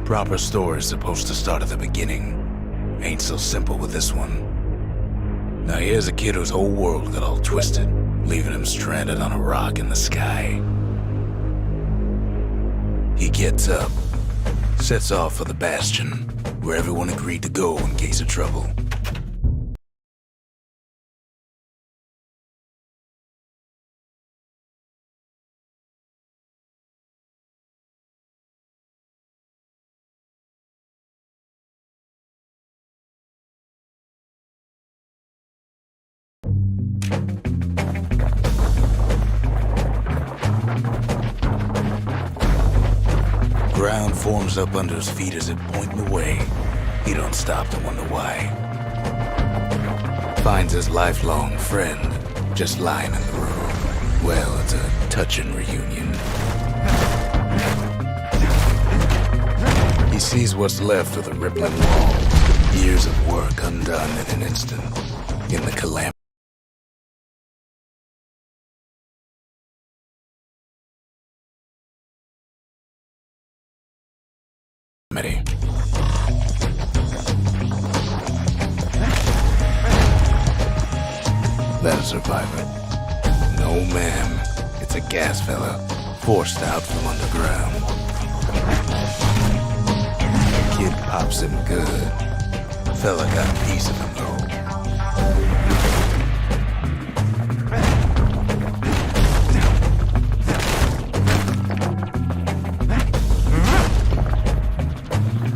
Proper story is supposed to start at the beginning. Ain't so simple with this one. Now here's a kid whose whole world got all twisted, leaving him stranded on a rock in the sky. He gets up, sets off for the Bastion, where everyone agreed to go in case of trouble. Ground forms up under his feet as it pointing away. He don't stop to wonder why. Finds his lifelong friend just lying in the road. Well, it's a touching reunion. He sees what's left of the rippling wall. Years of work undone in an instant. In the calamity. That a survivor? No, ma'am. It's a gas fella, forced out from underground. Kid pops him good. Fella got a piece of him, though.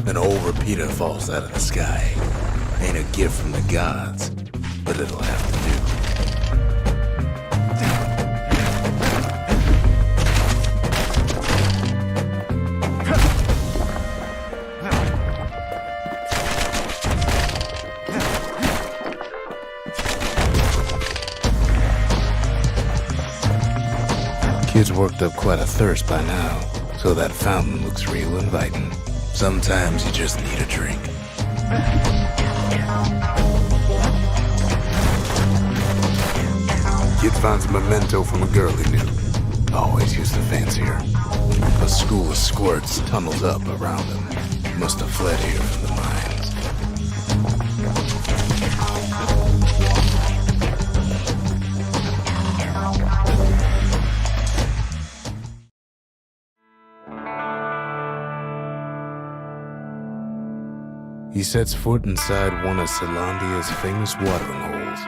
An old repeater falls out of the sky. Ain't a gift from the gods, but it'll have to do. Kid's worked up quite a thirst by now, so that fountain looks real inviting. Sometimes you just need a drink. Kid finds a memento from a girl he knew. Always used to fancy her. A school of squirts tunnels up around him. Must have fled here from the mines. He sets foot inside one of Celandia's famous watering holes.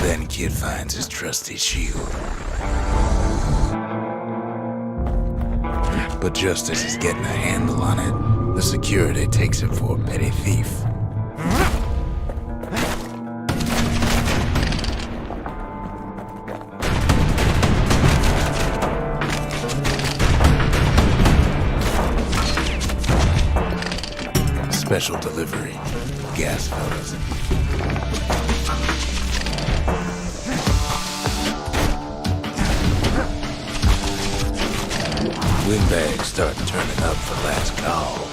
Then Kid finds his trusty shield. But just as he's getting a handle on it, the security takes him for a petty thief. Special delivery, gas fellas. Windbags start turning up for last call.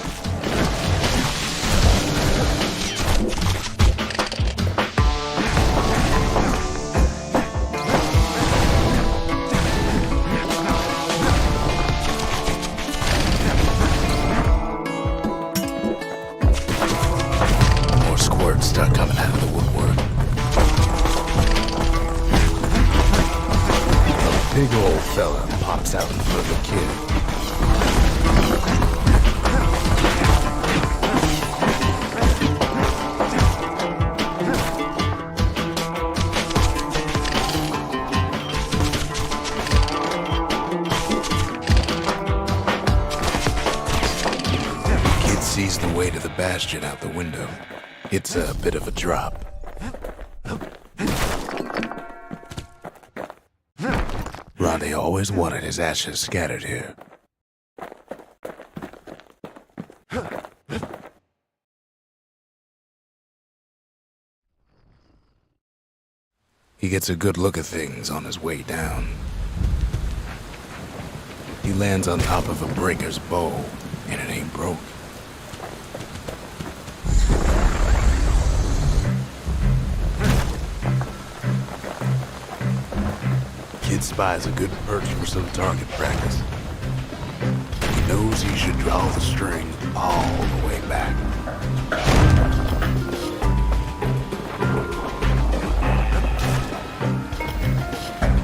Start coming out of the woodwork. A big old fella pops out in front of the kid. Kid sees the way to the Bastion out the window. It's a bit of a drop. always wanted his ashes scattered here. He gets a good look at things on his way down. He lands on top of a breaker's bow, and it ain't broke. Kid spies a good perch for some target practice. He knows he should draw the string all the way back.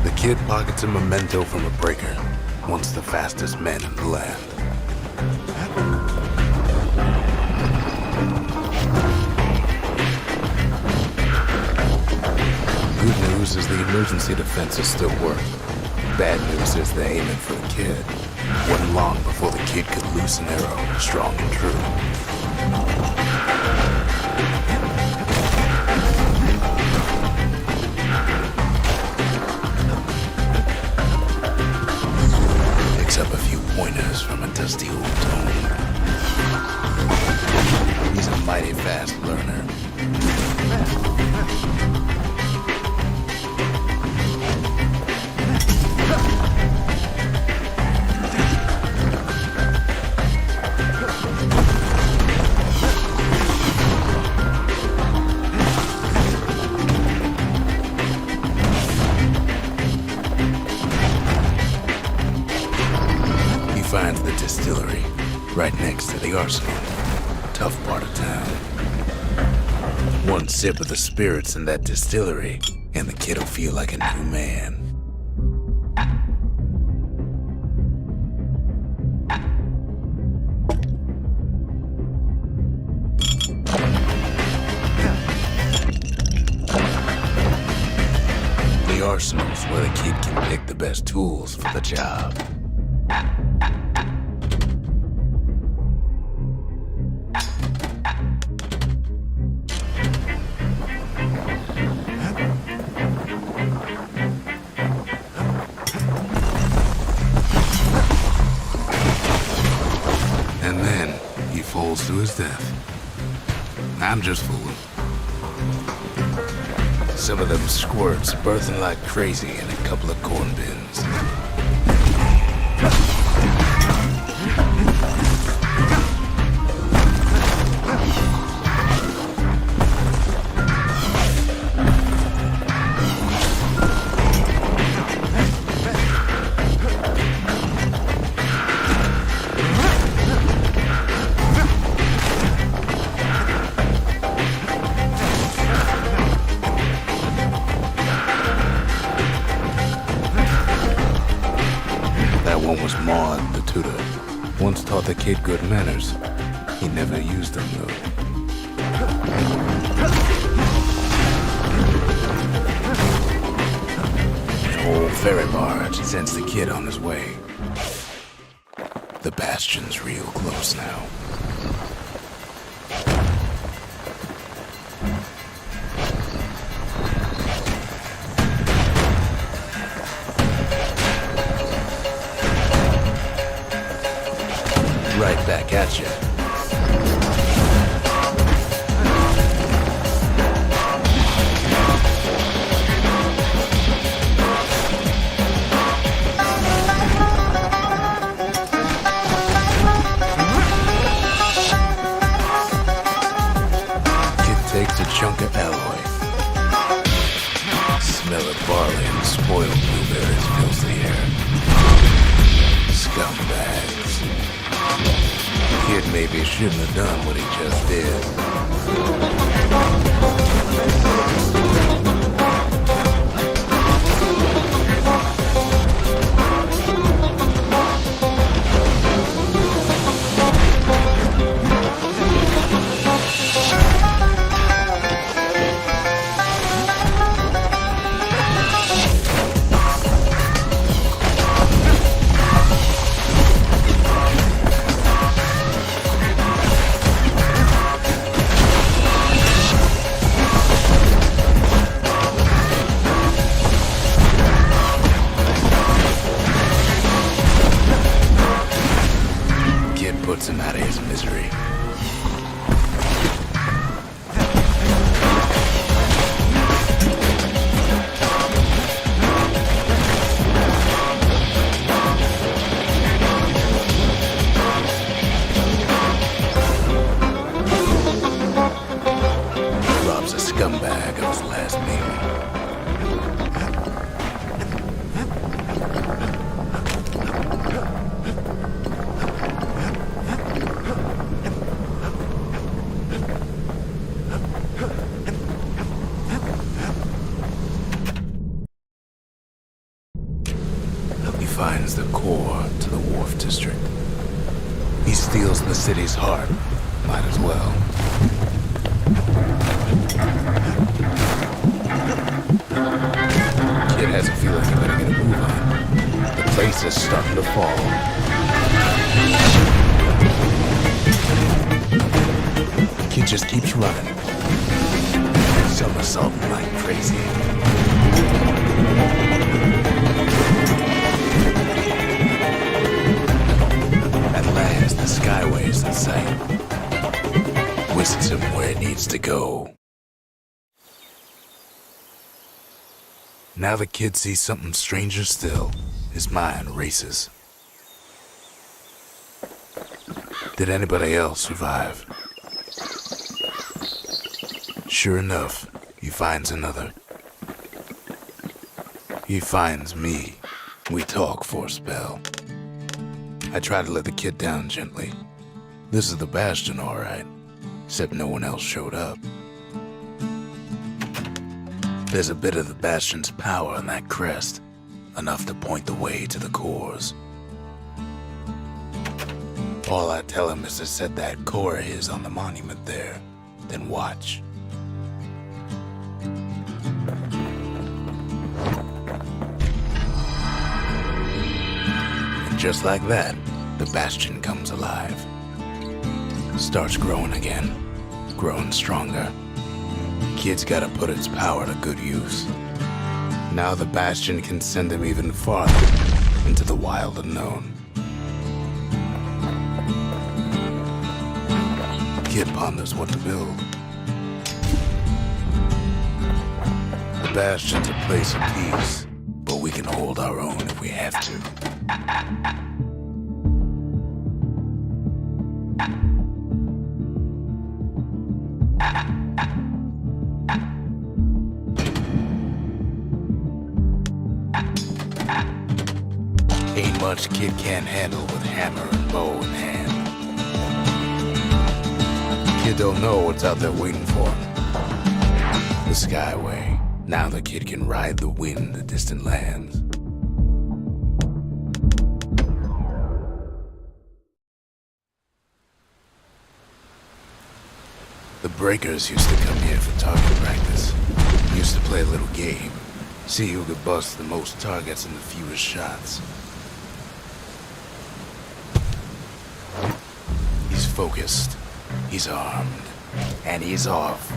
The kid pockets a memento from a breaker, once the fastest man in the land. Good news is the emergency defenses still work. Bad news is they aim it for the kid. Wasn't long before the kid could loose an arrow, strong and true. Picks up a few pointers from a dusty old tome. He's a mighty fast learner. Finds the distillery right next to the arsenal. Tough part of town. One sip of the spirits in that distillery, and the kid'll feel like a new man. The arsenal's where the kid can pick the best tools for the job. And then he falls to his death. I'm just fooling. Some of them squirts birthing like crazy in a couple of corn bins. Was Maud, the tutor, once taught the kid good manners. He never used them, though. An old ferry barge sends the kid on his way. The Bastion's real close now. Right back at you. Kid takes a chunk of alloy. Smell of barley and spoiled blueberries fills the air. Scumbags. Kid maybe shouldn't have done what he just did. puts him out of his misery. Robs a scumbag of his last meal. Finds the core to the Wharf District. He steals the city's heart. Might as well. Kid has a feeling he better get a move on. The place is starting to fall. Kid just keeps running. Somersaulting like crazy. The skyway's in sight. Whisks him where it needs to go. Now the kid sees something stranger still. His mind races. Did anybody else survive? Sure enough, he finds another. He finds me. We talk for a spell. I try to let the kid down gently. This is the Bastion, all right. Except no one else showed up. There's a bit of the Bastion's power in that crest. Enough to point the way to the cores. All I tell him is to set that core of his on the monument there. Then watch. Just like that, the Bastion comes alive. Starts growing again, growing stronger. Kid's gotta put its power to good use. Now the Bastion can send him even farther into the wild unknown. Kid ponders what to build. The Bastion's a place of peace, but we can hold our own if we have to. Ain't much kid can't handle with hammer and bow in hand. Kid don't know what's out there waiting for him. The Skyway. Now the kid can ride the wind to distant lands. The breakers used to come here for target practice. Used to play a little game. See who could bust the most targets in the fewest shots. He's focused. He's armed. And he's off.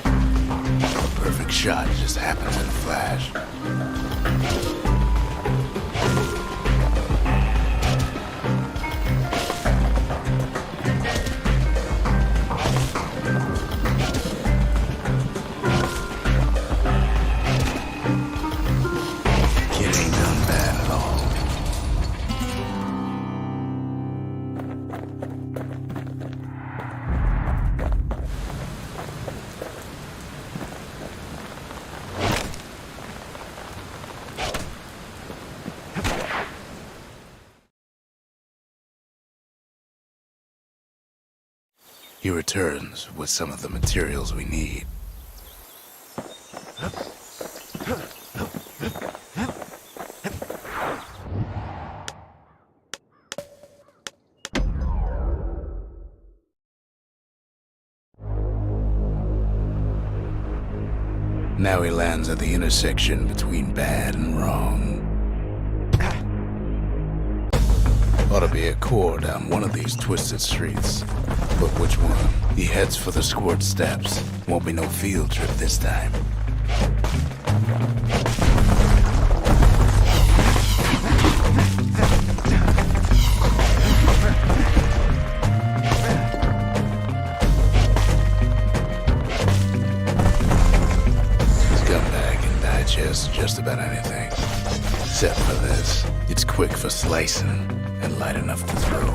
A perfect shot just happens in a flash. He returns with some of the materials we need. Now he lands at the intersection between bad and wrong. Ought to be a core down one of these twisted streets. But which one? He heads for the squirt steps. Won't be no field trip this time. Except for this, it's quick for slicing and light enough to throw.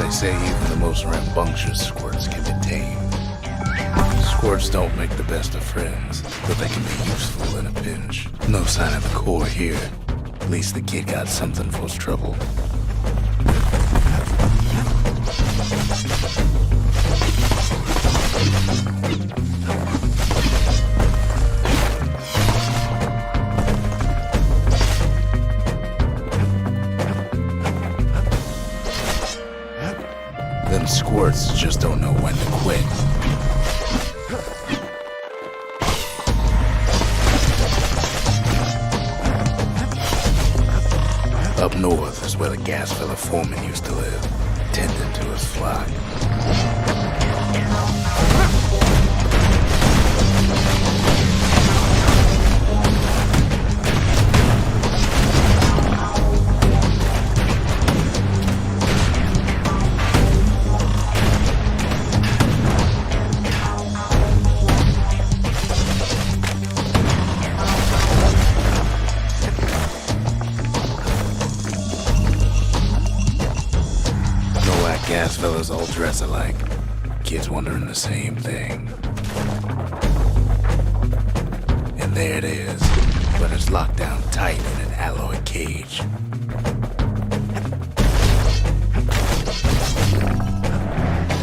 They say even the most rambunctious squirts can be tamed. Squirts don't make the best of friends, but they can be useful in a pinch. No sign of the core here. At least the kid got something for his trouble. Them squirts just don't know when to quit. Up north is where the gas fella foreman used to live, tending to his flock. Gas fellas all dress alike. Kids wondering the same thing. And there it is, but it's locked down tight in an alloy cage.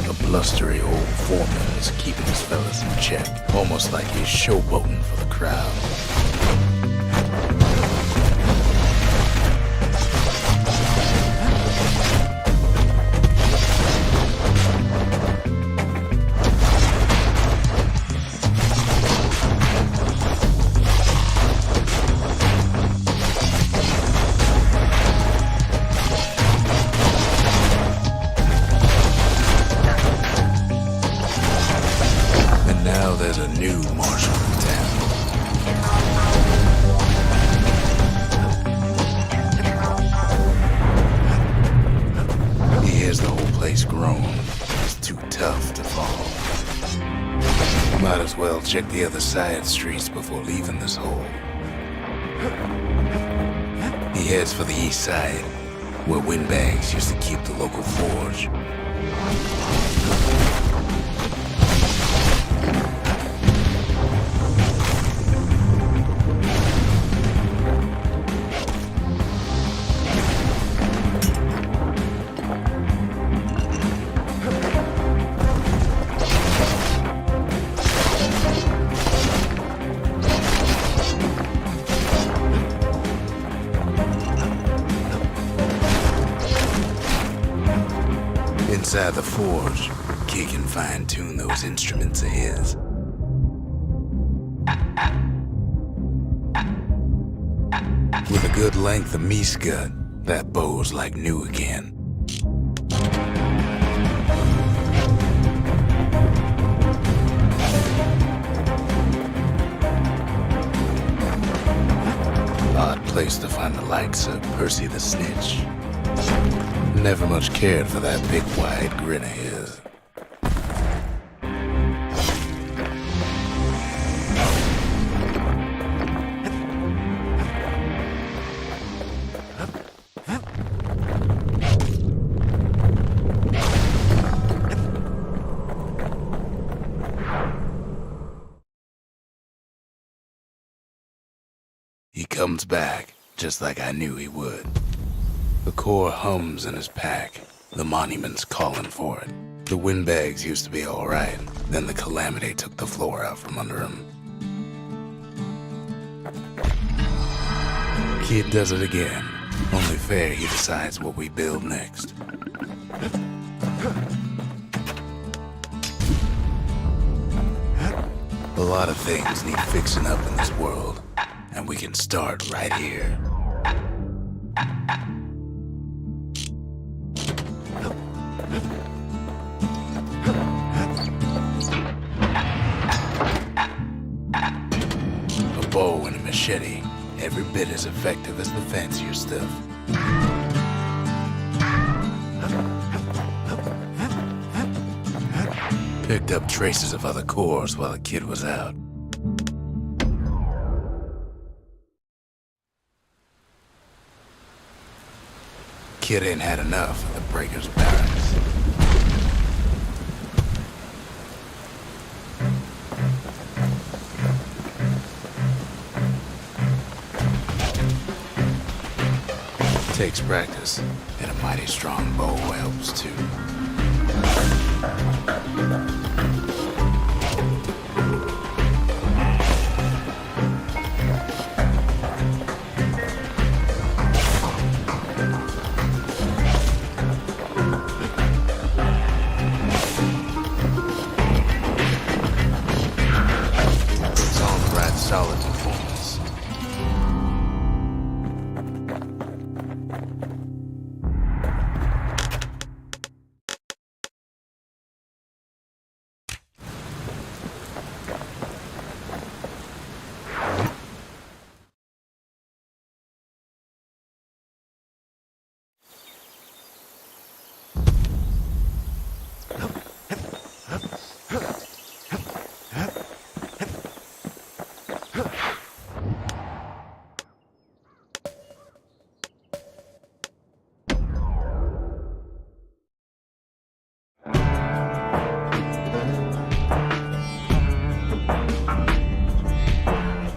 A blustery old foreman is keeping his fellas in check, almost like he's showboating for the crowd. There's a new marshal in town. He hears the whole place groan. It's too tough to follow. Might as well check the other side streets before leaving this hole. He heads for the east side, where windbags used to keep the local forge. Inside the forge, Kid can fine-tune those instruments of his. With a good length of Miska, that bow's like new again. Odd place to find the likes of Percy the Snitch. Never much cared for that big wide grin of his. He comes back, just like I knew he would. The core hums in his pack. The monument's calling for it. The windbags used to be all right. Then the calamity took the floor out from under him. Kid does it again. Only fair he decides what we build next. A lot of things need fixing up in this world, and we can start right here. bow and a machete, every bit as effective as the fancier stuff. Picked up traces of other cores while the kid was out. Kid ain't had enough of the breaker's barracks. Takes practice, and a mighty strong bow helps too. It's all right, solid performance.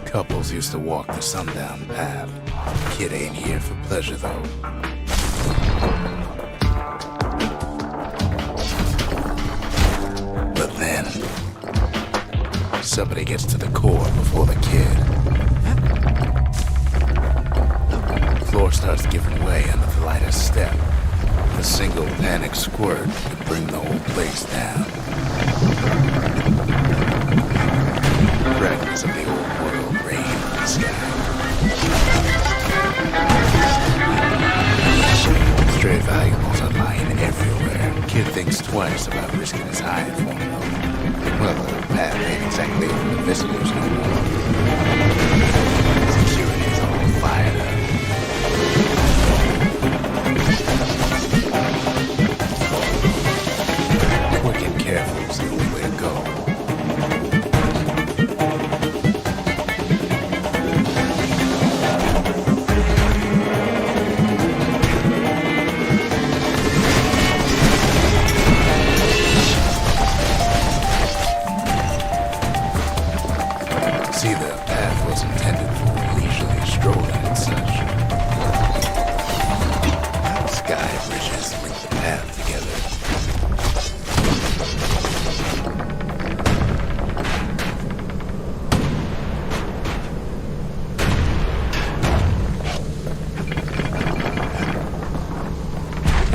Couples used to walk the sundown path. Kid ain't here for pleasure, though. But then, somebody gets to the core before the kid. The floor starts giving way under the lightest step. A single panic squirt could bring the whole place down. Fragments of the old world rain from the sky. Stray valuables are lying everywhere. Kid thinks twice about risking his hide for them. Well, the path ain't exactly open to visitors no more. Security's all fired up. Quick and careful is the only way to go. See, the path was intended for leisurely strolling and such. Sky bridges link the path together.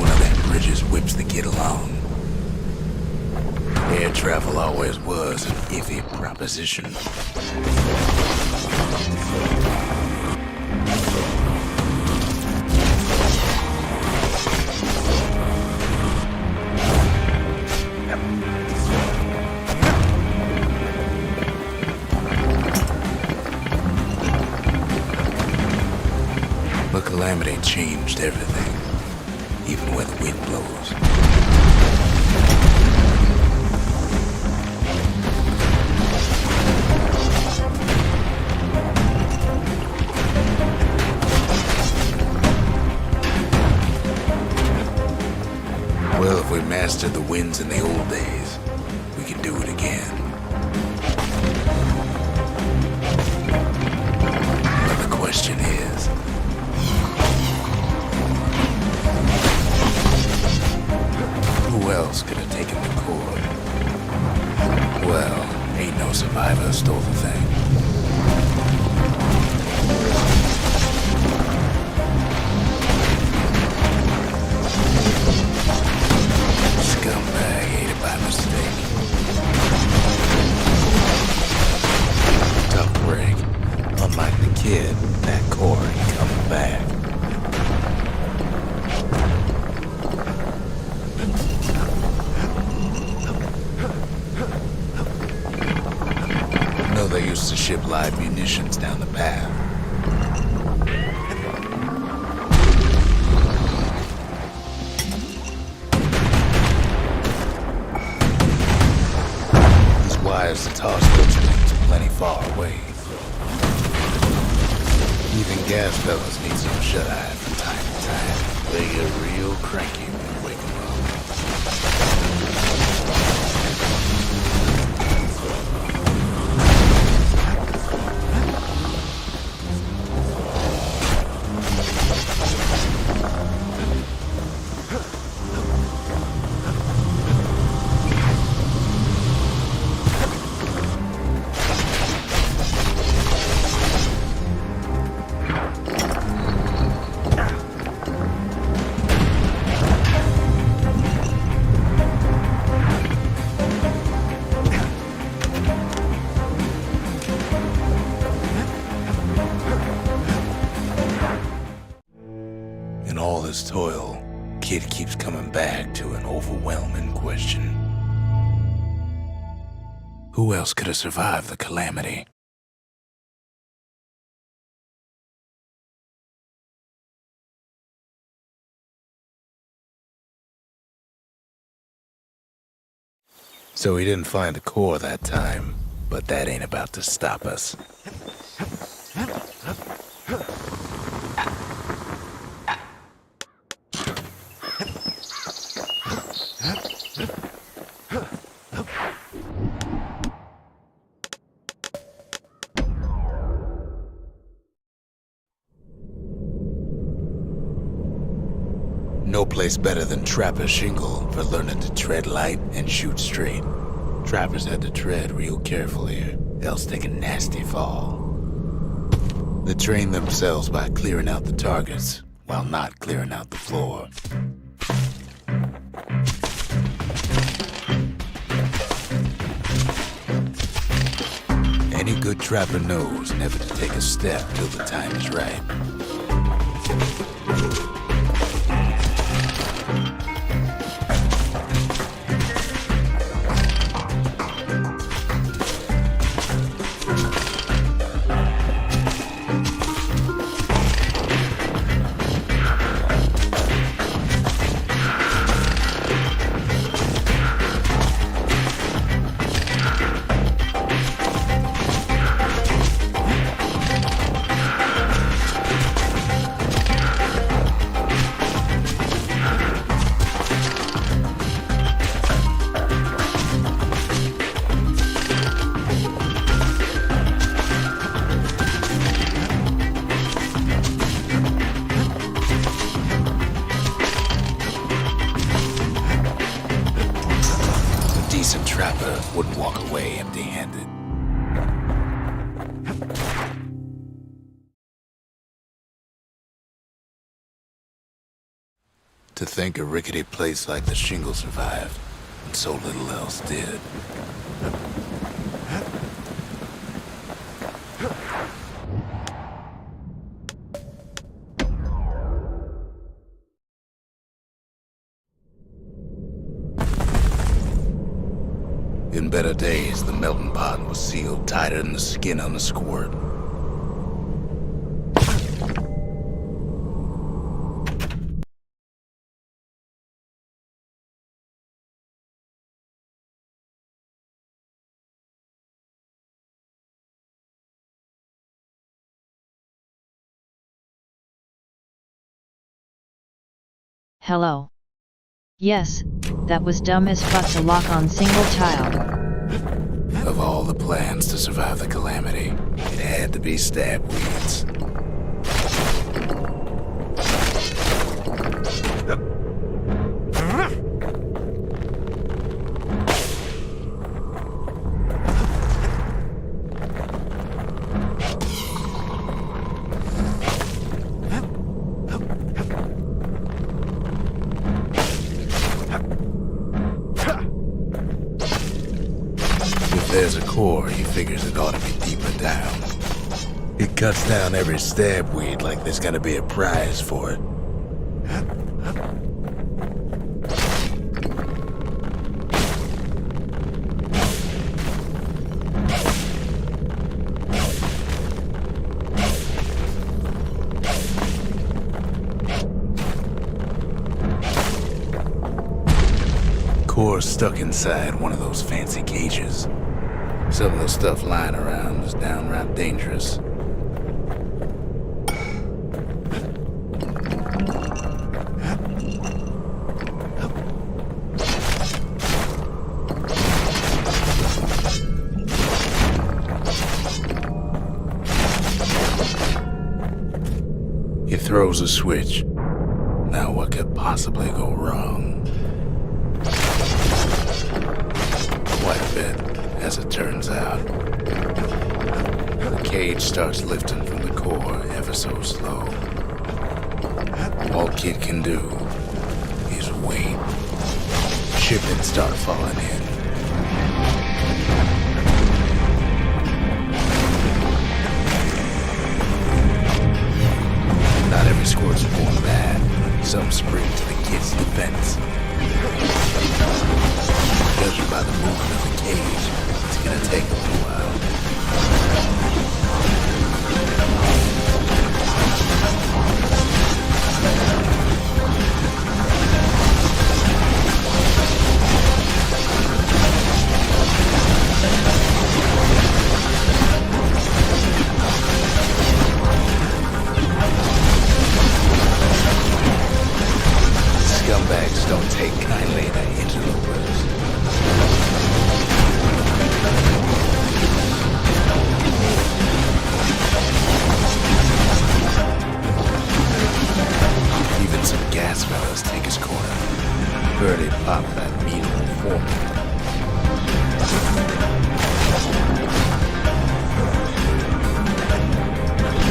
One of them bridges whips the kid along. Air travel always was an iffy proposition. The calamity changed everything, even where the wind blows. Well, if we mastered the winds in the old days, we can do it again. But the question is, who else could have taken the cord? Well, ain't no survivor stole the thing. Scumbag ate it by mistake. Tough break. Unlike the kid, that core ain't coming back. No, they used to ship live munitions down the path. These wires to toss those things are plenty far away. Even gas fellas need some shut-eye from time to time. They get real cranky when you wake them up. In all this toil, Kid keeps coming back to an overwhelming question. Who else could have survived the calamity? So he didn't find a core that time, but that ain't about to stop us. No place better than Trapper Shingle for learning to tread light and shoot straight. Trappers had to tread real careful here, else take a nasty fall. They train themselves by clearing out the targets, while not clearing out the floor. Any good trapper knows never to take a step till the time is right. Trapper wouldn't walk away empty-handed. To think a rickety place like the Shingle survived, and so little else did. In better days, the melting pot was sealed tighter than the skin on a squirt. Hello. Yes, that was dumb as fuck to lock on single child. Of all the plans to survive the calamity, it had to be stab weeds. There's a core, he figures it ought to be deeper down. He cuts down every stab weed like there's gonna be a prize for it. core stuck inside one of those fancy cages. Some of the stuff lying around is downright dangerous. He throws a switch. Now what could possibly go wrong? Quite a bit, as it turns out. The cage starts lifting from the core ever so slow. All Kid can do is wait. Shipments start falling in. Not every squirt's born bad. Some spring to the kid's defense. Judging by the movement of the cage, it's gonna take a little while. Scumbags don't take kindly to interlopers. Even some gas fellas take his corner. Birdie pop that beetle for me.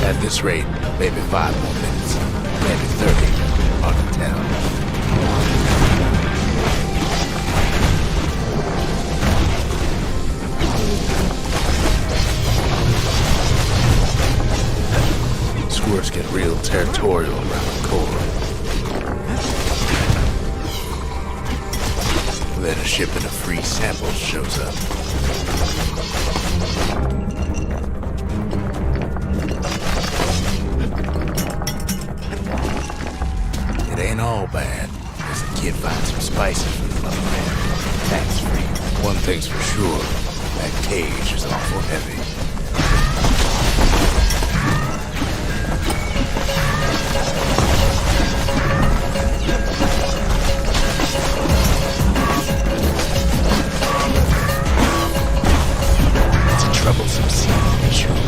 At this rate, maybe 5 more minutes, maybe 30 on the town. Squirts get real territorial around the core. Then a shipment of free samples shows up. It ain't all bad, as the kid finds some spices for the little man. Tax free. One thing's for sure, that cage is awful heavy. It's a troublesome scene, to be sure.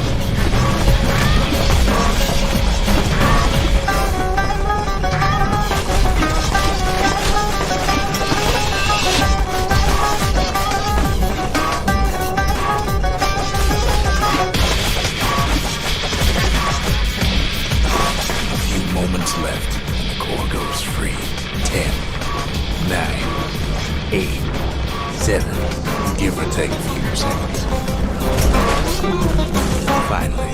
Left, and the core goes free. 10, 9, 8, 7, give or take a few seconds. Finally,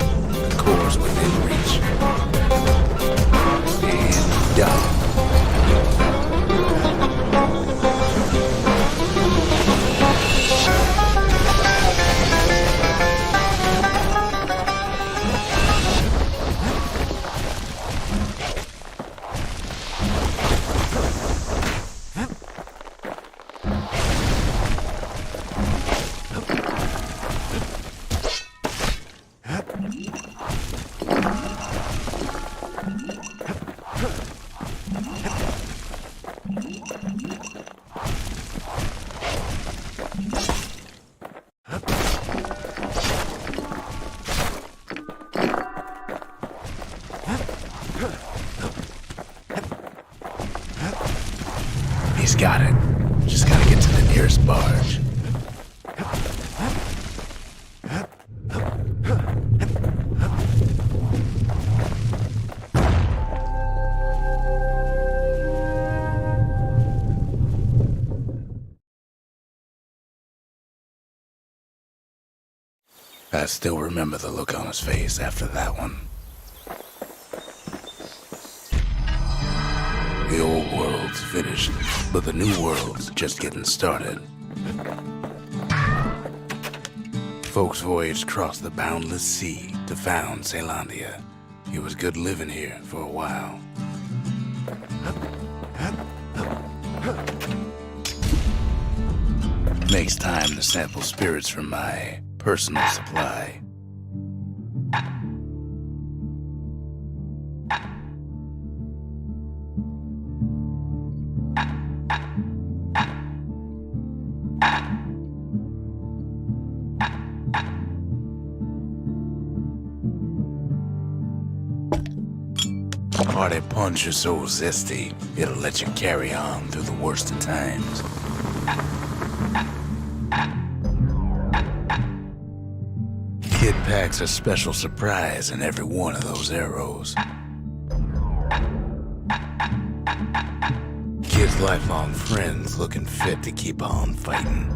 the core's within reach. And done. He's got it. Just gotta get to the nearest barge. I still remember the look on his face after that one. The old world's finished, but the new world's just getting started. Folks voyaged across the boundless sea to found Ceylondia. It was good living here for a while. Makes time to sample spirits from my personal supply. Party punch is so zesty, it'll let you carry on through the worst of times. Kid packs a special surprise in every one of those arrows. Kid's lifelong friends looking fit to keep on fighting.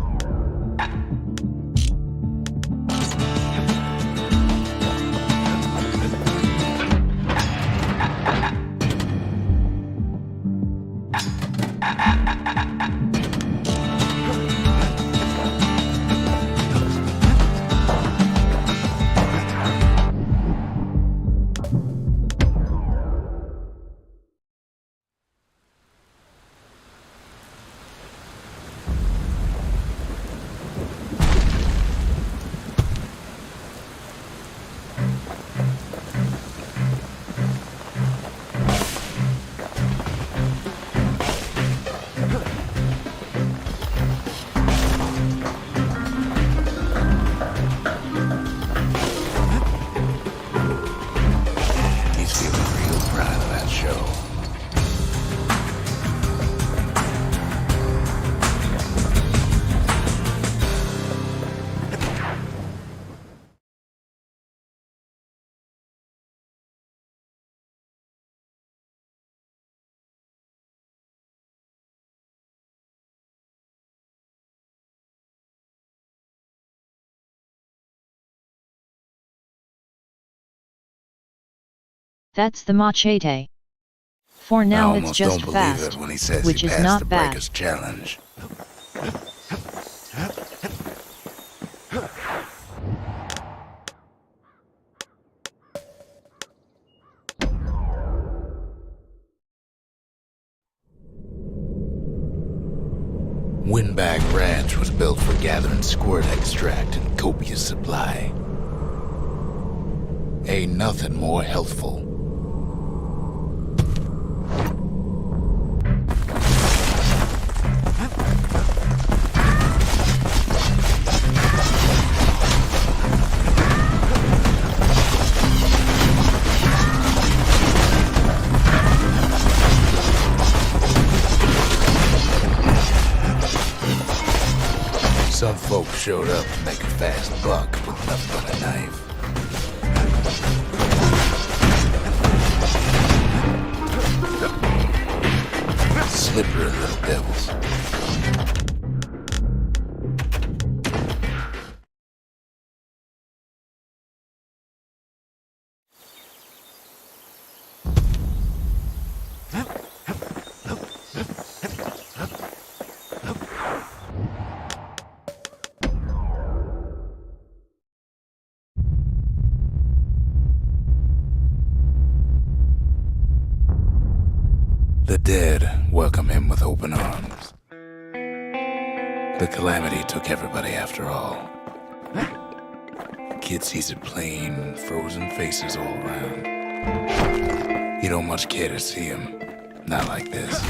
That's the machete. For now it's just don't fast, believe it when he says which he is passed not the bad. Breaker's challenge. Windbag Ranch was built for gathering squirt extract in copious supply. Ain't nothing more healthful. Some folks showed up to make a fast buck with nothing but a knife. Slippery little devils. The dead welcome him with open arms. The calamity took everybody after all. Kid sees it plain, frozen faces all around. He don't much care to see him. Not like this.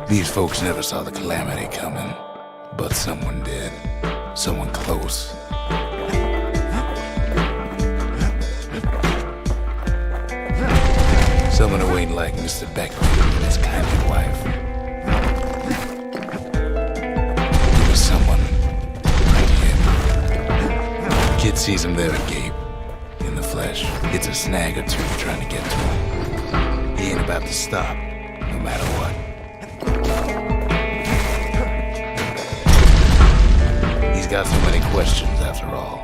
These folks never saw the calamity coming. But someone did. Someone close. Someone who ain't like Mr. Beckley and his kindly wife. It was someone like him. Kid sees him there agape. In the flesh. It's a snag or two trying to get to him. He ain't about to stop, no matter what. He's got so many questions after all.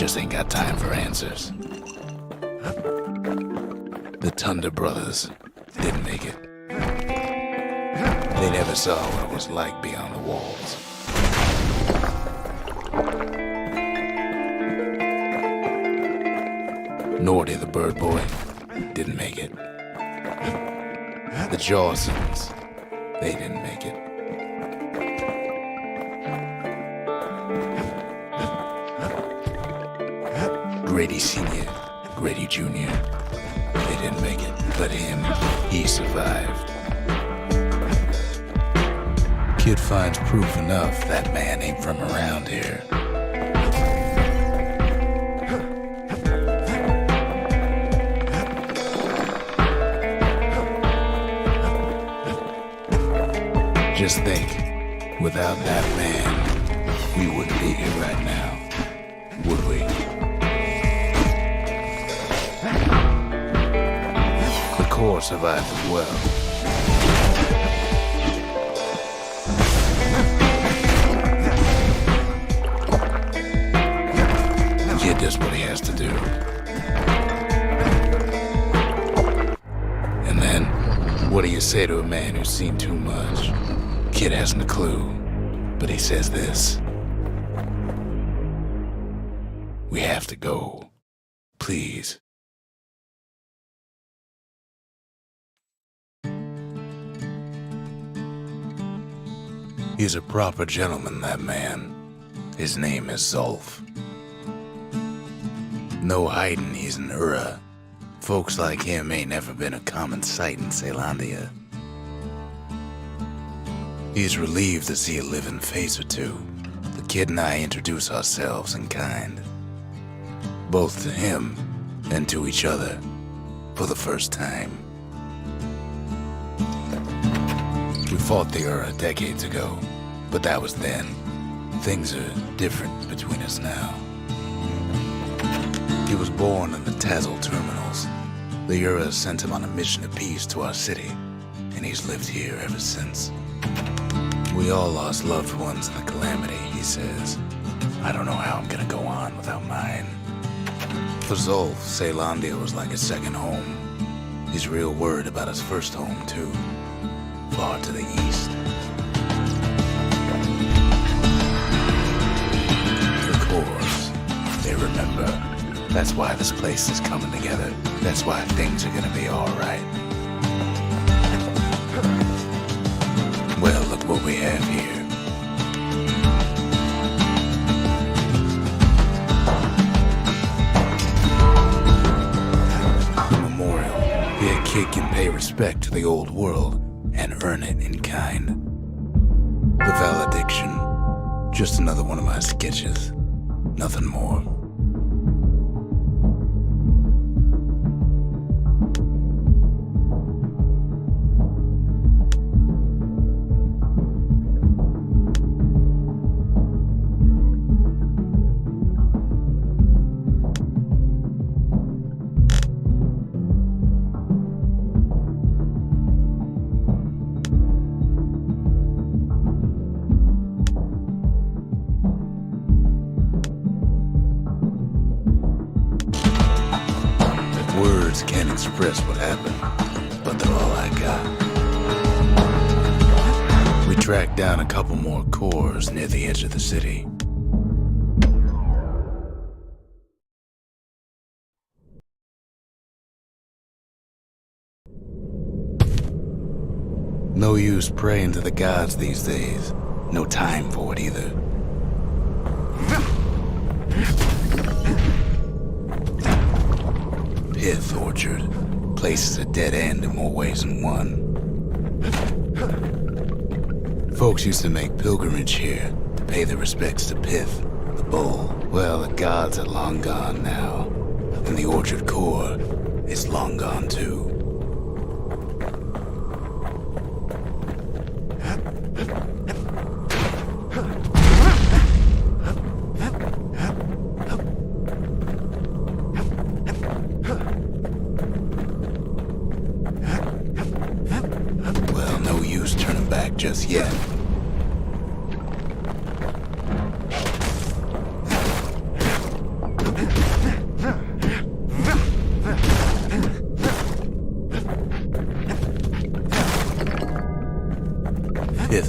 just ain't got time for answers. The Thunder Brothers didn't make it. They never saw what it was like beyond the walls. Nordy the Bird Boy didn't make it. The Jawsons, they didn't make it. Grady Sr., Grady Jr., they didn't make it. But him, he survived. Kid finds proof enough that man ain't from around here. Just think, without that man, we wouldn't be here right now, would we? The Corps survived as well. Kid does what he has to do. And then, what do you say to a man who's seen too much? Kid hasn't a clue, but he says this. We have to go. Please. He's a proper gentleman, that man. His name is Zolf. No hiding he's an Ura. Folks like him ain't never been a common sight in Caelondia. He's relieved to see a living face or two. The kid and I introduce ourselves in kind. Both to him and to each other for the first time. We fought the Ura decades ago, but that was then. Things are different between us now. He was born in the Tazzle terminals. The Ura sent him on a mission of peace to our city, and he's lived here ever since. We all lost loved ones in the calamity, he says. I don't know how I'm gonna go on without mine. For Zolf, Caelondia was like a second home. He's real worried about his first home, too. Far to the east. The Corps, they remember. That's why this place is coming together. That's why things are gonna be alright. Well, look what we have here. The memorial. Here a kid can pay respect to the old world and earn it in kind. The valediction. Just another one of my sketches. Nothing more. Words can't express what happened, but they're all I got. We tracked down a couple more Corps near the edge of the city. No use praying to the gods these days. No time for it either. Pith Orchard. Place is a dead end in more ways than one. Folks used to make pilgrimage here to pay their respects to Pith, the bull. Well, the gods are long gone now, and the Orchard Core is long gone too. Just yet.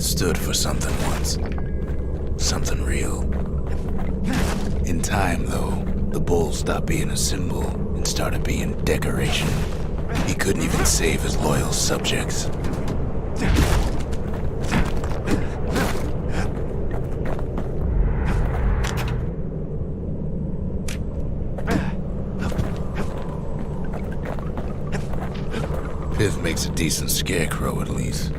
Pith stood for something once. Something real. In time, though, the bull stopped being a symbol and started being decoration. He couldn't even save his loyal subjects. Pith makes a decent scarecrow, at least.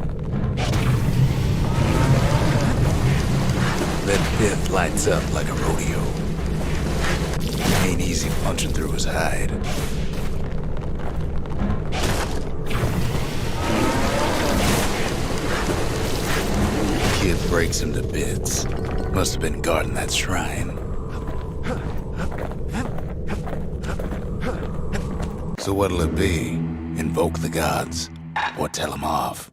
Then Pith lights up like a rodeo. Ain't easy punching through his hide. Kid breaks him to bits. Must have been guarding that shrine. So what'll it be? Invoke the gods, or tell them off?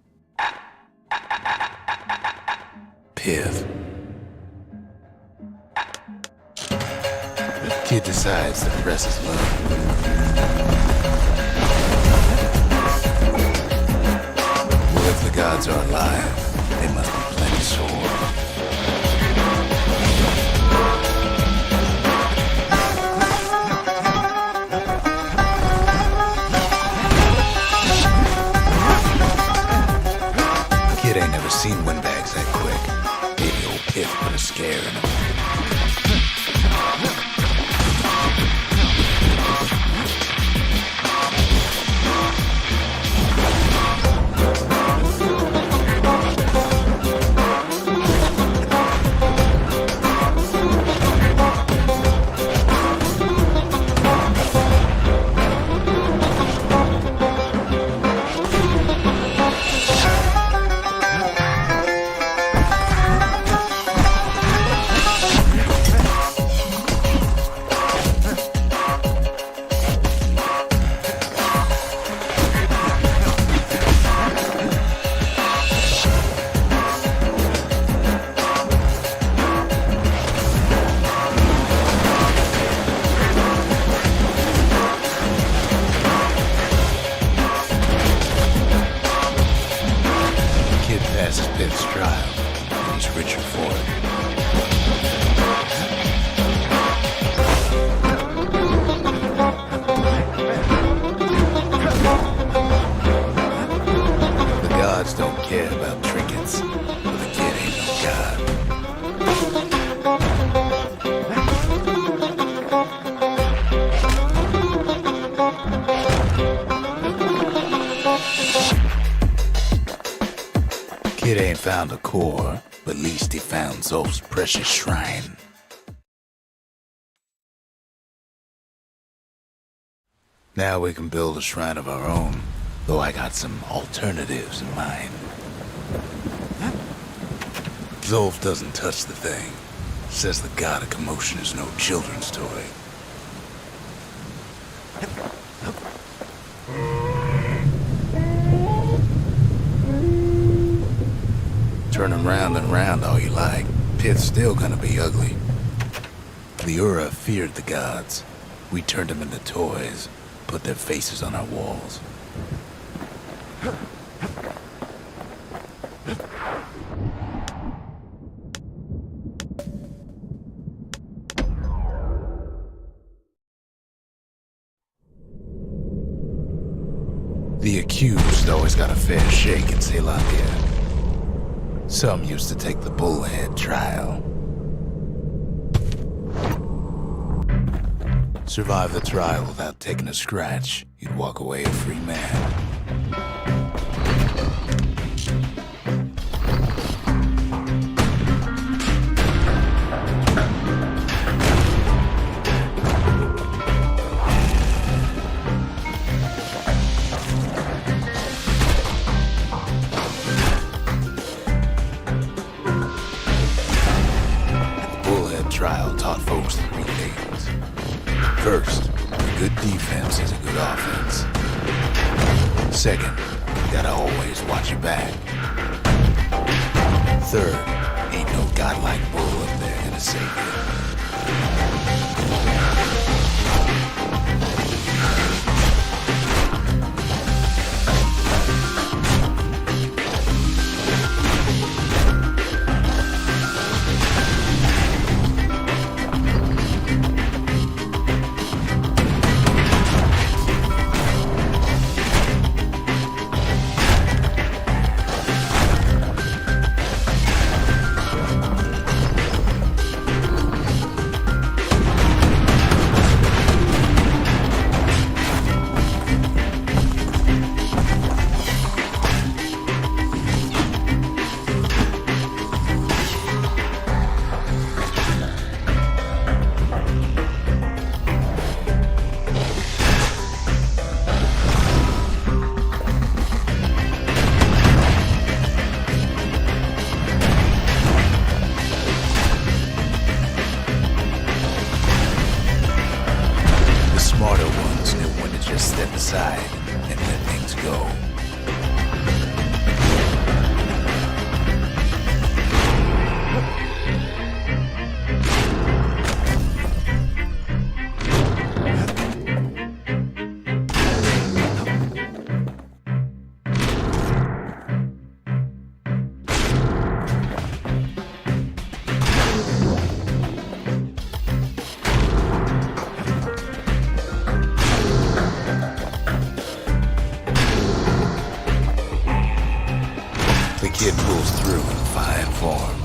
Pith. Kid decides to press his luck. Well, if the gods are alive, they must be plenty sore. Kid ain't never seen windbags that quick. Maybe old Pith put a scare in him. Passes Pith's trial, and he's richer for it. The gods don't care about trinkets, but the kid ain't no god. Kid ain't found a core, but at least he found Zolf's precious shrine. Now we can build a shrine of our own, though I got some alternatives in mind. Zolf doesn't touch the thing. Says the god of commotion is no children's toy. Turn him round and round all you like. Pith's still gonna be ugly. The Ura feared the gods. We turned them into toys, put their faces on our walls. The accused always got a fair shake in Zealandia. Some used to take the bullhead trial. Survive the trial without taking a scratch, you'd walk away a free man. Trial taught folks 3 things. First, a good defense is a good offense. Second, you gotta always watch your back. Third, ain't no godlike bull up there gonna save you. smarter ones knew when to just step aside and let things go. The kid pulls through in fine form.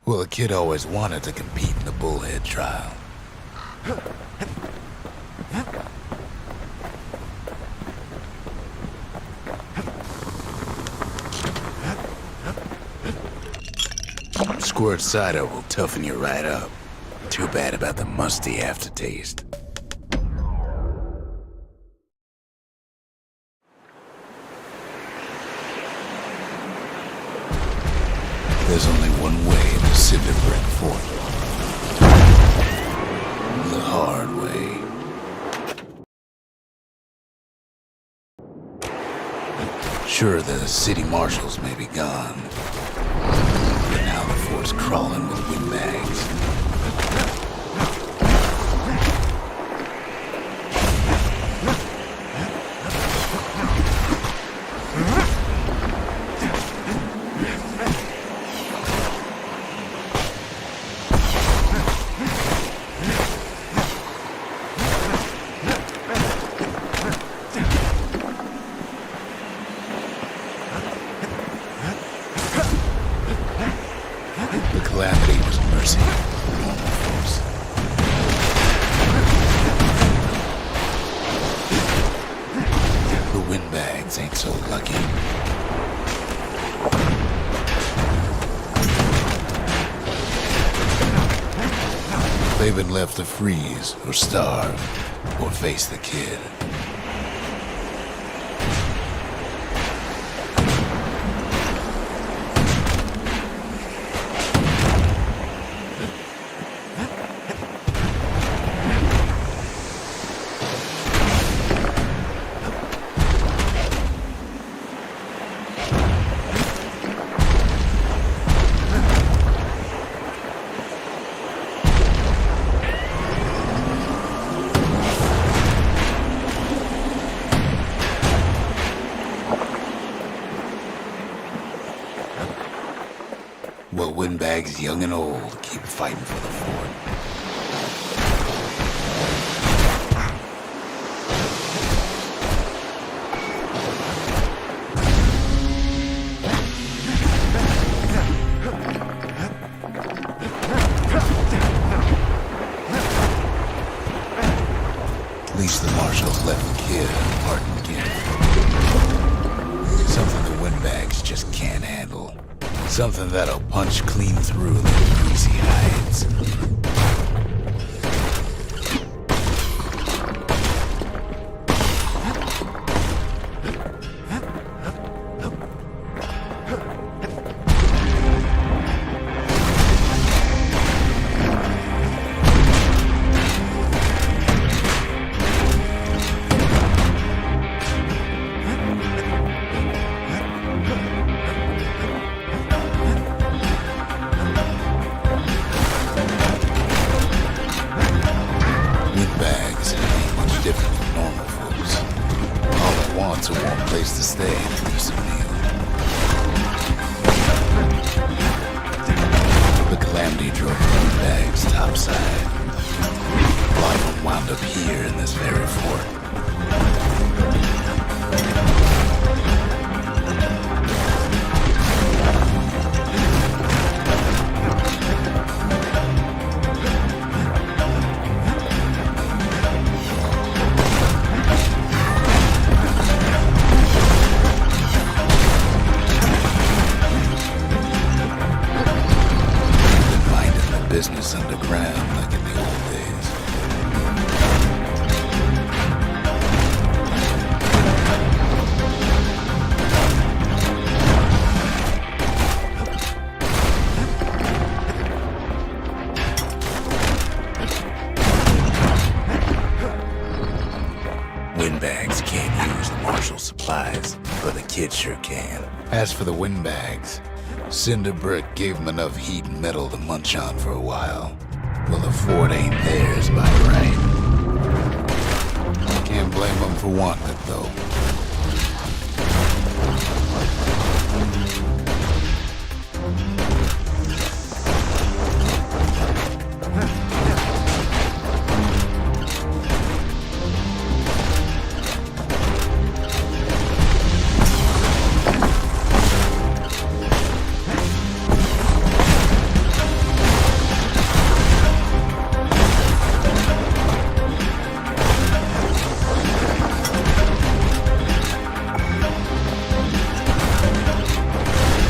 Well, the kid always wanted to compete in the bullhead trial. Squirt cider will toughen you right up. Too bad about the musty aftertaste. There's only one way to cinder brick fort. The hard way. Sure, the city marshals may be gone, but now the fort's crawling with windbags. The calamity was mercy for normal folks. The windbags ain't so lucky. They've been left to freeze or starve or face the kid. Well, windbags young and old keep fighting for the fort. At least the marshals left the kid a parting gift. Something the windbags just can't handle. Something that'll punch clean through their greasy hides. Windbags ain't much different from normal folks. All they want's a warm place to stay and a decent meal. The calamity drove the windbags topside. A lot of them wound up here in this very fort. Business underground like in the old days. sure can. As for the windbags, Cinderbrick gave them enough heat and metal to munch on for a while. Well, the fort ain't theirs by right. Can't blame them for wanting it, though.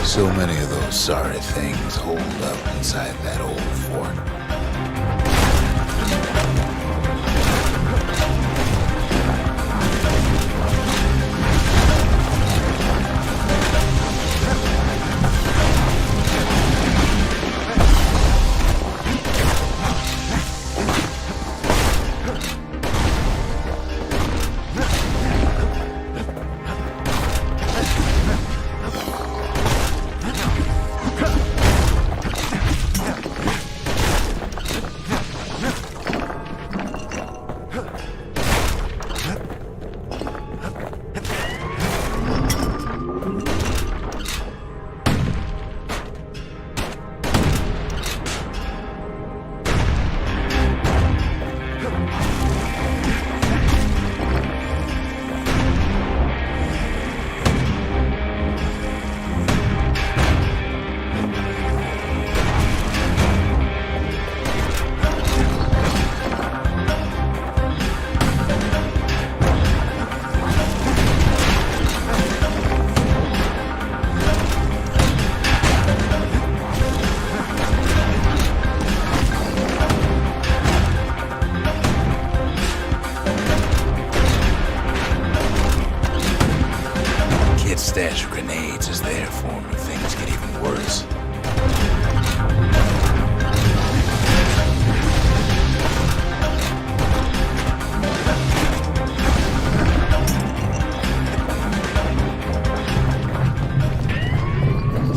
So many of those sorry things hold up inside that old fort. Stash of grenades is there for him if things get even worse.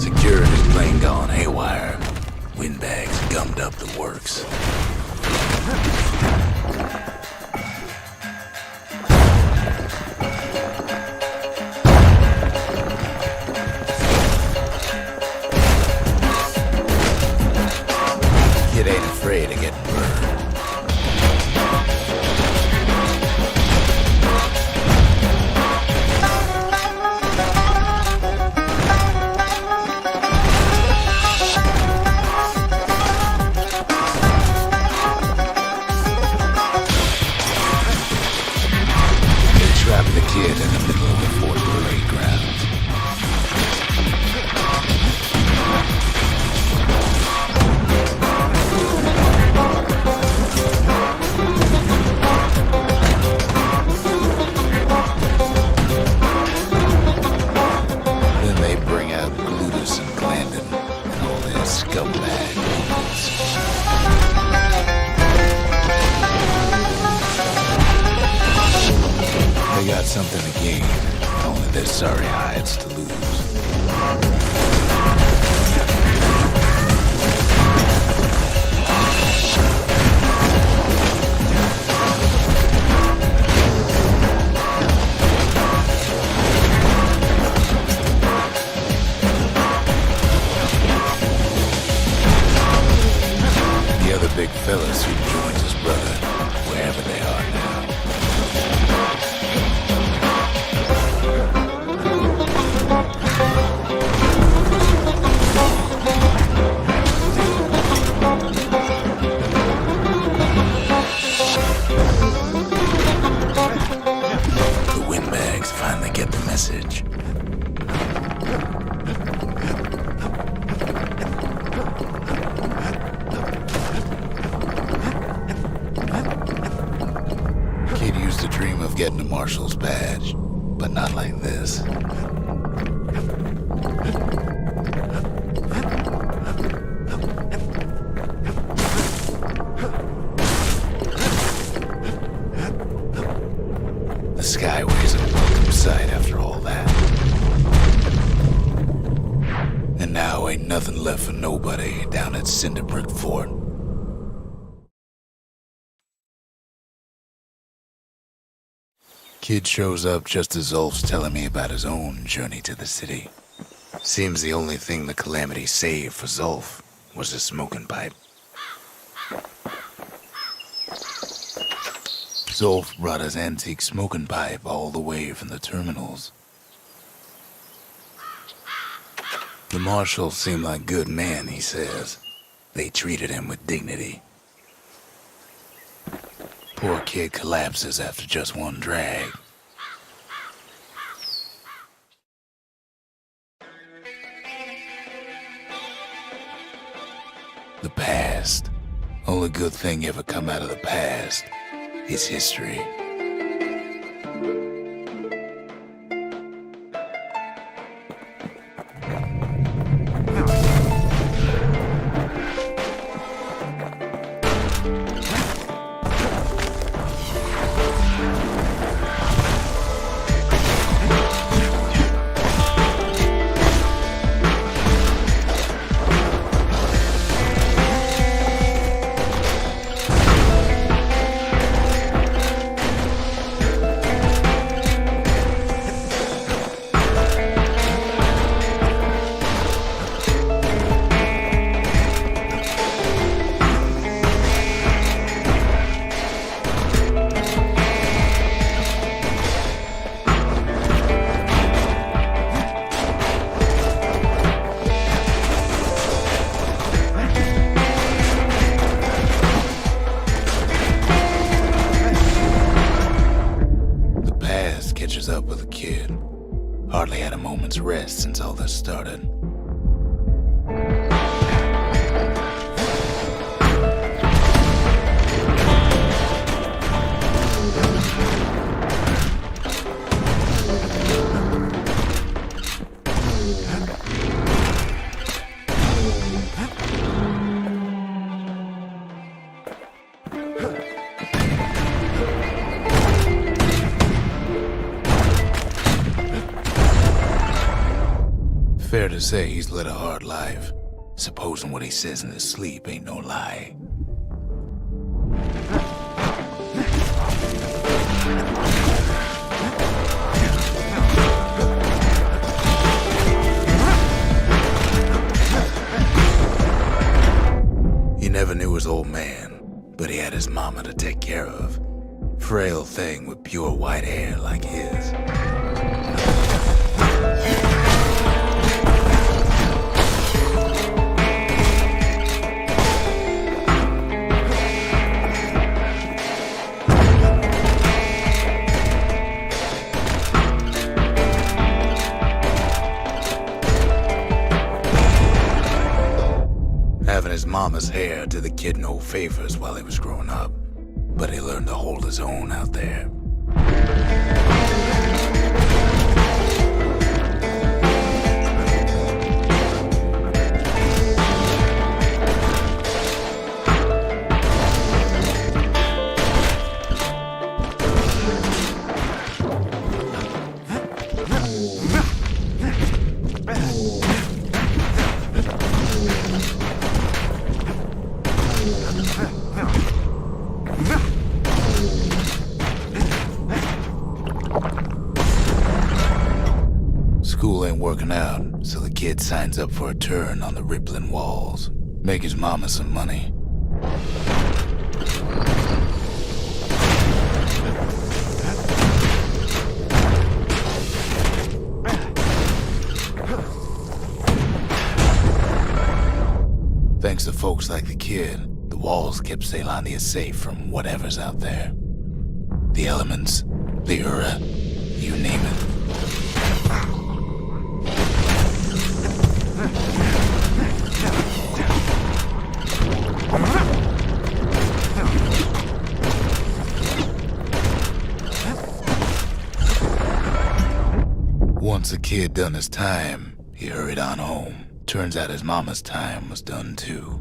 Security's plane gone haywire. Windbags gummed up the works. Kid ain't afraid of getting burned. They trapped the kid in the middle of the fort parade grounds. Scumbag. They got something to gain, only their sorry hides to lose. Big fellas who joins his brother, wherever they are now. The windbags finally get the message. Kid used to dream of getting a marshal's badge, but not like this. The Skyway's a welcome sight after all that. ain't nothing left for nobody down at Cinderbrick Fort. Kid shows up just as Ulf's telling me about his own journey to the city. Seems the only thing the Calamity saved for Zulf was his smoking pipe. Zulf brought his antique smoking pipe all the way from the terminals. The marshals seem like good men, he says. They treated him with dignity. Poor kid collapses after just one drag. The past. Only good thing ever come out of the past is history. Up with a kid. Hardly had a moment's rest since all this started. Fair to say he's led a hard life, supposing what he says in his sleep ain't no lie. He never knew his old man, but he had his mama to take care of. Frail thing with pure white hair like his. Having his mama's hair did the kid no favors while he was growing up, but he learned to hold his own out there. School ain't working out, so the kid signs up for a turn on the rippling walls. Make his mama some money. Thanks to folks like the kid, the walls kept Ceylondia safe from whatever's out there. The elements, the Ura, you name it. Once the kid done his time, he hurried on home. Turns out his mama's time was done too.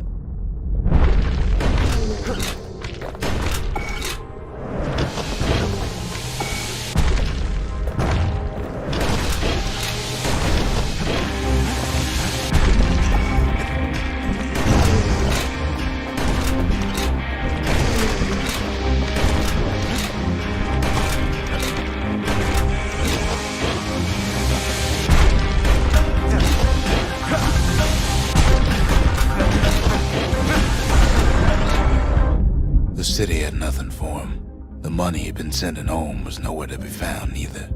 The city had nothing for him. The money he'd been sending home was nowhere to be found either.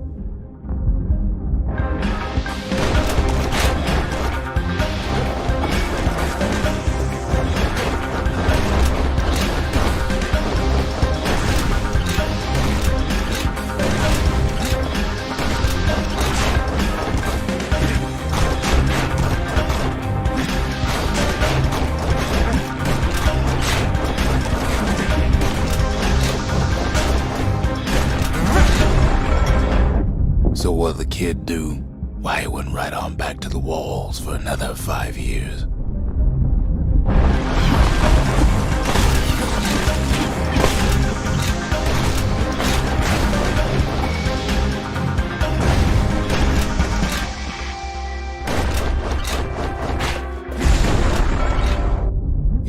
So what'd the kid do? Why, he went right on back to the walls for another 5 years.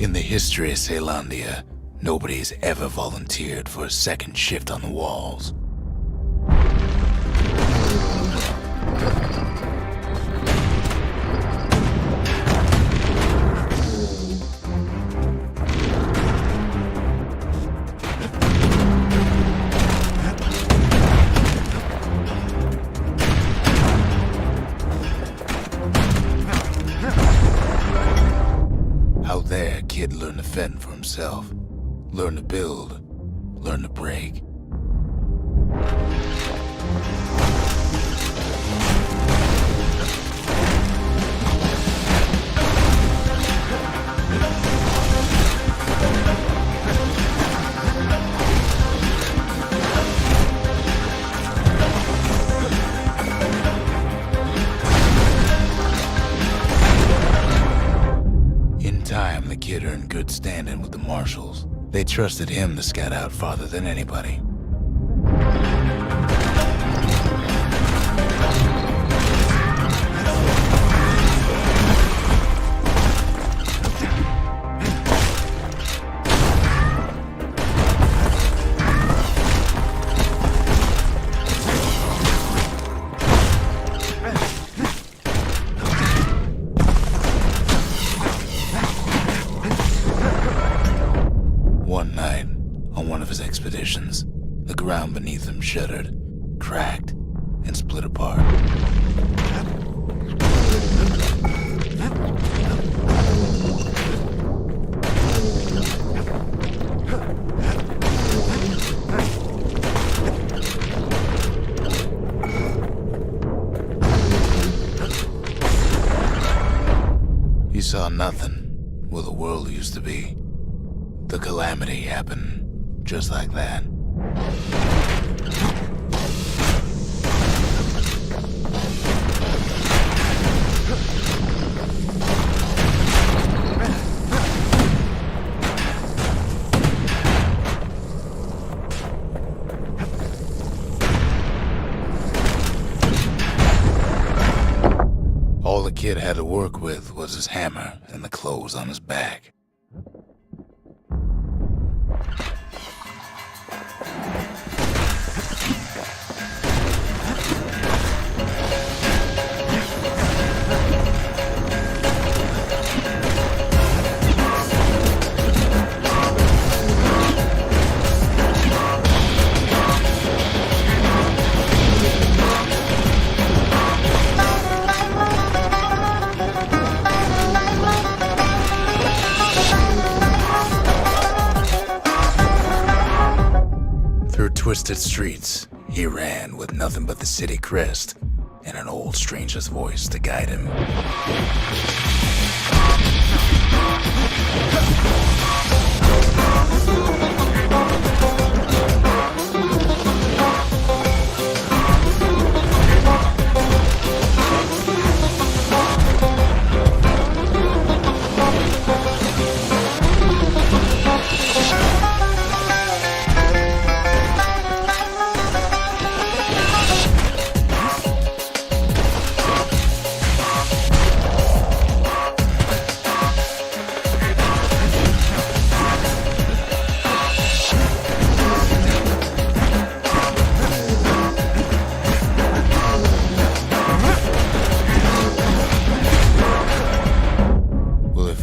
In the history of Caelondia, nobody's ever volunteered for a second shift on the walls. Out there, kid learned to fend for himself, learn to build, learn to break. The kid earned good standing with the marshals. They trusted him to scout out farther than anybody. One night, on one of his expeditions, the ground beneath him shuddered, cracked, and split apart. He saw nothing where the world used to be. The calamity happened just like that. All the kid had to work with was his hammer and the clothes on his back. Through twisted streets, he ran with nothing but the city crest and an old stranger's voice to guide him.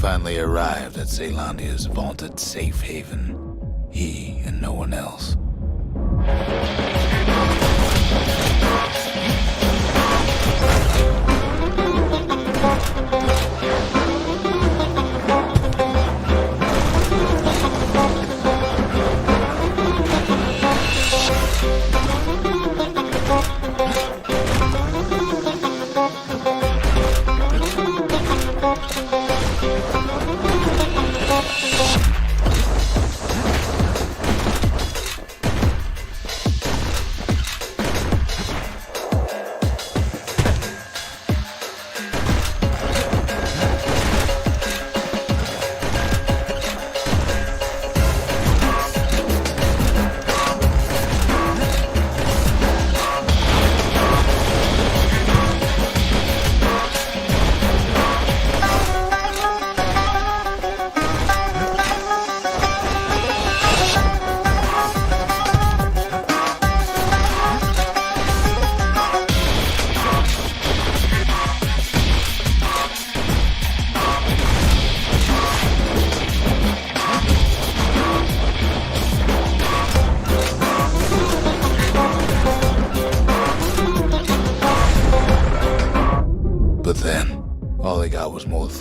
Finally arrived at Caelondia's vaunted safe haven. He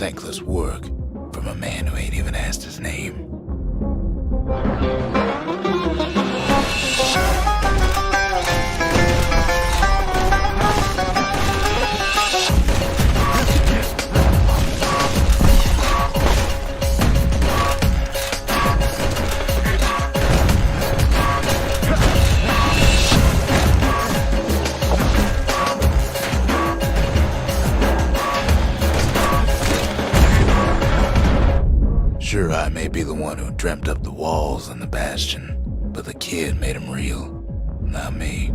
thankless work from a man who ain't even asked his name. Sure, I may be the one who dreamt up the walls and the Bastion, but the kid made them real, not me.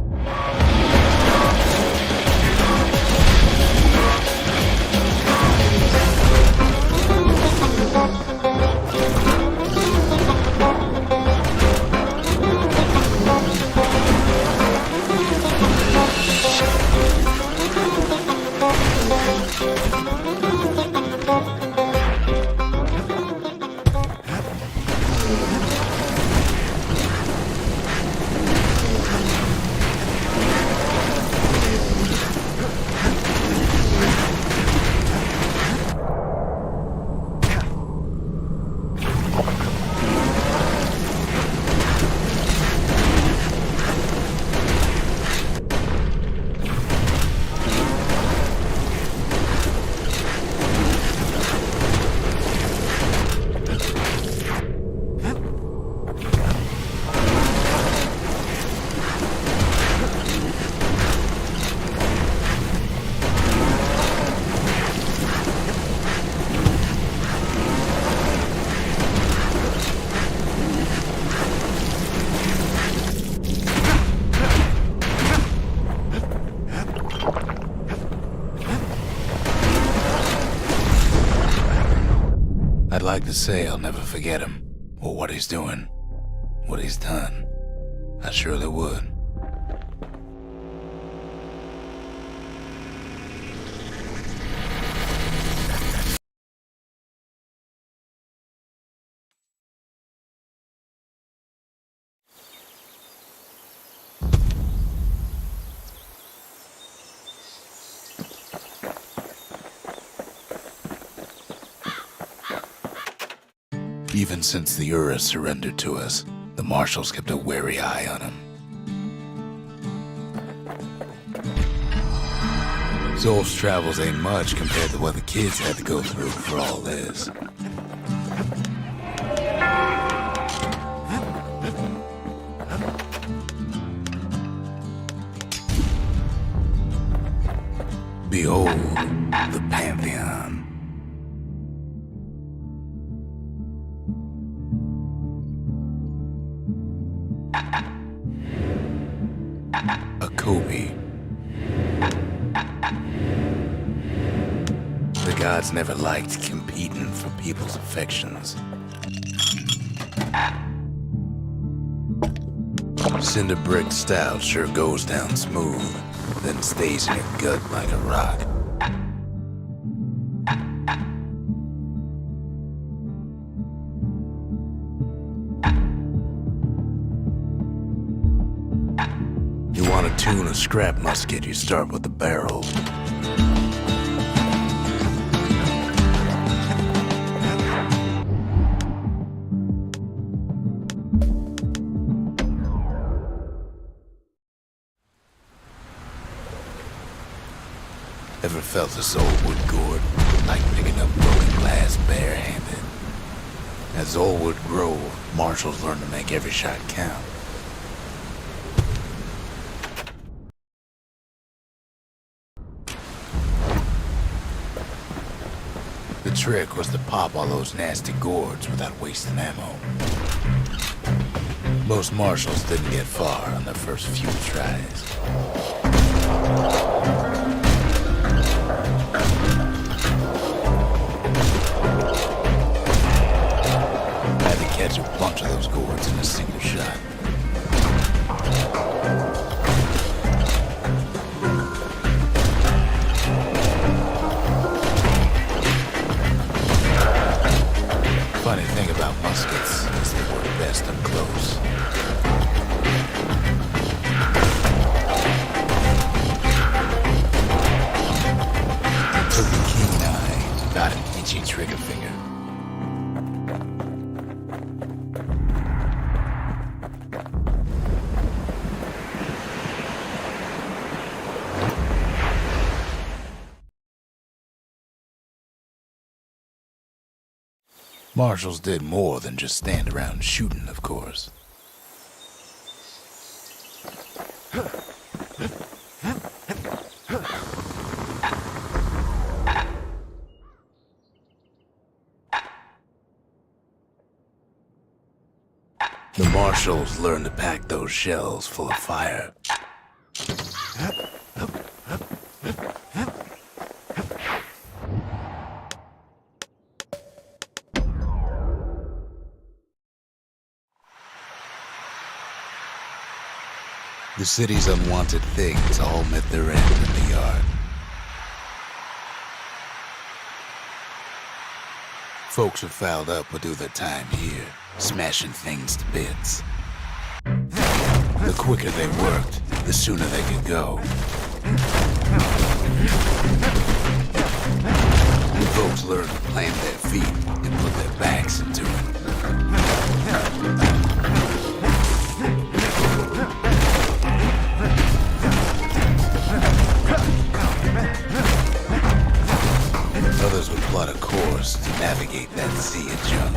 I'd like to say I'll never forget him, or what he's doing, what he's done. I surely would. Even since the Ura surrendered to us, the marshals kept a wary eye on him. Zolf's travels ain't much compared to what the kids had to go through for all this. Behold the Pantheon. A Kobe. The gods never liked competing for people's affections. Cinder brick stout sure goes down smooth, then stays in your gut like a rock. You want to tune a scrap musket, you start with the barrel. Ever felt this old wood gourd, like picking up broken glass barehanded? At Zolwood Grove, marshals learn to make every shot count. The trick was to pop all those nasty gourds without wasting ammo. Most marshals didn't get far on their first few tries. Had to catch a bunch of those gourds in a single shot. Funny thing about muskets is they work best up close. It took a keen eye, about an itchy trigger finger. Marshals did more than just stand around shooting, of course. The Marshals learned to pack those shells full of fire. The city's unwanted things all met their end in the yard. Folks who fouled up would do their time here, smashing things to bits. The quicker they worked, the sooner they could go. The folks learned to plant their feet and put their backs into it. Others would plot a course to navigate that sea of junk.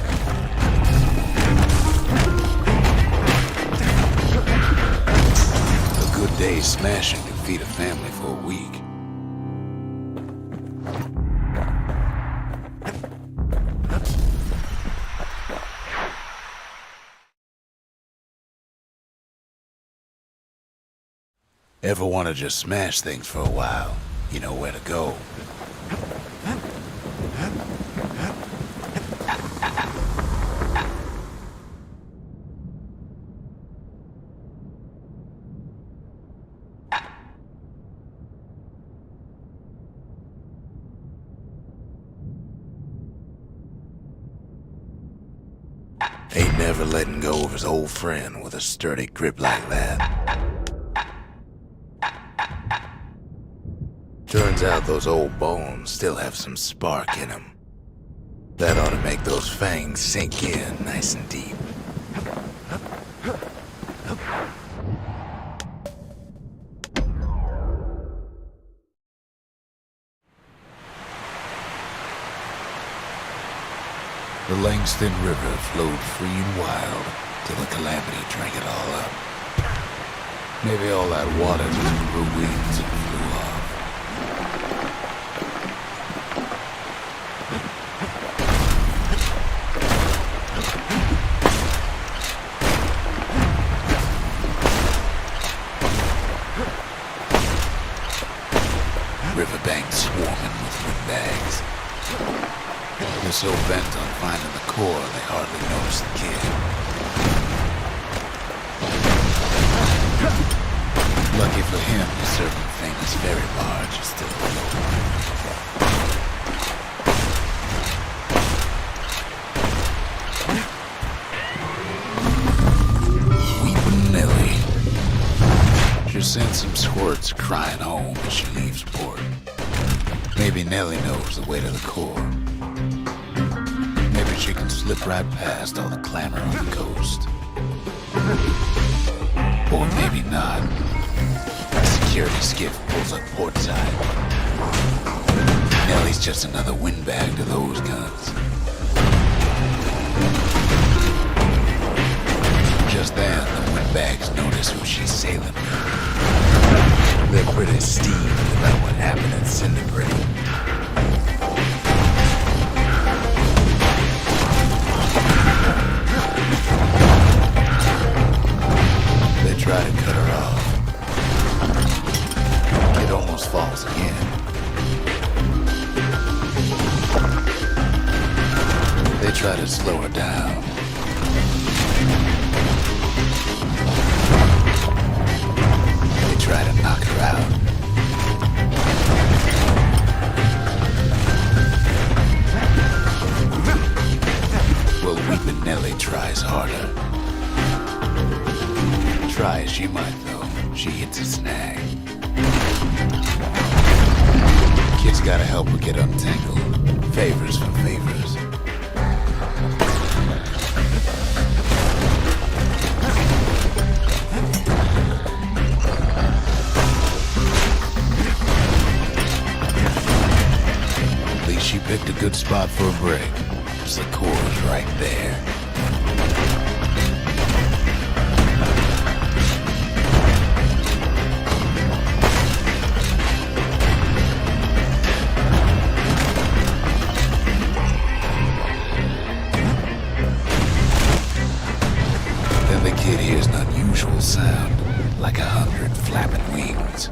A good day's smashing can feed a family for a week. Ever want to just smash things for a while? You know where to go. Ain't never letting go of his old friend with a sturdy grip like that. Turns out those old bones still have some spark in them. That ought to make those fangs sink in nice and deep. The Langston River flowed free and wild till the calamity drank it all up. Maybe all that water just grew wings and flew off. Riverbanks swarming with windbags. They're so bent on finding the core, they hardly notice the kid. Lucky for him, the serpent famous ferry barge is still below. Weepin' Nellie. She sends some squirts crying home as she leaves port. Maybe Nellie knows the way to the core. Maybe she can slip right past all the clamor on the coast. Or maybe not. A security skiff pulls up portside. Nellie's just another windbag to those guns. Just then, the windbags notice who she's sailing with. They're pretty steamed about what happened at Cinder Pretty. They try to cut her off. It almost falls again. They try to slow her down. They try to knock her out. Well, Weepin' Nellie tries harder. Try as she might, though, she hits a snag. Kid's gotta help her get untangled. Favors for favors. At least she picked a good spot for a break. The core's right there. Then the kid hears an unusual sound, like 100 flapping wings.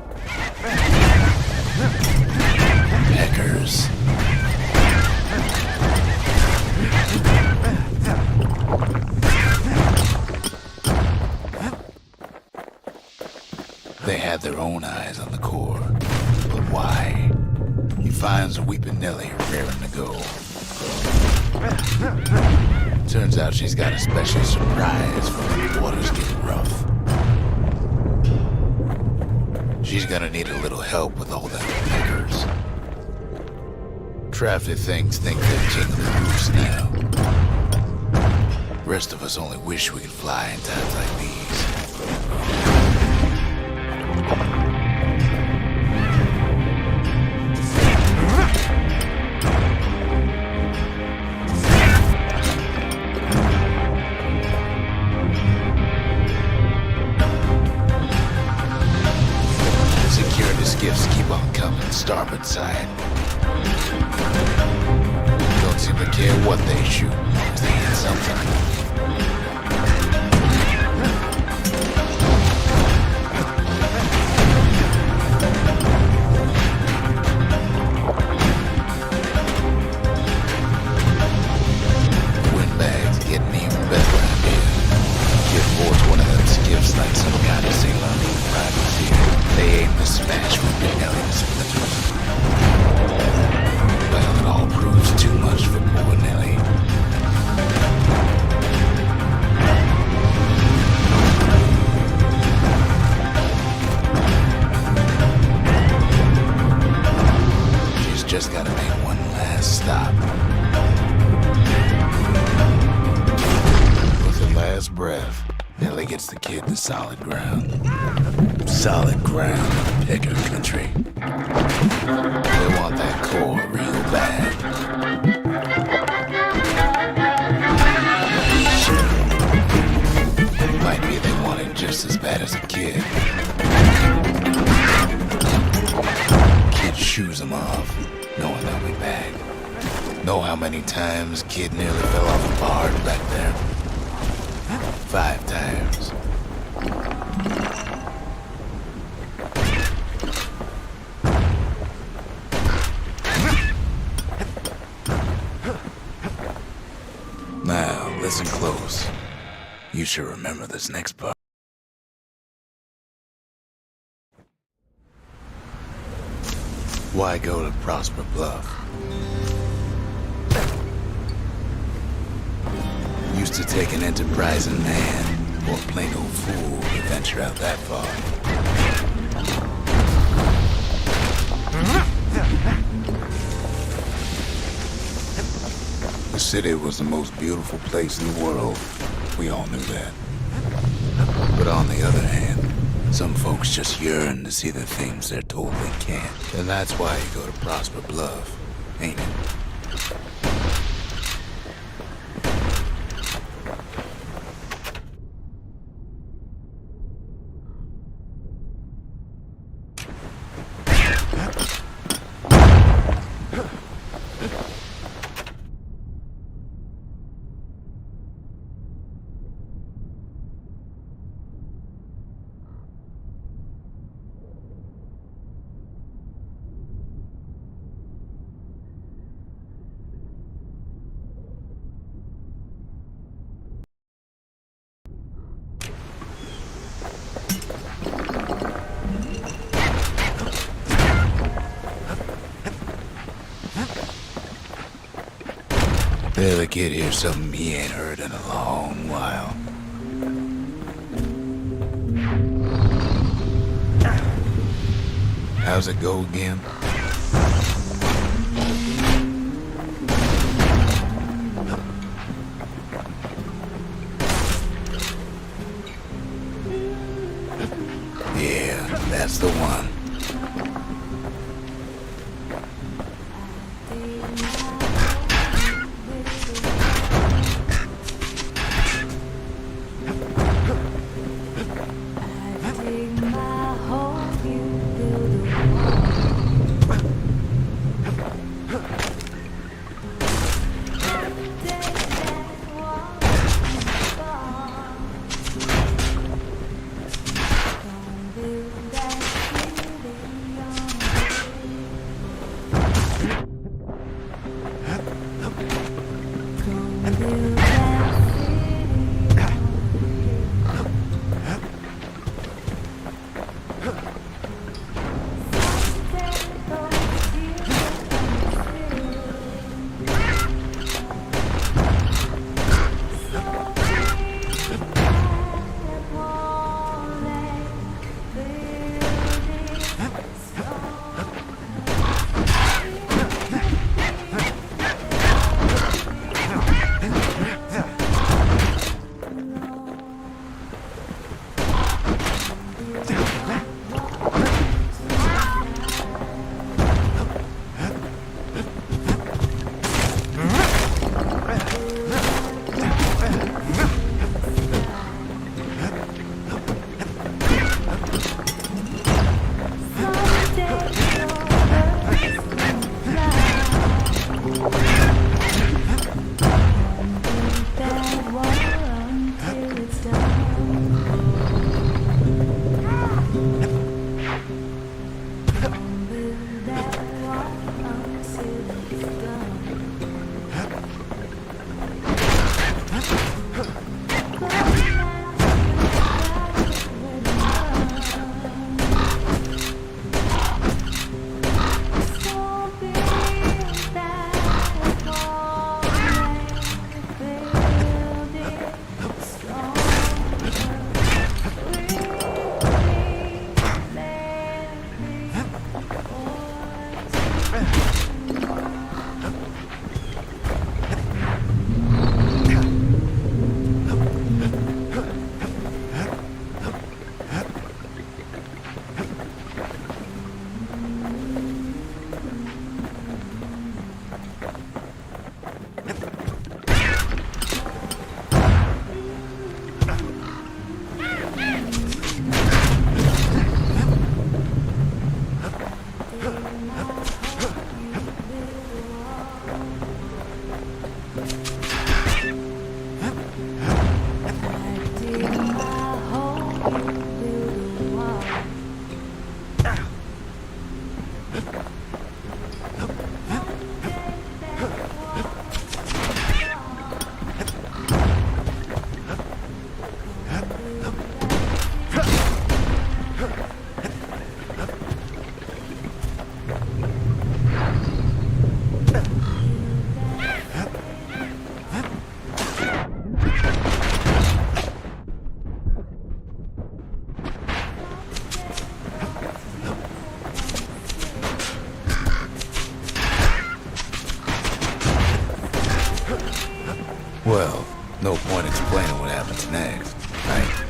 Peckers. They had their own eyes on the core. But why? He finds Weeping Nellie raring to go. Turns out she's got a special surprise for when the waters get rough. She's gonna need a little help with all them peckers. Crafty things think they're king of the roost now. Rest of us only wish we could fly in times like these. Security skiffs keep on coming, starboard side. Don't seem to care what they shoot, as they hit something. Windbags getting even better out here. Get aboard one of them skiffs like some kind of sailor named privateer. They aim to smash Weeping Nellie to splinters. Well, it all proves too much for poor Nellie. She's just gotta make one last stop. With her last breath, Nellie gets the kid to solid ground. Solid ground, Pecker country. They want that core real bad. Might be they want it just as bad as a kid. Kid shoes them off, knowing they'll be back. Know how many times kid nearly fell off a barge back there? 5 times. Now, listen close. You should remember this next part. Why go to Prosper Bluff? Used to take an enterprising man or a plain old fool to venture out that far. The city was the most beautiful place in the world. We all knew that. But on the other hand, some folks just yearn to see the things they're told they can't. And that's why you go to Prosper Bluff, ain't it? Well, the kid hears something he ain't heard in a long while. How's it go again? Yeah, that's the one. Well, no point explaining what happens next, right?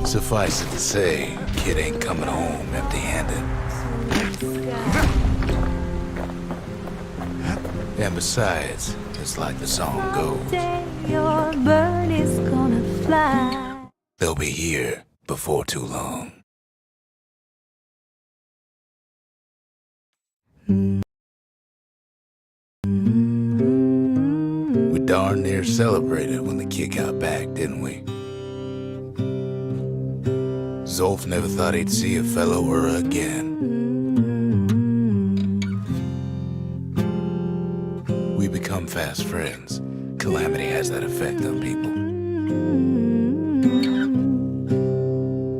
Suffice it to say, kid ain't coming home empty-handed. And besides, it's like the song goes, your bird is gonna fly. they'll be here before too long. We darn near celebrated when the kid got back, didn't we? Zolf never thought he'd see a fellow her again. We become fast friends. Calamity has that effect on people.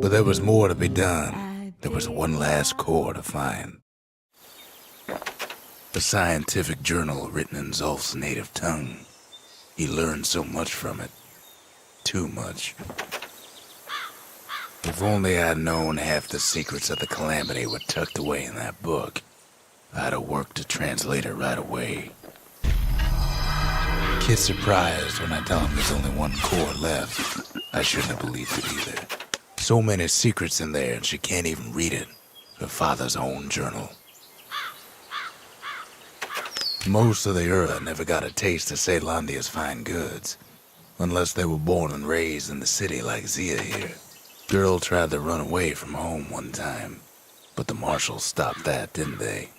But there was more to be done. There was one last core to find. A scientific journal written in Zolf's native tongue. He learned so much from it. Too much. If only I'd known half the secrets of the calamity were tucked away in that book, I'd have worked to translate it right away. Kid's surprised when I tell him there's only one core left. I shouldn't have believed it either. So many secrets in there and she can't even read it. Her father's own journal. Most of the Ura never got a taste of Ceylondia's fine goods, unless they were born and raised in the city like Zia here. Girl tried to run away from home one time, but the marshals stopped that, didn't they?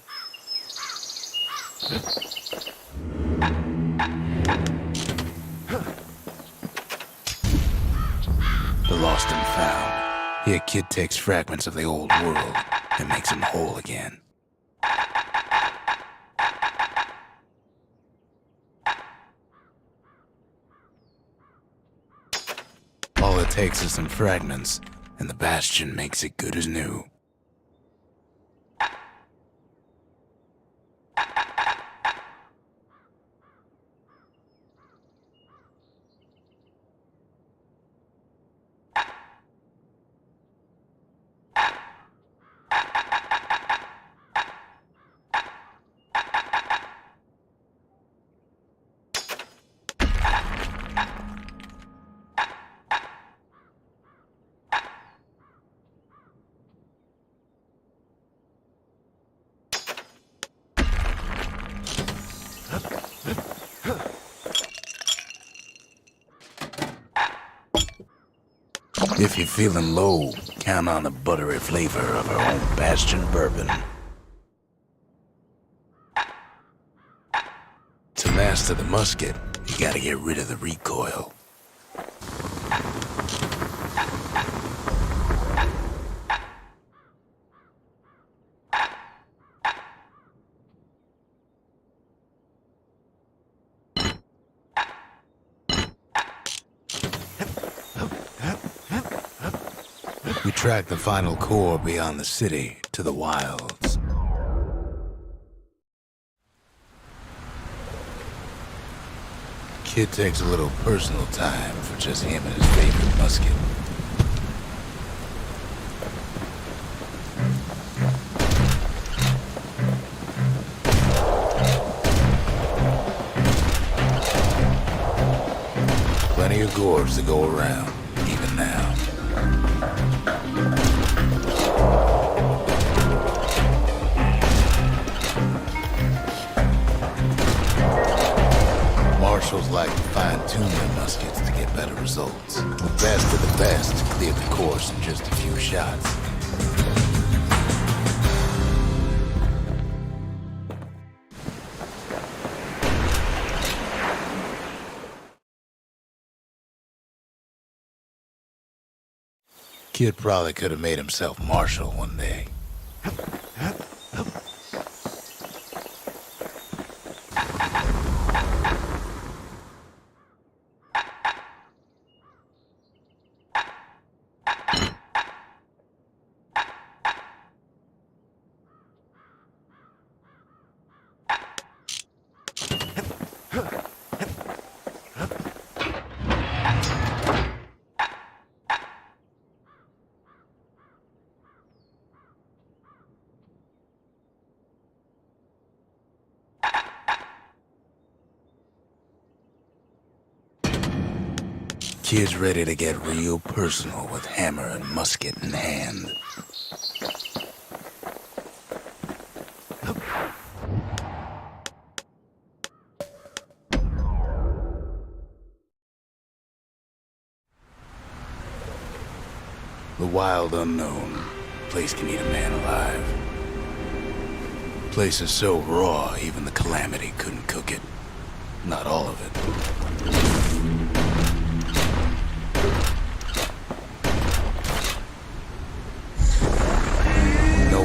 The lost and found. Here, kid takes fragments of the old world and makes them whole again. All it takes is some fragments, and the Bastion makes it good as new. If you're feeling low, count on the buttery flavor of our own Bastion bourbon. To master the musket, you gotta get rid of the recoil. We track the final core beyond the city to the wilds. Kid takes a little personal time for just him and his favorite musket. Plenty of gourds to go around, even now. Marshals like to fine-tune their muskets to get better results. The best of the best cleared the course in just a few shots. Kid probably could have made himself marshal one day. Kid's ready to get real personal with hammer and musket in hand. The wild unknown. Place can eat a man alive. Place is so raw, even the calamity couldn't cook it. Not all of it.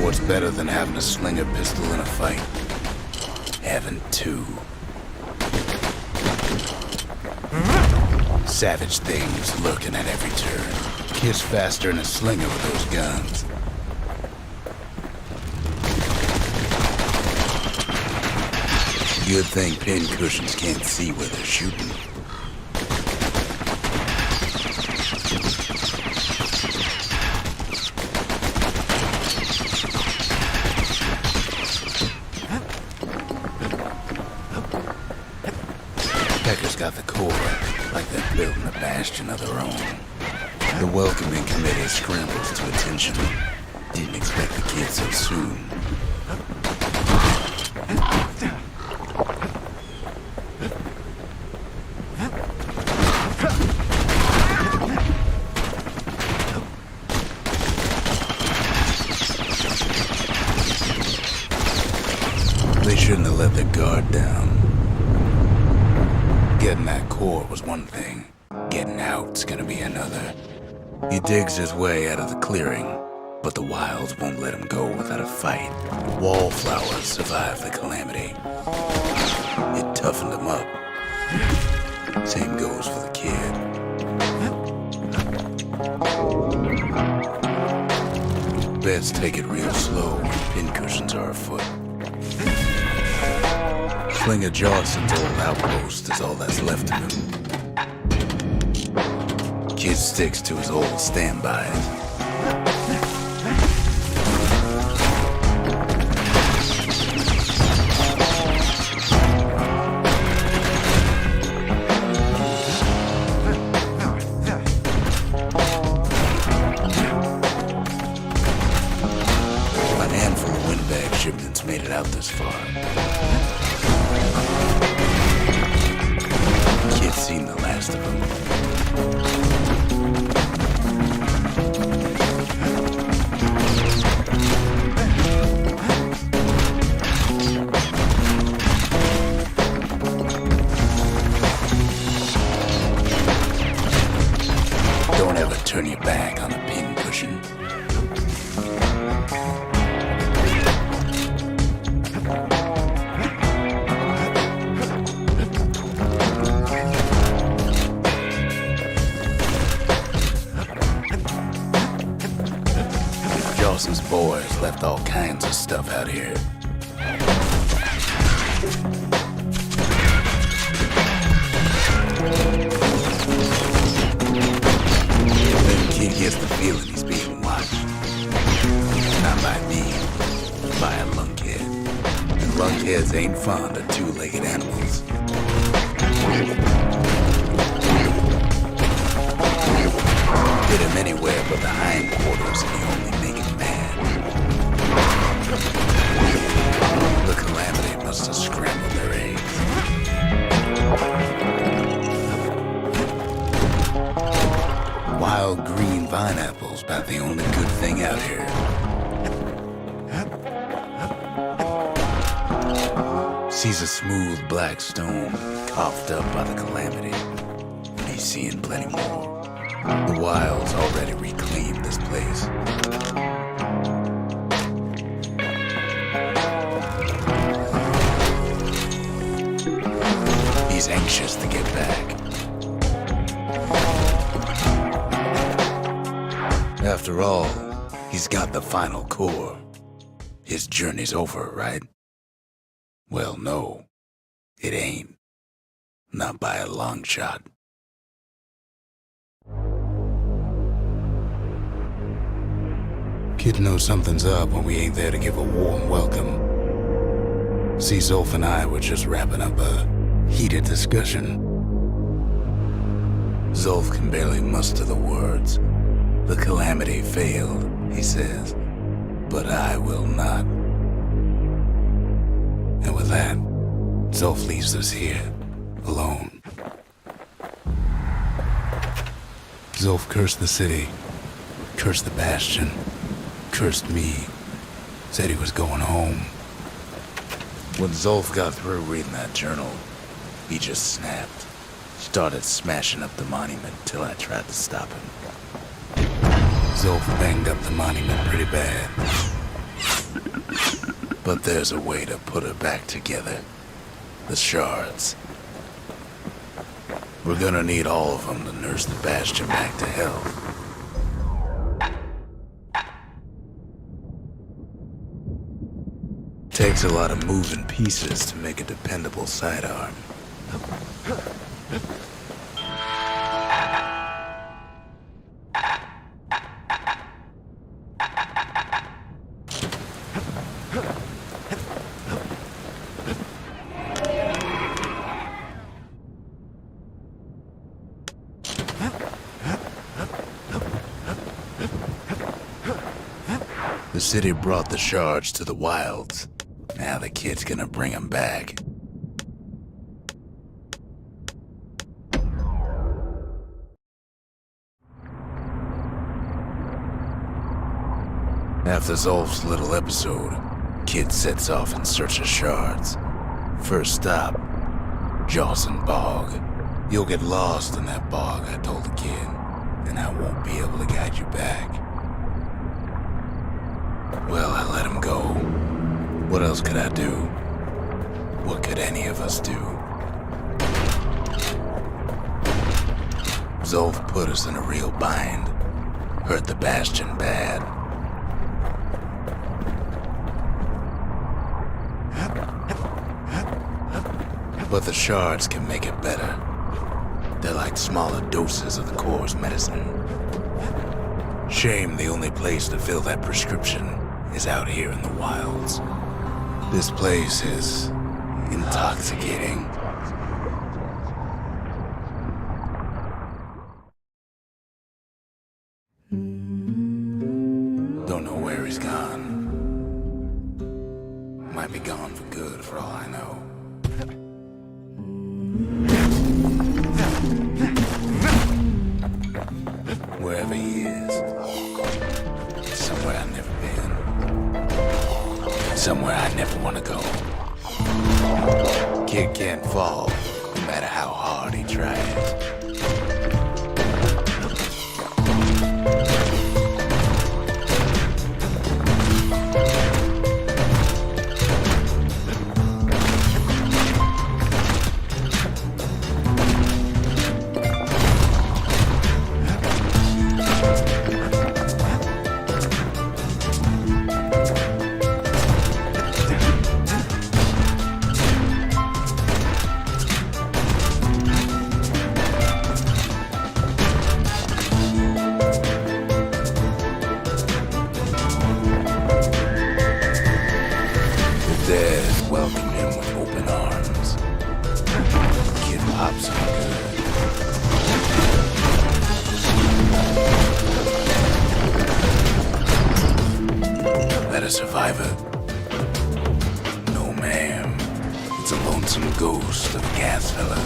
What's better than having a slinger pistol in a fight? Having two. Savage things lurking at every turn. Kid's faster than a slinger with those guns. Good thing pincushions can't see where they're shooting. Pecker's got the core, like they're building a bastion of their own. The welcoming committee scrambles to attention. Didn't expect the kid so soon. They shouldn't have let their guard down. Getting that core was one thing. Getting out's gonna be another. He digs his way out of the clearing, but the wilds won't let him go without a fight. Wallflowers survived the calamity. It toughened him up. Same goes for the kid. Best take it real slow when pincushions are afoot. Slinger Johnson's old outpost is all that's left of him. Kid sticks to his old standbys. A handful of windbag shipments made it out this far. Kid's seen the last of them. Don't ever turn your back on a pincushion. Dawson's boys left all kinds of stuff out here. Then kid gets the feeling he's being watched. Not by me, by a lunkhead. And lunkheads ain't fond of two-legged animals. Hit him anywhere but the hindquarters and he only make him mad. The calamity must have scrambled their eggs. Wild green pineapples about the only good thing out here. Sees a smooth black stone coughed up by the calamity, and he's seeing plenty more. The wilds already reclaimed this place. He's anxious to get back. After all, he's got the final core. His journey's over, right? Well, no, it ain't. Not by a long shot. Kid knows something's up when we ain't there to give a warm welcome. See, Zolf and I were just wrapping up a heated discussion. Zolf can barely muster the words. The calamity failed, he says, but I will not. And with that, Zolf leaves us here, alone. Zolf cursed the city, cursed the Bastion, cursed me, said he was going home. When Zolf got through reading that journal, he just snapped. Started smashing up the monument till I tried to stop him. Zolf banged up the monument pretty bad. But there's a way to put her back together. The shards. We're gonna need all of them to nurse the Bastion back to health. Takes a lot of moving pieces to make a dependable sidearm. The city brought the shards to the wilds. Now the kid's gonna bring them back. After Zolf's little episode, Kid sets off in search of shards. First stop, Jawson Bog. You'll get lost in that bog, I told the kid, and I won't be able to guide you back. Well, I let him go. What else could I do? What could any of us do? Zolf put us in a real bind. Hurt the Bastion bad. But the shards can make it better. They're like smaller doses of the Core's medicine. Shame the only place to fill that prescription is out here in the wilds. This place is intoxicating. Don't know where he's gone. Might be gone for good for all I know. Wherever he is, it's somewhere I've never been. Somewhere I never want to go. Kid can't fall, no matter how hard he tries. Dad welcomed him with open arms. Kid pops him good. That a survivor? No, ma'am. It's a lonesome ghost of a gas fella.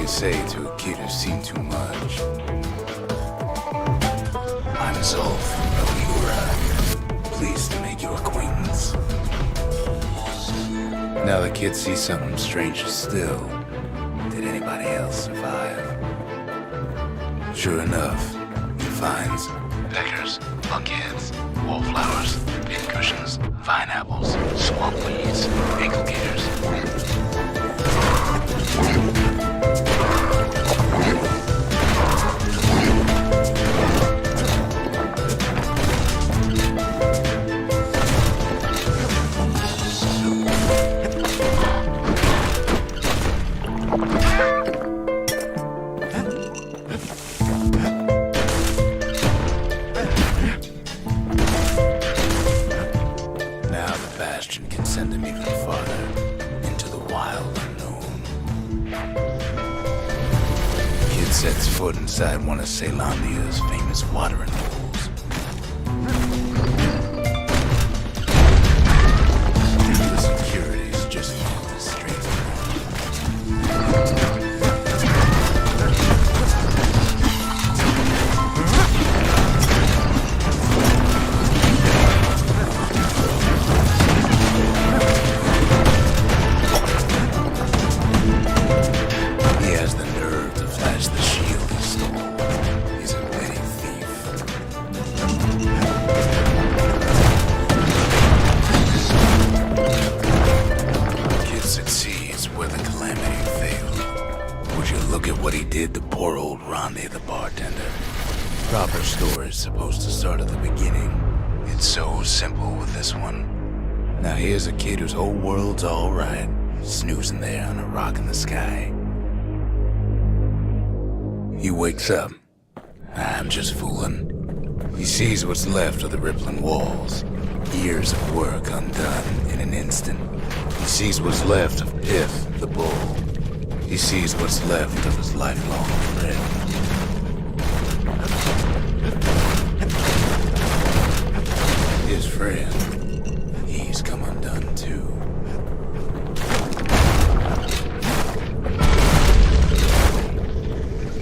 Say to a kid who's seen too much. I'm Zolf of Ura. Pleased to make your acquaintance. Now the kid sees something stranger still. Did anybody else survive? Sure enough, he finds peckers, lunkheads, wallflowers, pincushions, vine apples, swamp weeds, ankle gators. Now the Bastion can send him even farther into the wild unknown. Kid sets foot inside one of Ceylondia's famous watering holes. The security's just moved the street. He has the nerve to flash the shield he stole. He's a petty thief. Kid succeeds where the calamity failed. Would you look at what he did to poor old Ronde the bartender? Proper story's supposed to start at the beginning. It's so simple with this one. Now here's a kid whose whole world's alright, snoozing there on a rock in the sky. He wakes up. I'm just fooling. He sees what's left of the rippling walls. Years of work undone in an instant. He sees what's left of Piff, the bull. He sees what's left of his lifelong friend. His friend, he's come undone too.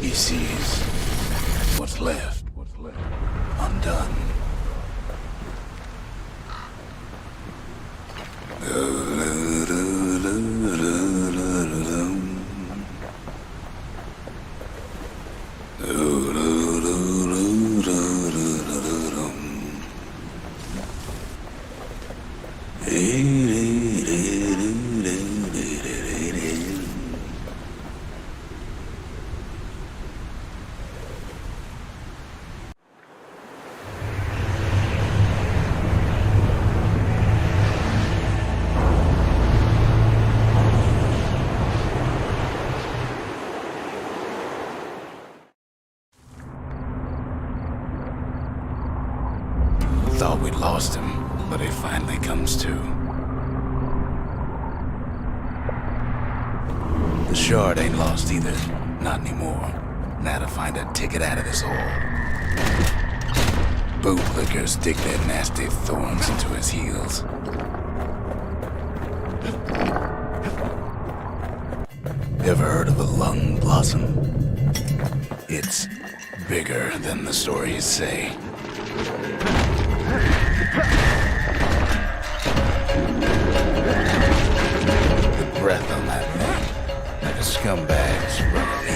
He sees what's left undone. Thought we'd lost him, but he finally comes to. The shard ain't lost either. Not anymore. Now to find a ticket out of this hole. Bootlickers dig their nasty thorns into his heels. Ever heard of a lung blossom? It's bigger than the stories say. The breath on that thing, like a scumbag's rubber leak.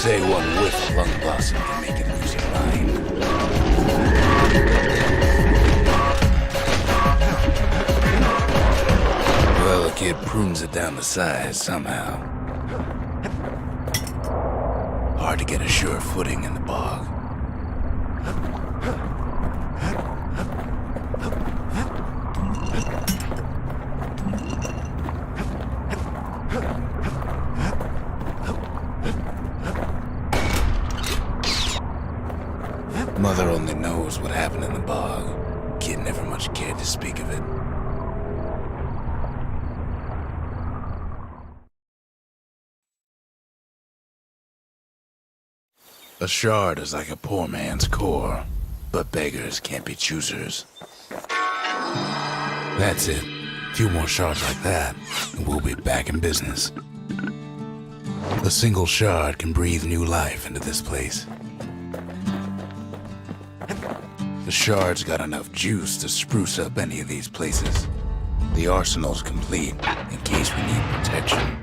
Say one whiff of lung blossom can make it lose your mind. Well, a kid prunes it down to size somehow. Hard to get a sure footing in the bog. Mother only knows what happened in the bog. Kid never much cared to speak of it. A shard is like a poor man's core, but beggars can't be choosers. That's it. A few more shards like that, and we'll be back in business. A single shard can breathe new life into this place. The shard's got enough juice to spruce up any of these places. The arsenal's complete in case we need protection.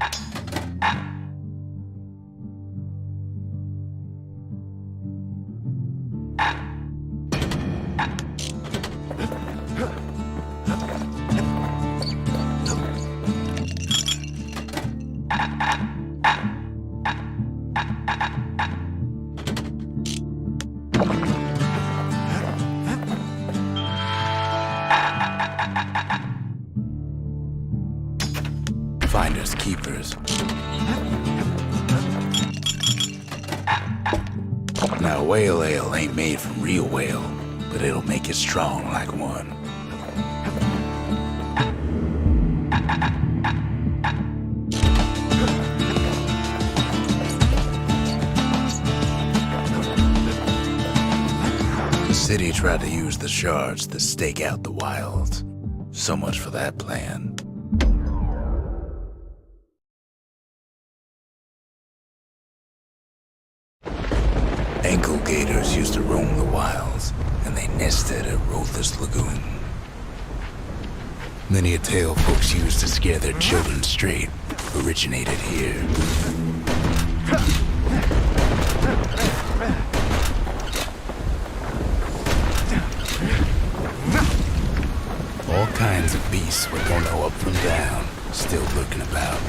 Finders keepers. Now, whale ale ain't made from real whale, but it'll make you strong like one. The city tried to use the shards to stake out the wilds. So much for that plan. gators used to roam the wilds, and they nested at Rothless Lagoon. Many a tale folks used to scare their children straight originated here. All kinds of beasts we don't know up from down, still lurking about.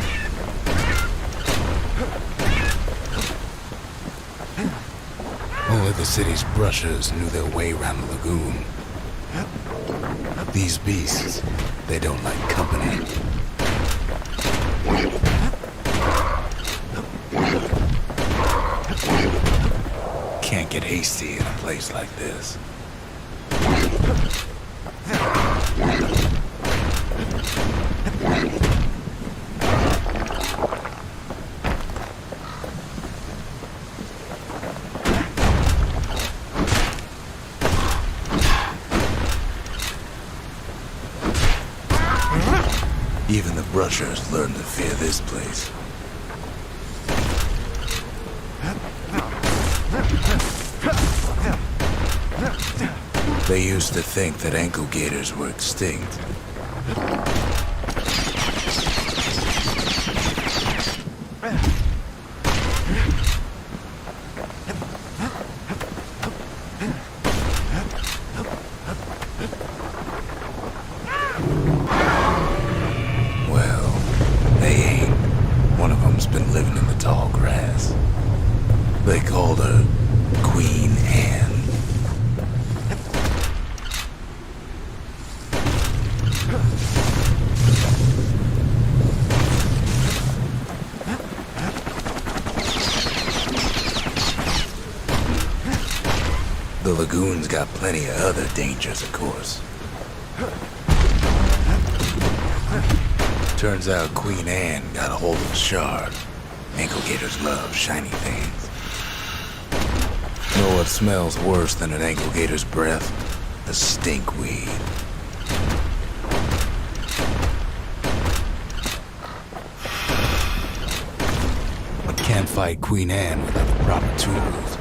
Only the city's brushers knew their way around the lagoon. These beasts, they don't like company. Can't get hasty in a place like this. Even the brushers learned to fear this place. They used to think that ankle gators were extinct. Well, they ain't. One of them's been living in the tall grass. They called her Queen Anne. The lagoon's got plenty of other dangers, of course. Turns out Queen Anne got a hold of a shard. Ankle gators love shiny things. Know what smells worse than an ankle gator's breath? The stinkweed. Can't fight Queen Anne without the proper tools.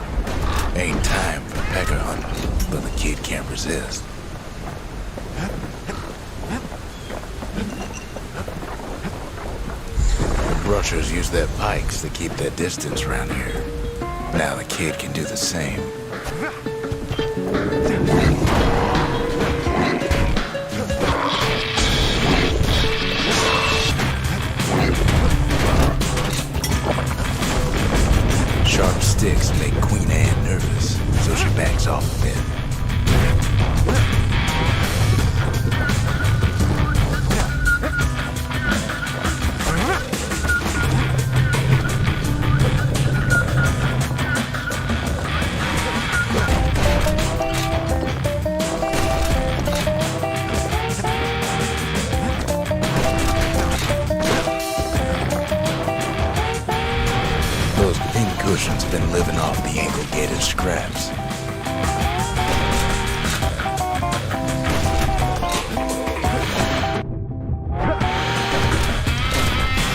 Ain't time for pecker hunting, but the kid can't resist. The brushers use their pikes to keep their distance around here. Now the kid can do the same. Sharp sticks make Queen Anne nervous, so she backs off a bit. Cushion's been living off the ankle gator scraps.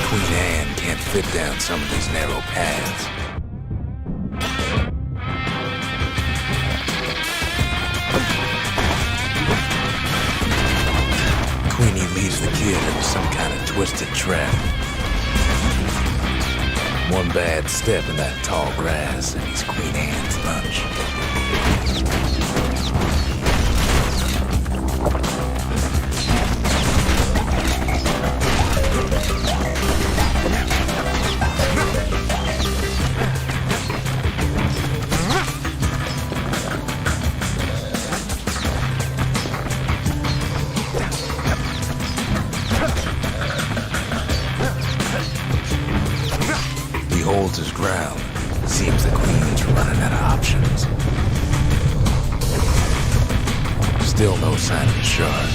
Queen Anne can't fit down some of these narrow paths. Queenie leads the kid into some kind of twisted trap. One bad step in that tall grass and he's Queen Anne's lunch. Holds his ground. Seems the Queen's running out of options. Still no sign of the shard.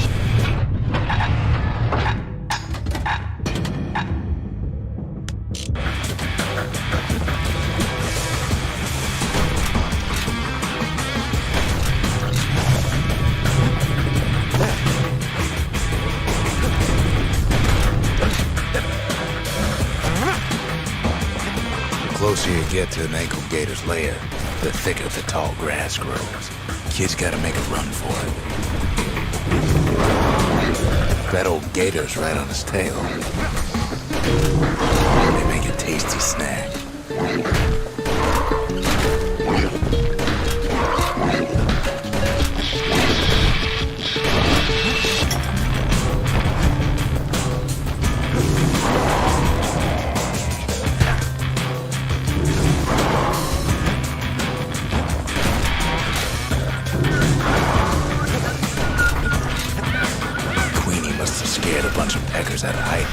The closer you get to an ankle gator's lair, The thicker the tall grass grows, kids gotta make a run for it. That old gator's right on his tail. They make a tasty snack. Scared a bunch of peckers out of hiding.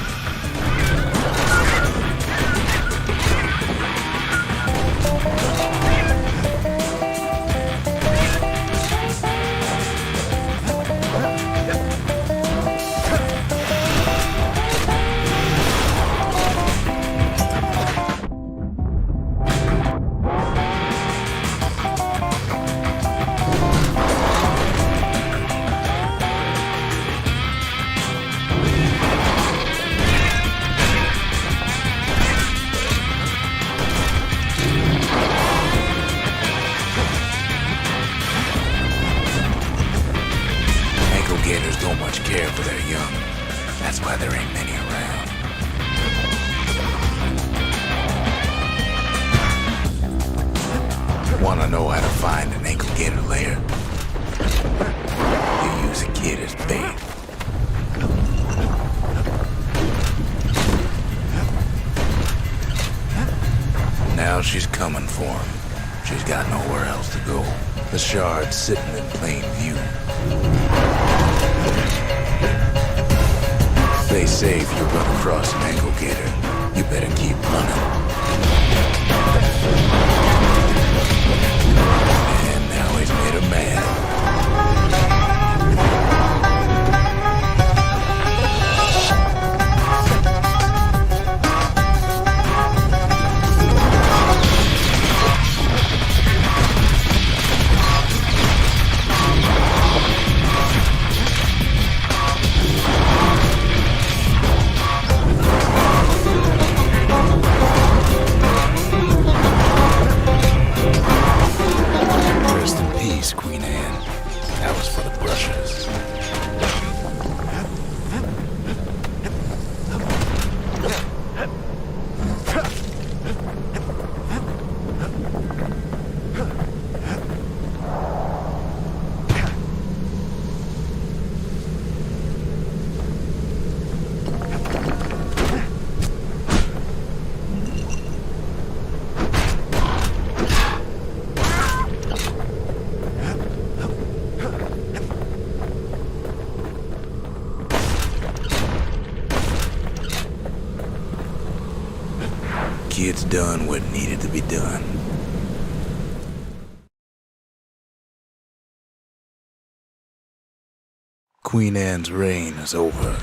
Gators don't much care for their young. That's why there ain't many around. Wanna know how to find an ankle gator lair? You use a kid as bait. Now she's coming for him. She's got nowhere else to go. The shard's sitting in plain view. They say if you run across an ankle gator, you better keep running. And now he's made her mad. Queen Anne. That was for the brushes. Kid's done what needed to be done. Queen Anne's reign is over.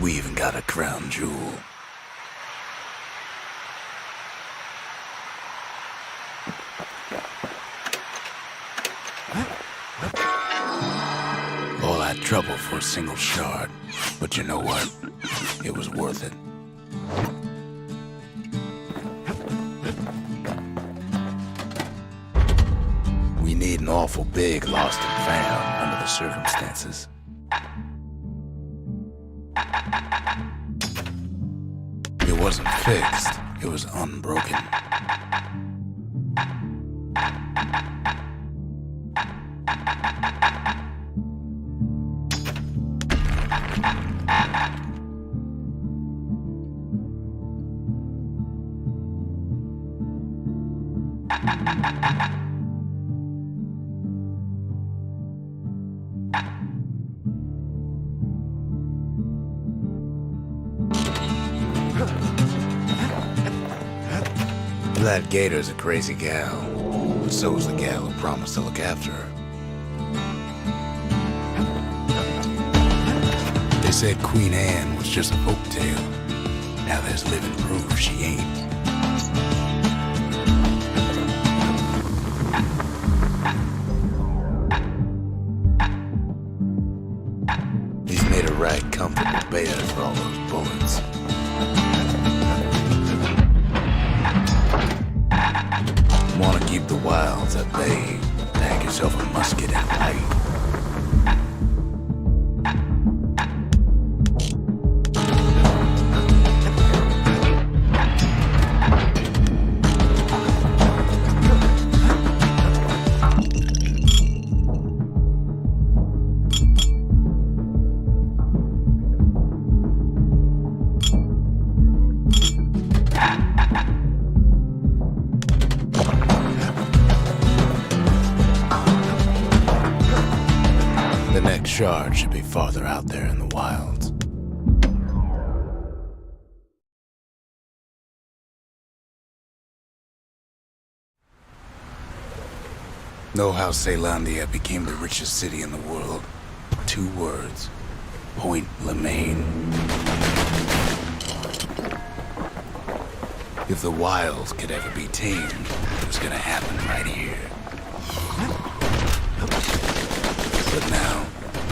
We even got a crown jewel. All that trouble for a single shard. But you know what? It was worth it. We need an awful big lost and found under the circumstances. It wasn't fixed, it was unbroken. That gator's a crazy gal, but so's the gal who promised to look after her. They said Queen Anne was just a folktale. Now there's living proof she ain't. He's made a right comfortable bed for all those bullets. Want to keep the wilds shard should be farther out there in the wilds. Know how Caelondia became the richest city in the world? 2 words. Point Lemaine. If the wilds could ever be tamed, it was gonna happen right here. But now,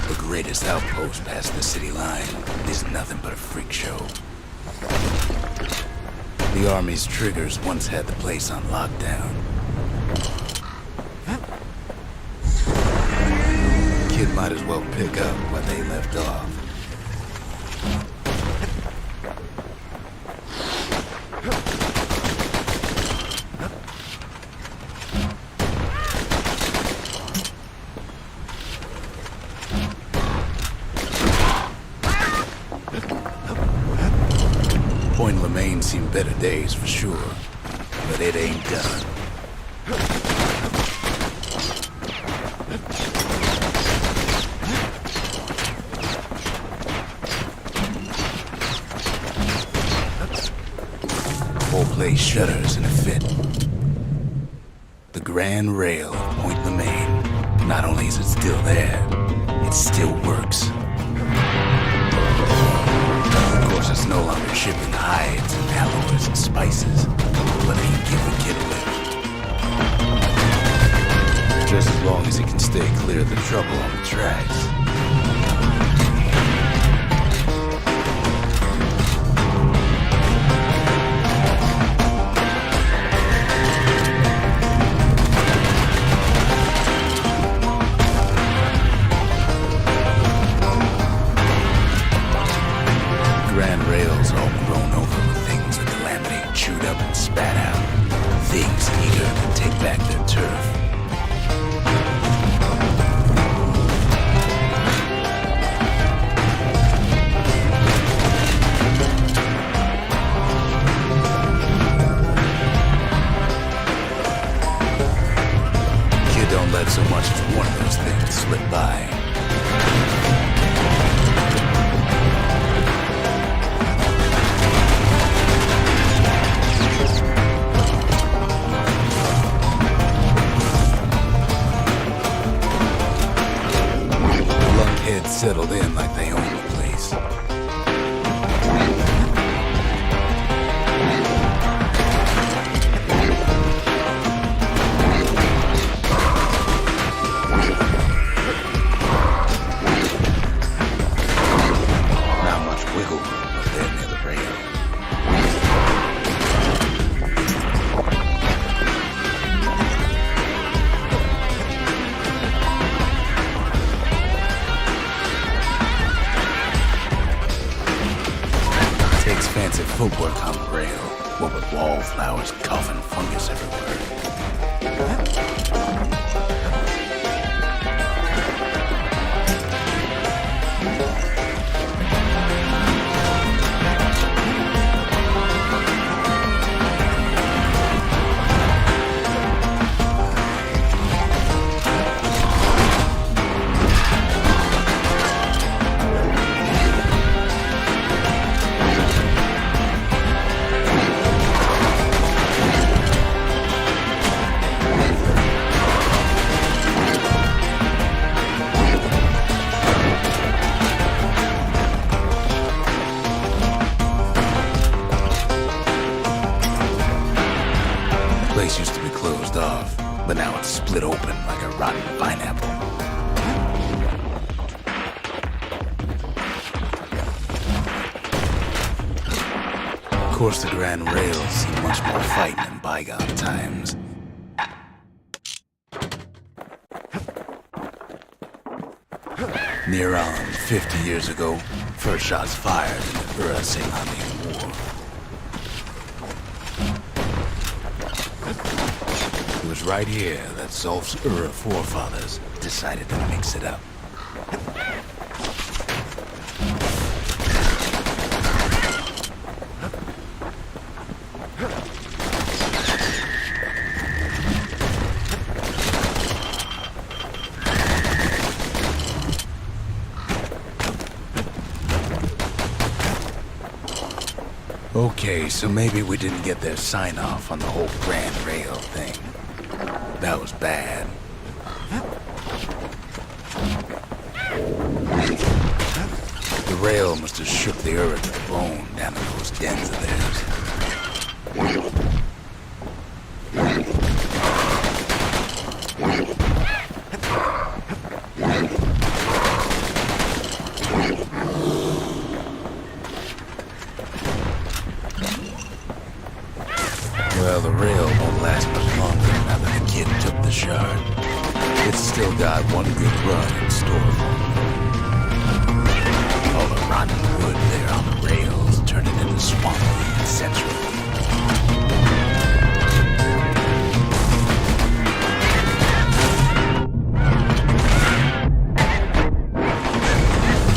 the greatest outpost past the city line is nothing but a freak show. The army's triggers once had the place on lockdown. Kid might as well pick up where they left off. Point Lemaine seen better days for sure, but it ain't done. Whole place shudders in a fit. The Grand Rail of Point Lemaine, not only is it still there, it still works. Of course, it's no longer shipping hides and alloys and spices, but it can give a kid a lift. Just as long as it can stay clear of the trouble on the tracks. So much as one of those things slip by. Lunkheads settled in like they own the place. Fancy footwork on the rail, what with wallflowers, coughing fungus everywhere. The place used to be closed off, but now it's split open like a rotten pineapple. Of course, the Grand Rails see much more fighting in bygone times. Near on 50 years ago, first shots fired in the Caelondian War. It was right here that Zulf's forefathers decided to mix it up. Okay, so maybe we didn't get their sign-off on the whole Grand Rail thing. That was bad. The rail must have shook the earth to the bone down in those dens of theirs. Well, the rail won't last much longer now that the kid took the shard. It's still got one good run in store for it. All the rotten wood there on the rails turned it into swamp weed centrally.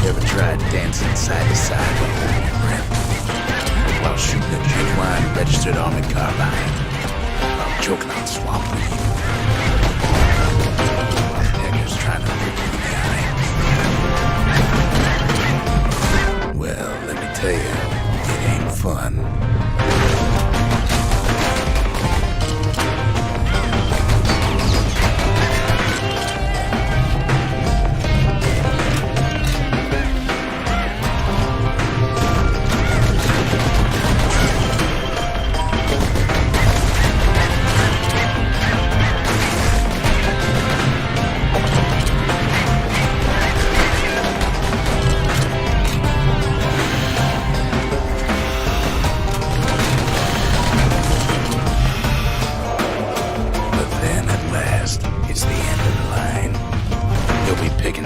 Ever tried dancing side to side with holding your breath? While shooting a genuine registered army carbine, while choking on swamp weed. Deckers trying to rip you in the eye. Well, let me tell you, it ain't fun.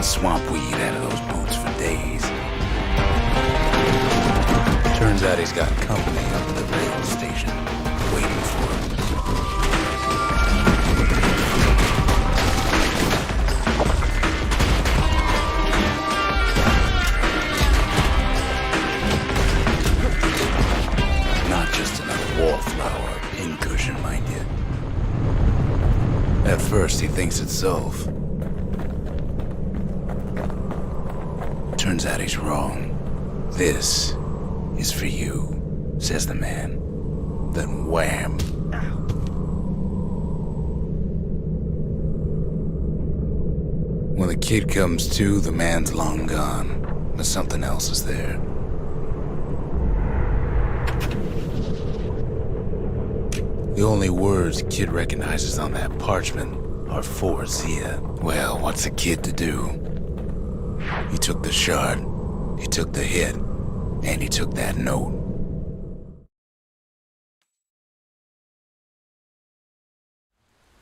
Swamp weed out of those boots for days. Turns out he's got company up at the rail station, waiting for him. Not just another wallflower or pincushion, mind you. At first he thinks it's Zulf. Turns out he's wrong. This is for you, says the man. Then wham. When the kid comes to, the man's long gone, but something else is there. The only words kid recognizes on that parchment are for Zia. Well, what's a kid to do? He took the shard, he took the hit, and he took that note.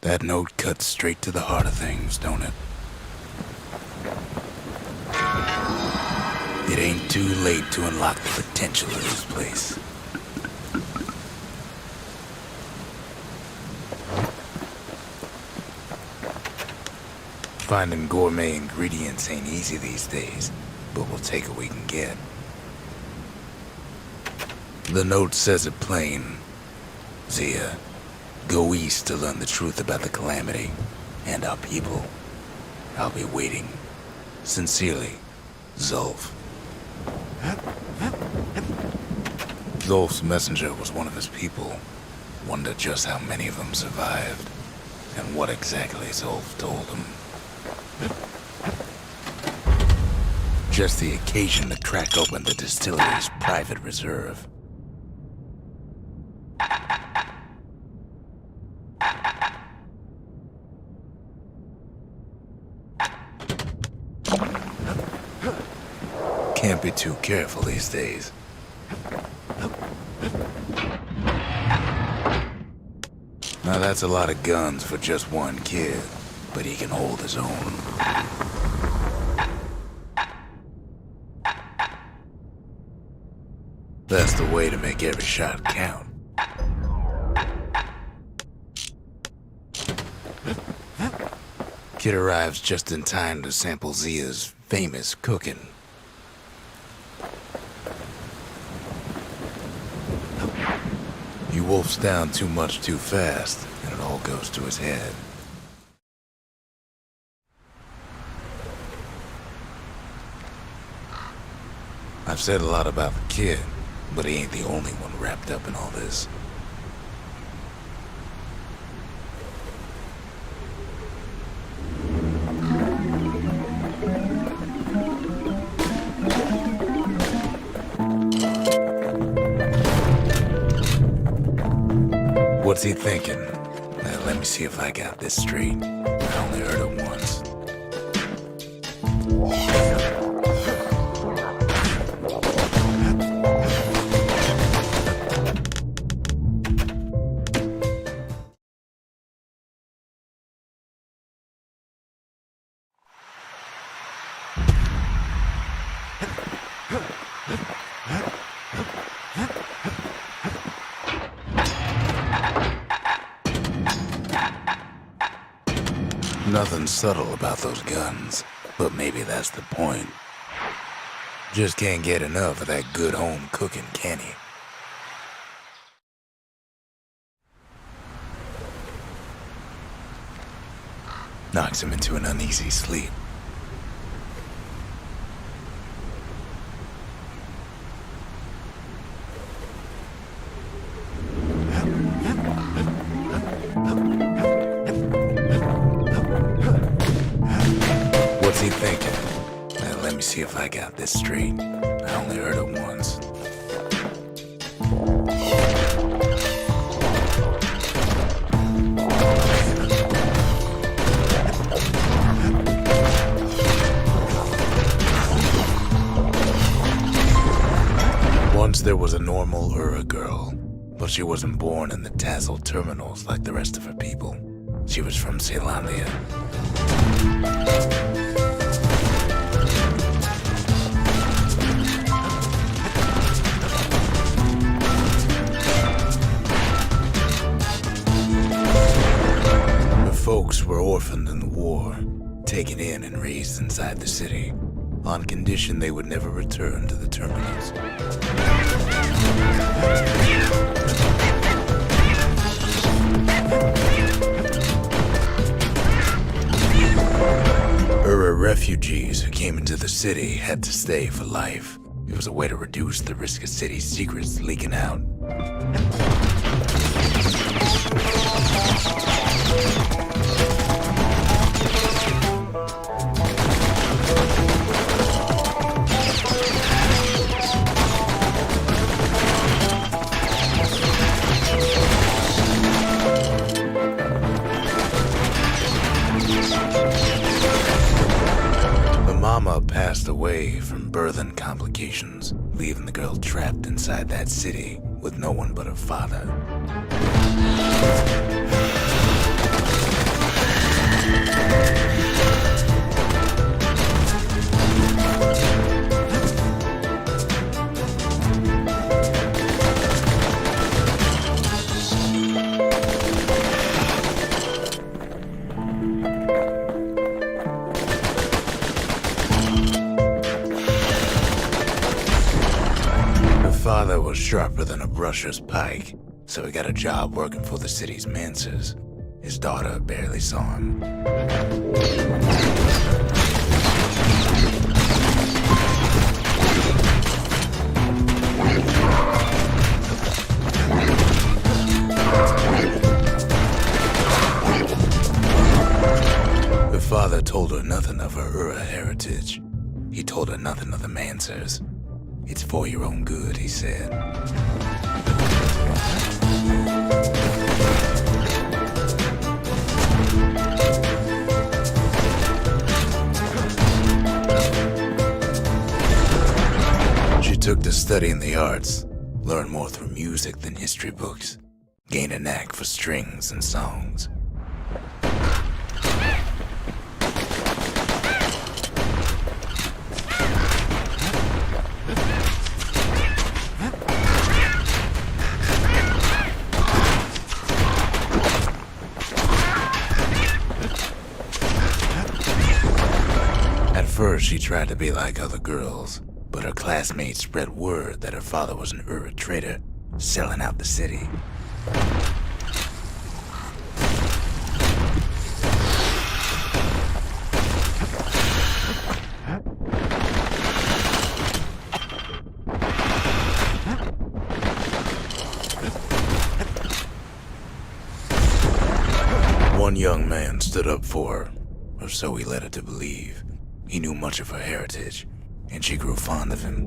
That note cuts straight to the heart of things, don't it? It ain't too late to unlock the potential of this place. Finding gourmet ingredients ain't easy these days, but we'll take what we can get. The note says it plain. Zia, go east to learn the truth about the calamity and our people. I'll be waiting. Sincerely, Zulf. Zulf's messenger was one of his people. Wonder just how many of them survived, and what exactly Zulf told him. Just the occasion to crack open the distillery's private reserve. Can't be too careful these days. Now that's a lot of guns for just one kid, but he can hold his own. That's the way to make every shot count. Kid arrives just in time to sample Zia's famous cooking. He wolfs down too much too fast, and it all goes to his head. I've said a lot about the kid, But he ain't the only one wrapped up in all this. What's he thinking? Let me see if I got this straight. I only heard it once. Nothing subtle about those guns, but maybe that's the point. Just can't get enough of that good home cooking, can he? Knocks him into an uneasy sleep. What's he thinking? Let me see if I got this straight. I only heard it once. Once there was a normal Ura girl, but she wasn't born in the tasseled terminals like the rest of her people. She was from Ceylondia. Her folks were orphaned in the war, taken in and raised inside the city, on condition they would never return to the terminals. Ura refugees who came into the city had to stay for life. It was a way to reduce the risk of city secrets leaking out. Mama passed away from birthing complications, leaving the girl trapped inside that city with no one but her father. Father was sharper than a brusher's pike, so he got a job working for the city's mancers. His daughter barely saw him. Her father told her nothing of her Ura heritage. He told her nothing of the mancers. It's for your own good, he said. She took to studying the arts, learned more through music than history books, gained a knack for strings and songs. First, she tried to be like other girls, but her classmates spread word that her father was an Ura trader, selling out the city. One young man stood up for her, or so he led her to believe. He knew much of her heritage, and she grew fond of him.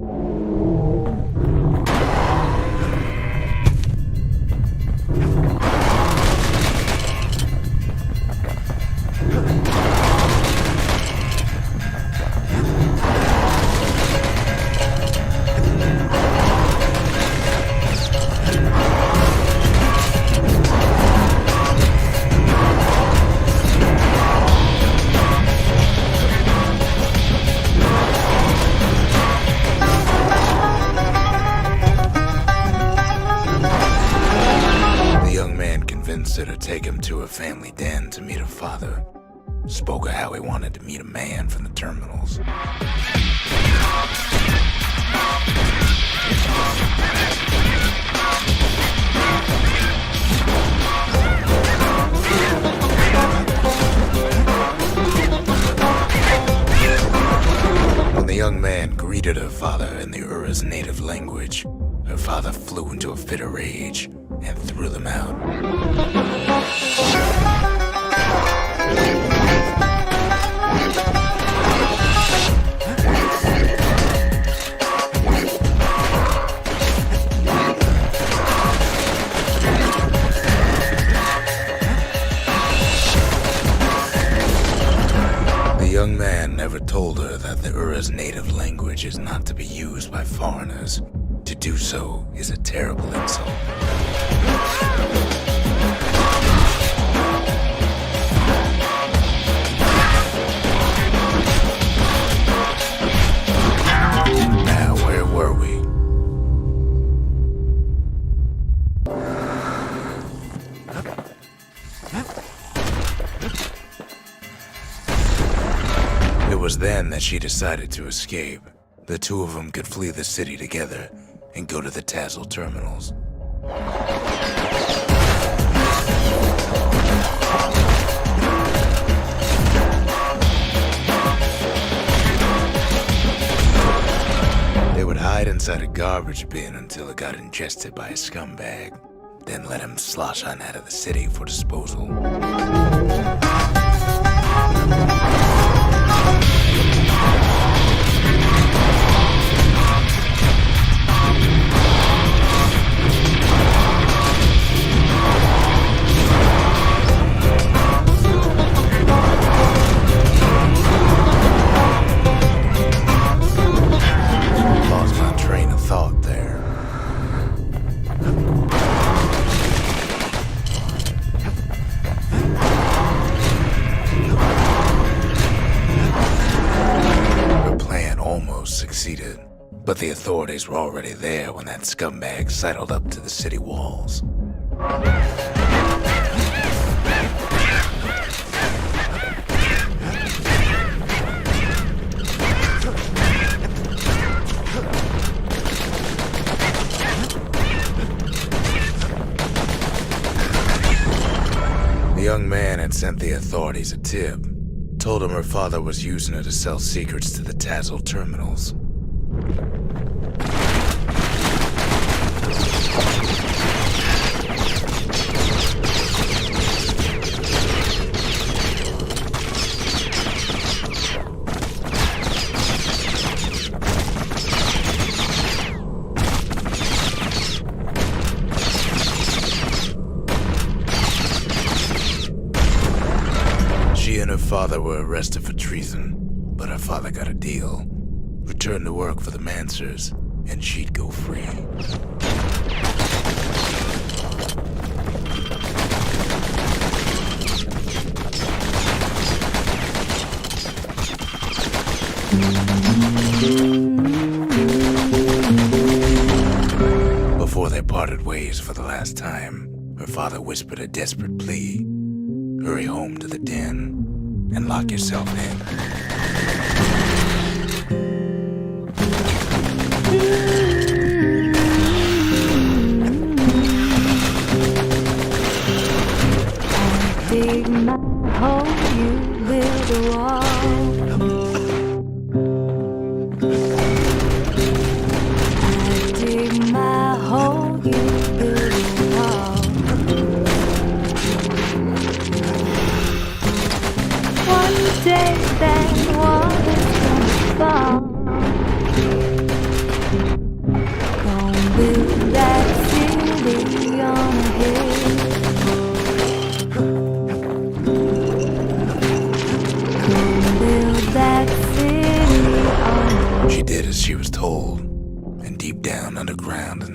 Her to take him to her family den to meet her father. Spoke of how he wanted to meet a man from the terminals. When the young man greeted her father in the Ura's native language, her father flew into a fit of rage and threw them out. The young man never told her that the Ura's native language is not to be used by foreigners. To do so is a terrible insult. Now, where were we? It was then that she decided to escape. The two of them could flee the city together and go to the Tassel terminals. They would hide inside a garbage bin until it got ingested by a scumbag, then let him slosh on out of the city for disposal. Succeeded, but the authorities were already there when that scumbag sidled up to the city walls. The young man had sent the authorities a tip. Told him her father was using her to sell secrets to the Tassel terminals. She and her father were arrested for treason, but her father got a deal. Returned to work for the Mansers, and she'd go free. Before they parted ways for the last time, her father whispered a desperate plea. Hurry home to the den and lock yourself in. Dig my hole, you build a wall. I dig my hole, you build a wall.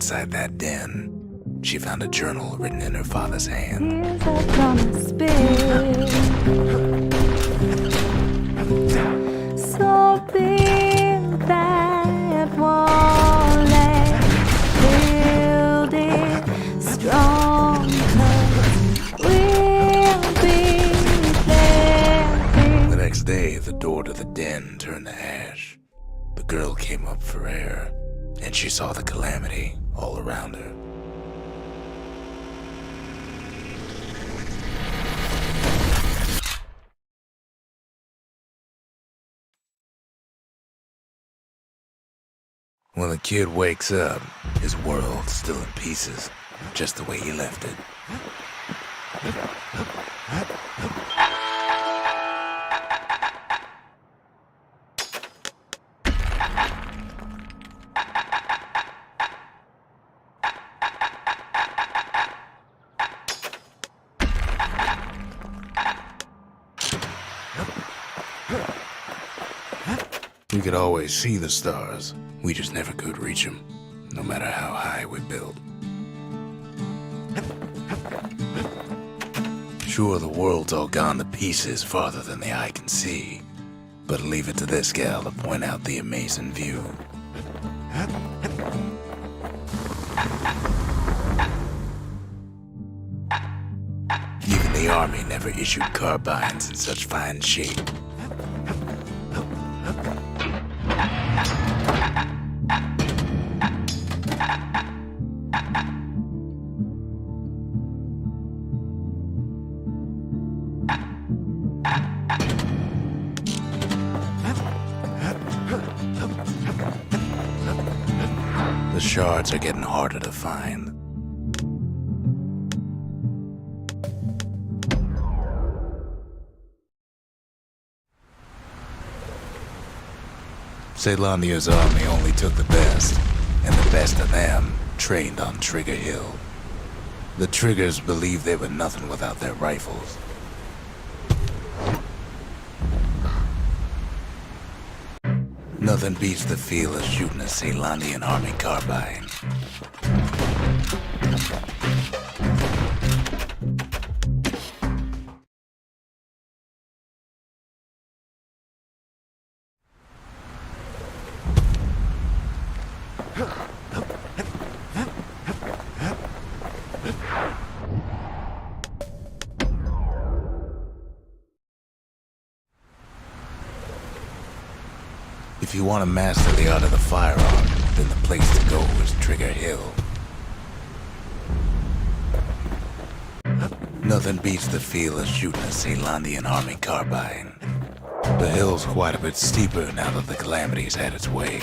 inside that den, she found a journal written in her father's hand. Here's a promise, babe. So big that won't let build it strong, 'cause we'll be there. The next day, the door to the den turned to ash. The girl came up for air, and she saw the calamity all around her. When the kid wakes up, his world's still in pieces, just the way he left it. We could always see the stars. We just never could reach them, no matter how high we built. Sure, the world's all gone to pieces farther than the eye can see, but leave it to this gal to point out the amazing view. Even the army never issued carbines in such fine shape. The shards are getting harder to find. Ceylonia's army only took the best, and the best of them trained on Trigger Hill. The Triggers believed they were nothing without their rifles. Nothing beats the feel of shooting a Ceylonian army carbine. If you want to master the art of the firearm, then the place to go is Trigger Hill. Nothing beats the feel of shooting a Ceylonian army carbine. The hill's quite a bit steeper now that the calamity's had its way.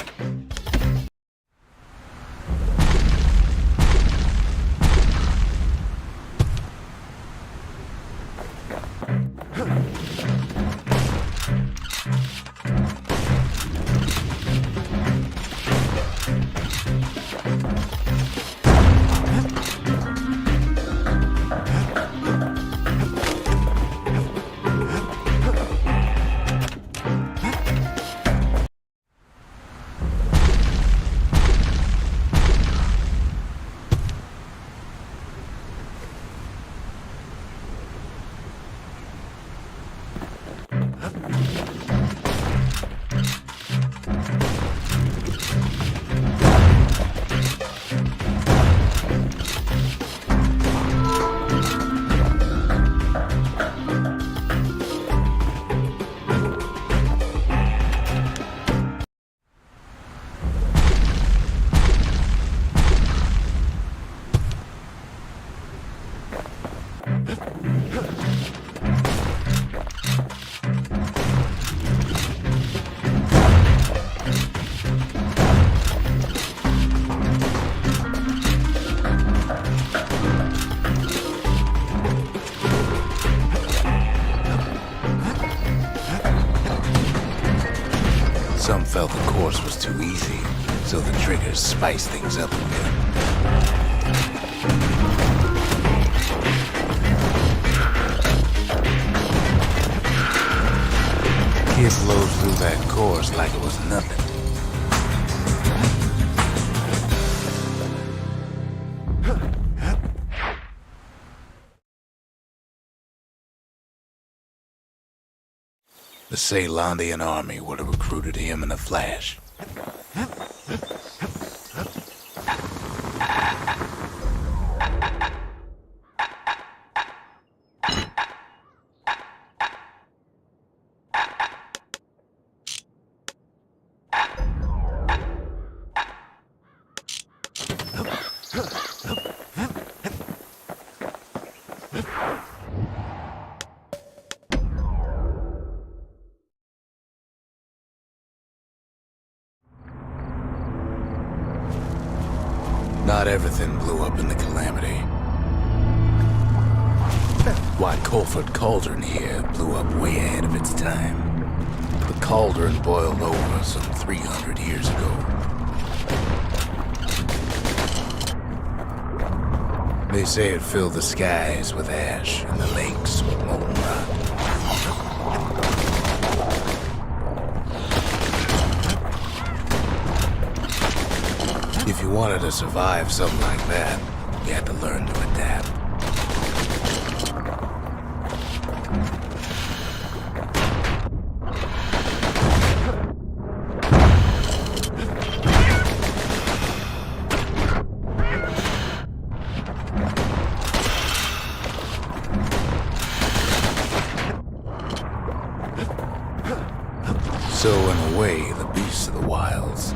Some felt the course was too easy, so the Triggers spiced things up a bit. Kid blows through that course like it was nothing. The Ceylandian army would have recruited him in a flash. Not everything blew up in the calamity. Why, Colford Cauldron here blew up way ahead of its time. The cauldron boiled over some 300 years ago. They say it filled the skies with ash and the lakes with molten rock. If you wanted to survive something like that, you had to learn to adapt. So in a way, the beasts of the wilds,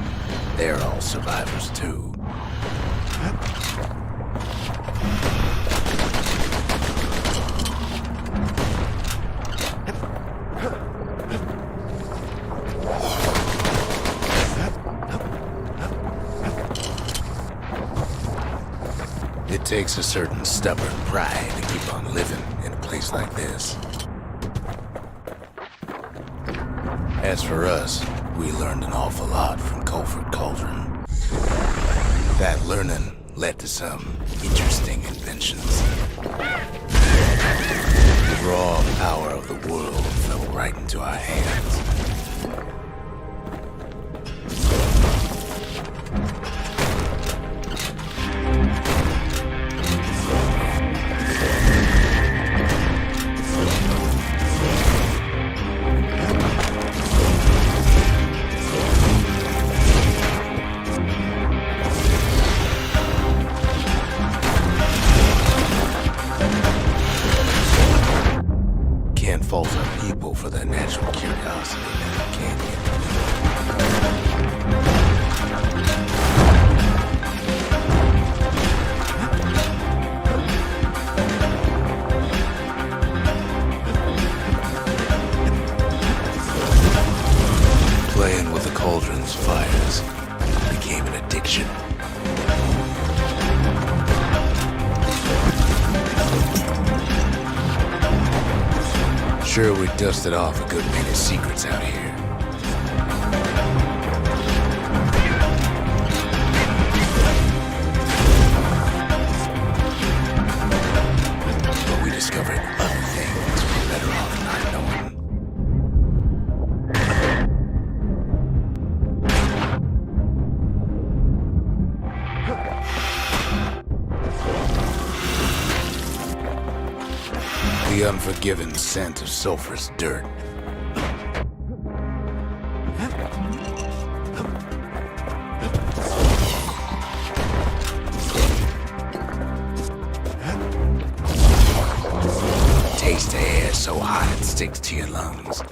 they're all survivors too. It takes a certain stubborn pride to keep on living in a place like this. As for us, we learned an awful lot from Colford Cauldron. That learning led to some interesting inventions. The raw power of the world fell right into our hands. Can't fault our people for their natural curiosity, can you? Playing with the cauldron's fires became an addiction. Sure, we dusted off a good many secrets out here. But we discovered other things we're better off not knowing. The unforgiving scent of sulfurous dirt. Taste the air so hot it sticks to your lungs.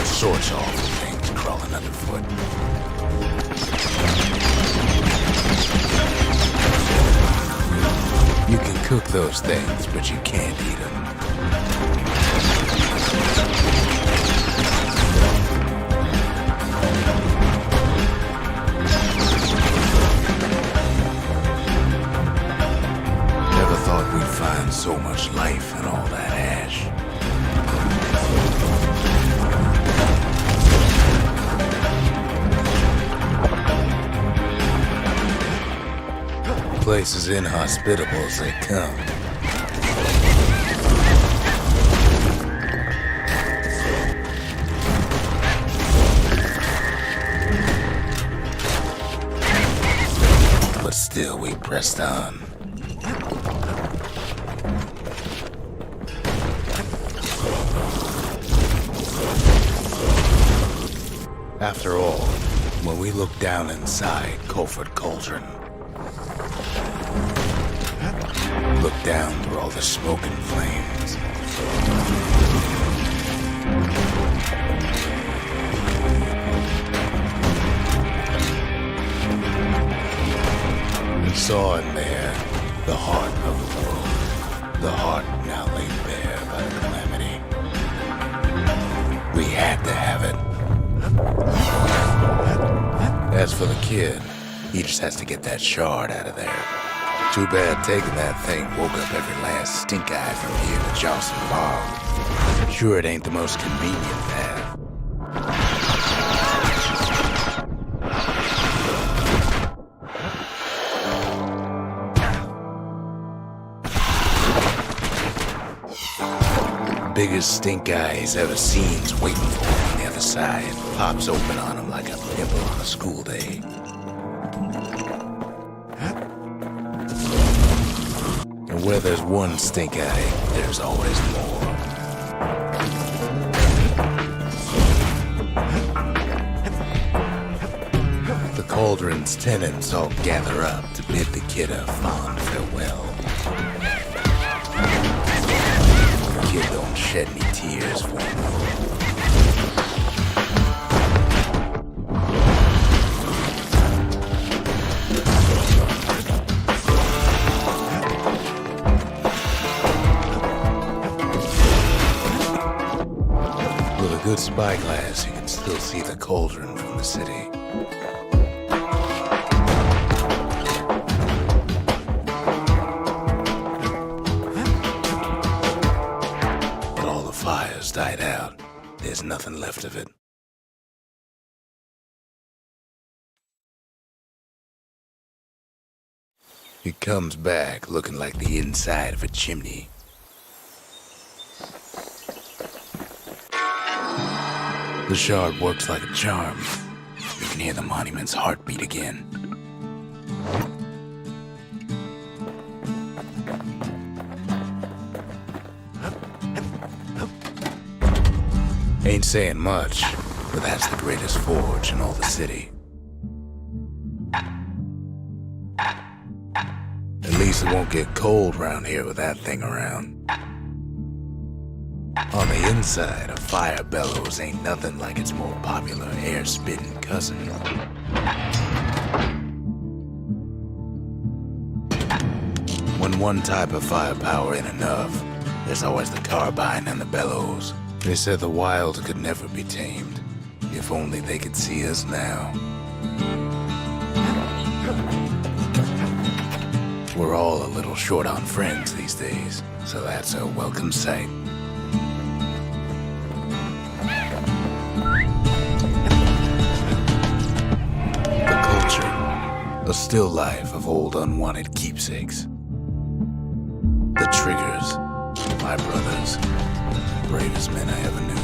Sorts of awful things crawling underfoot. You can cook those things, but you can't eat them. Never thought we'd find so much life in all that ash. Place as inhospitable as they come. But still we pressed on. After all, when we looked down inside Colford Cauldron, looked down through all the smoke and flames, we saw in there the heart of the world, the heart now laid bare by the calamity. We had to have it. As for the kid, he just has to get that shard out of there. Too bad taking that thing woke up every last stink eye from here to Johnson Bog. Sure, it ain't the most convenient path. Biggest stink eye he's ever seen's waiting for him on the other side. Pops open on him like a pimple on a school day. And where there's one stink eye, there's always more. The cauldron's tenants all gather up to bid the kid a fond farewell. The kid don't shed any tears for him. With a good spyglass, you can still see the cauldron from the city. But all the fires died out. There's nothing left of it. He comes back looking like the inside of a chimney. The shard works like a charm. You can hear the monument's heartbeat again. Ain't saying much, but that's the greatest forge in all the city. At least it won't get cold round here with that thing around. On the inside, a fire bellows ain't nothing like its more popular air-spitting cousin. When one type of firepower ain't enough, there's always the carbine and the bellows. They said the wild could never be tamed. If only they could see us now. We're all a little short on friends these days, so that's a welcome sight. The culture, a still life of old unwanted keepsakes. The triggers, my brothers, bravest men I ever knew.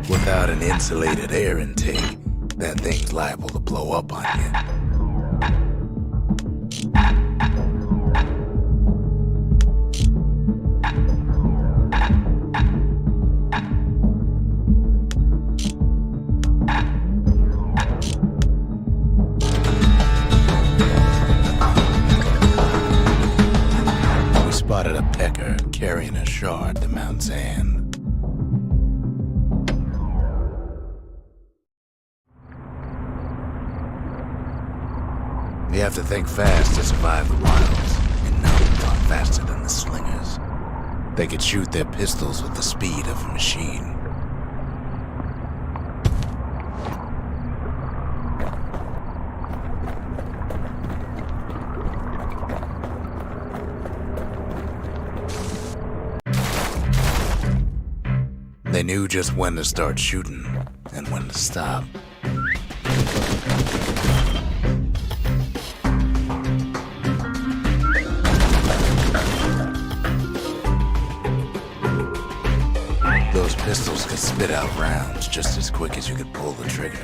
Without an insulated air intake, that thing's liable to blow up on you. We spotted a pecker carrying a shard to Mount Sand. You have to think fast to survive the wilds, and none thought faster than the slingers. They could shoot their pistols with the speed of a machine. They knew just when to start shooting and when to stop. Those pistols could spit out rounds just as quick as you could pull the trigger.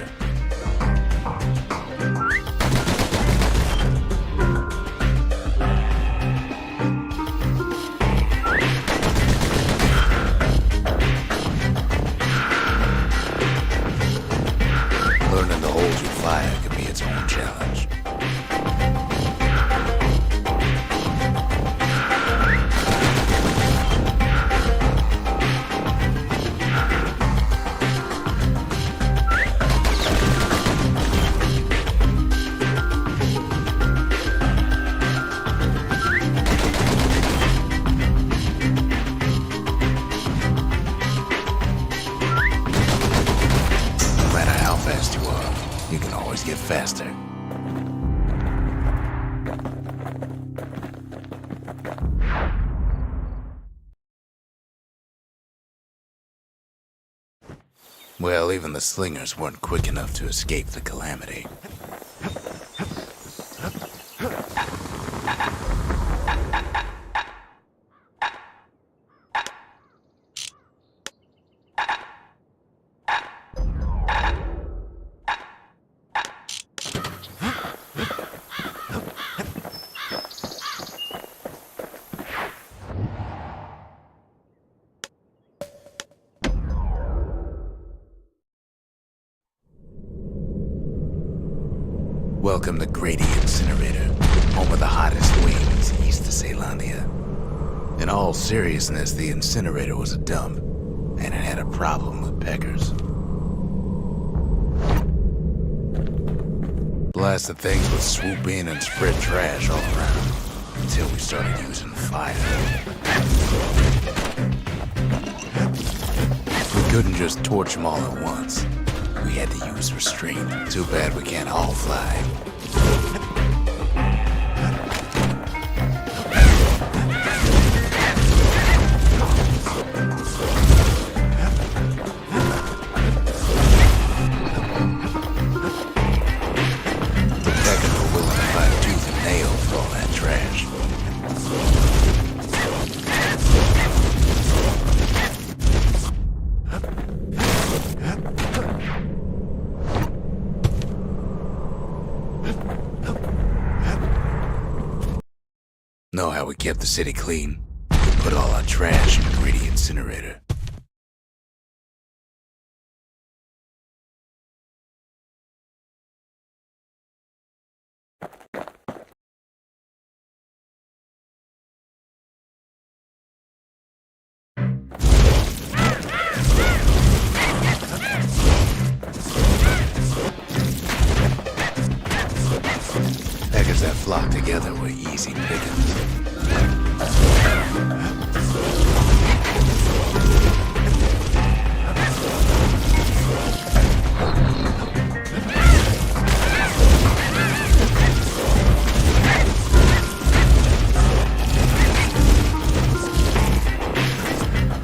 Learning to hold your fire could be its own challenge. No matter how fast you are, you can always get faster. Well, even the slingers weren't quick enough to escape the calamity. Welcome to Grady Incinerator, home of the hottest wings east of Caelandia. In all seriousness, the incinerator was a dump, and it had a problem with peckers. Blasted things would swoop in and spread trash all around, until we started using fire. We couldn't just torch them all at once. We had to use restraint. Too bad we can't all fly. The peckers were willing to fight tooth and nail for all that trash. Know how we kept the city clean? We put all our trash in the Grady Incinerator. Peckers that flocked together were easy pickings.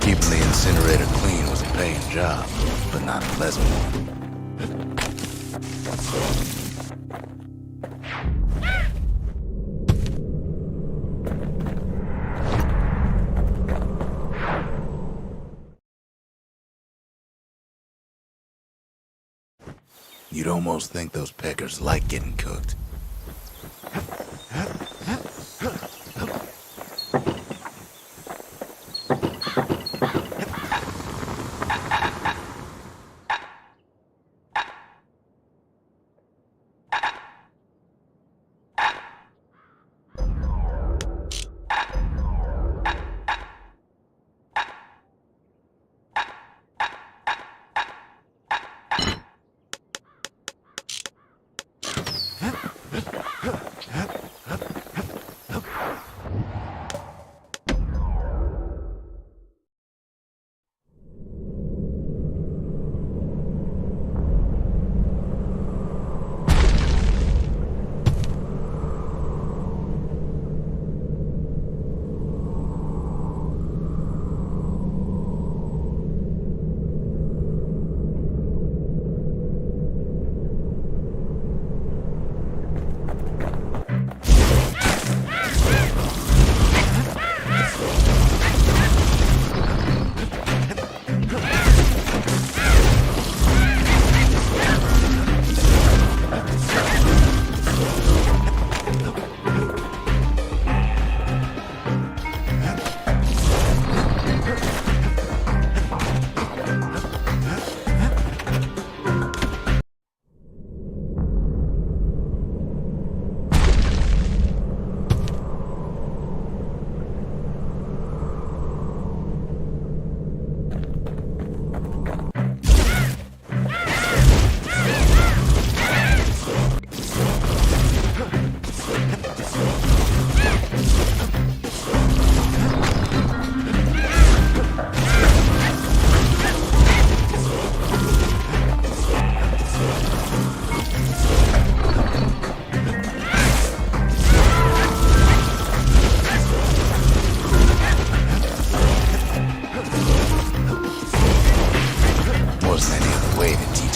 Keeping the incinerator clean was a paying job, but not a pleasant one. You'd almost think those peckers like getting cooked.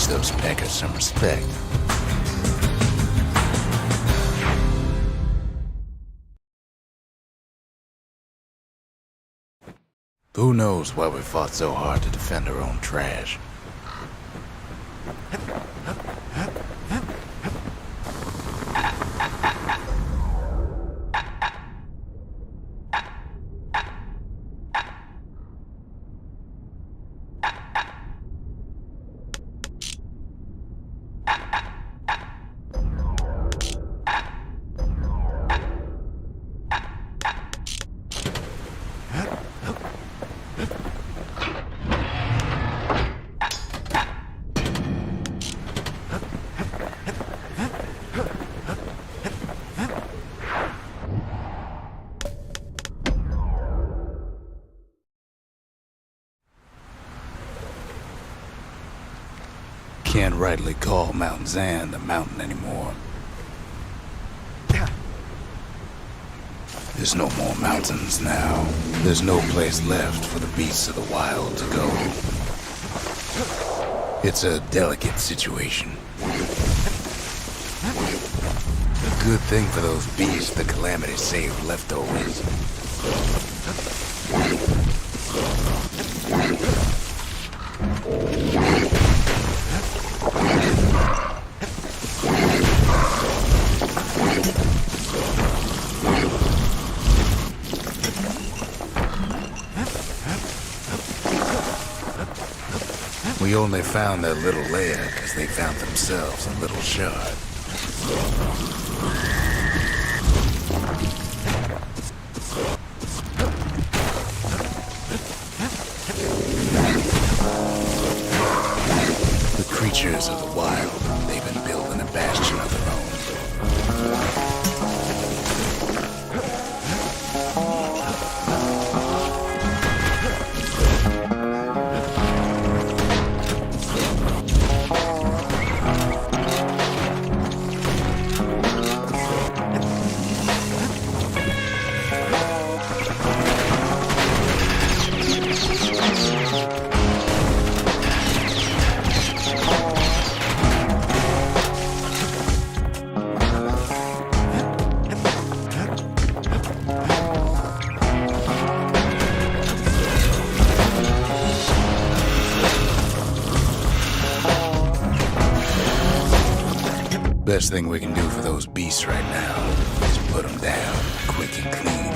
teach those peckers some respect. Who knows why we fought so hard to defend our own trash? Can't rightly call Mount Zan the mountain anymore. There's no more mountains now. There's no place left for the beasts of the wild to go. It's a delicate situation. A good thing for those beasts the Calamity saved leftovers. We only found their little lair because they found themselves a little shard. The creatures of the wild, they've been building a bastion of their own. Best thing we can do for those beasts right now is put them down quick and clean.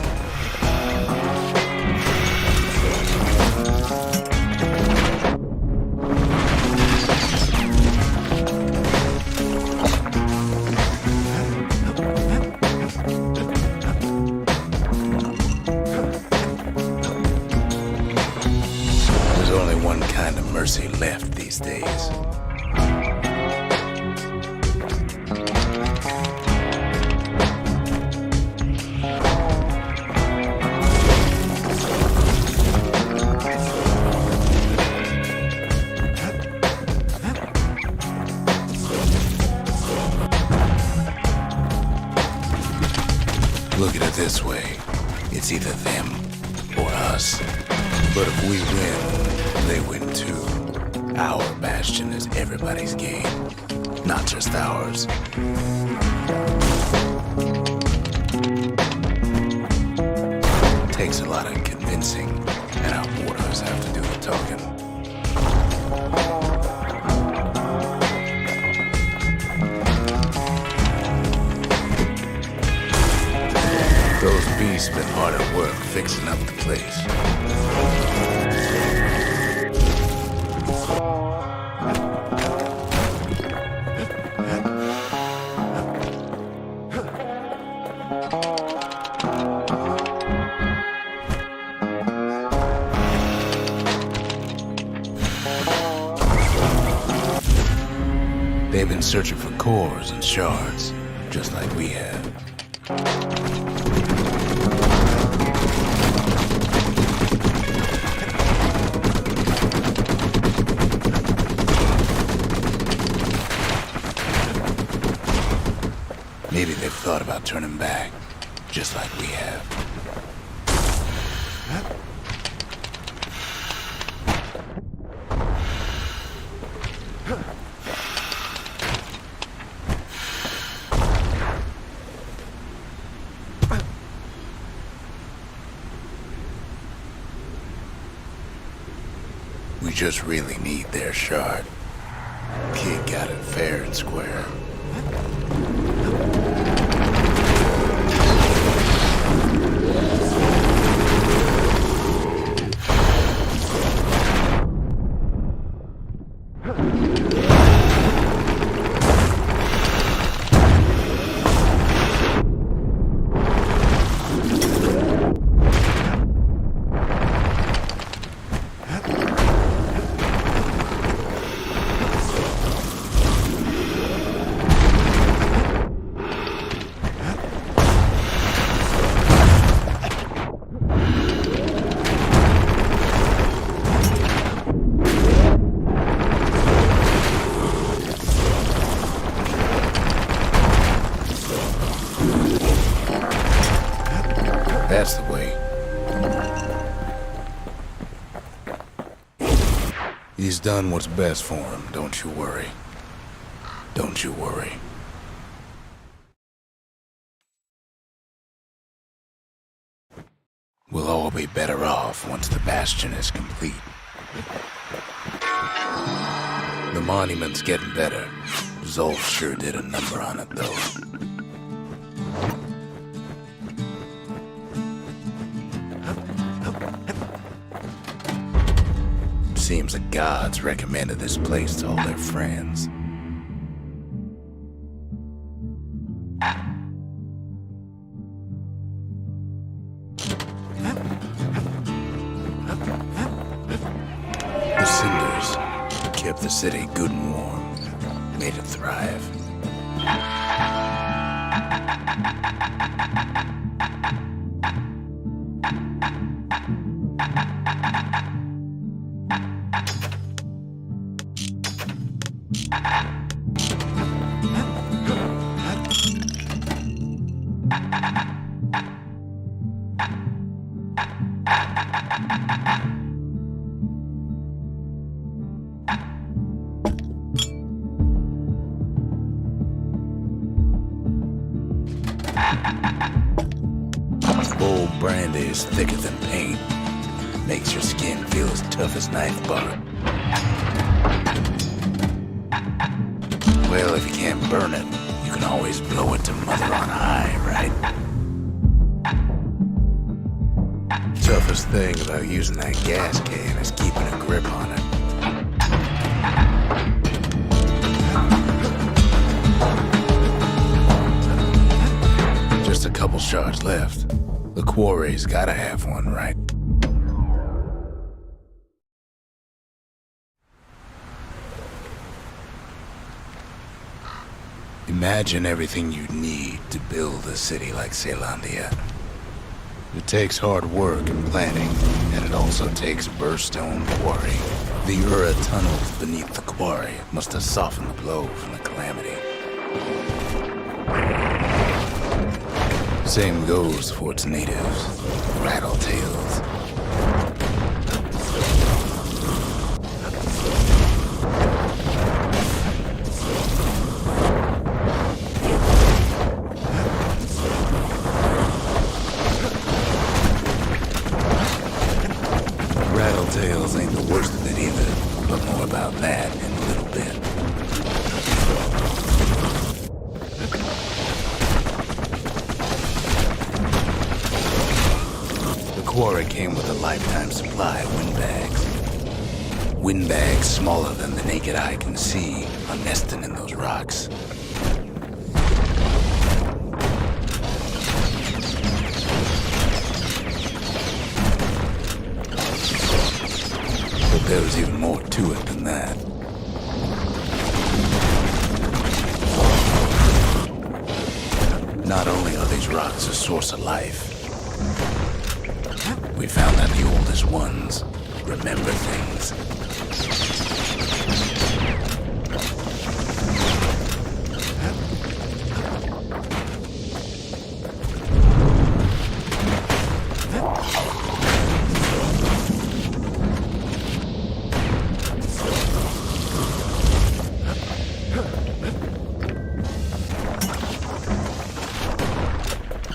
There's only one kind of mercy left these days. Look at it this way. It's either them or us. But if we win, they win too. Our Bastion is everybody's game, not just ours. Takes a lot of convincing, and our borders have to do the talking. Those beasts been hard at work fixing up the place. They've been searching for cores and shards, just like we have. Maybe they've thought about turning back, just like we have. just really need their shard. Kid got it fair and square. That's the way. He's done what's best for him, don't you worry. Don't you worry. We'll all be better off once the Bastion is complete. The monument's getting better. Zolf sure did a number on it, though. Seems the gods recommended this place to all their friends. The cinders kept the city good and warm, made it thrive. Bold brandy is thicker than paint. Makes your skin feel as tough as knife bark. Well, if you can't burn it, you can always blow it to mother on high, right? Toughest thing about using that gas can is keeping a grip on it. Just a couple shards left. The quarry's gotta have one, right? Imagine everything you'd need to build a city like Caelondia. It takes hard work and planning, and it also takes a burstone quarry. The Ura tunnels beneath the quarry must have softened the blow from the calamity. Same goes for its natives, rattletails. Rattletails ain't the worst of it either, but more about that in a little bit. The quarry came with a lifetime supply of windbags. Windbags smaller than the naked eye can see are nesting in those rocks. But there was even more to it than that. Not only are these rocks a source of life, we found that the oldest ones remember things.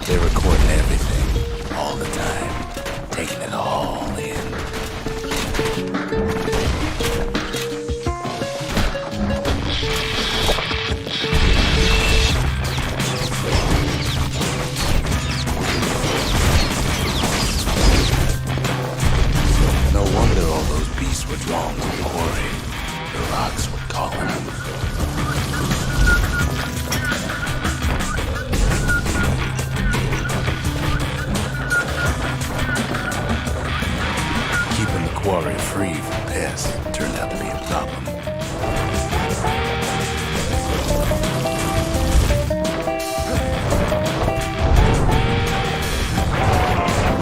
They're recording everything, all the time, taking it all in. calling him. Keeping the quarry free from pests turned out to be a problem.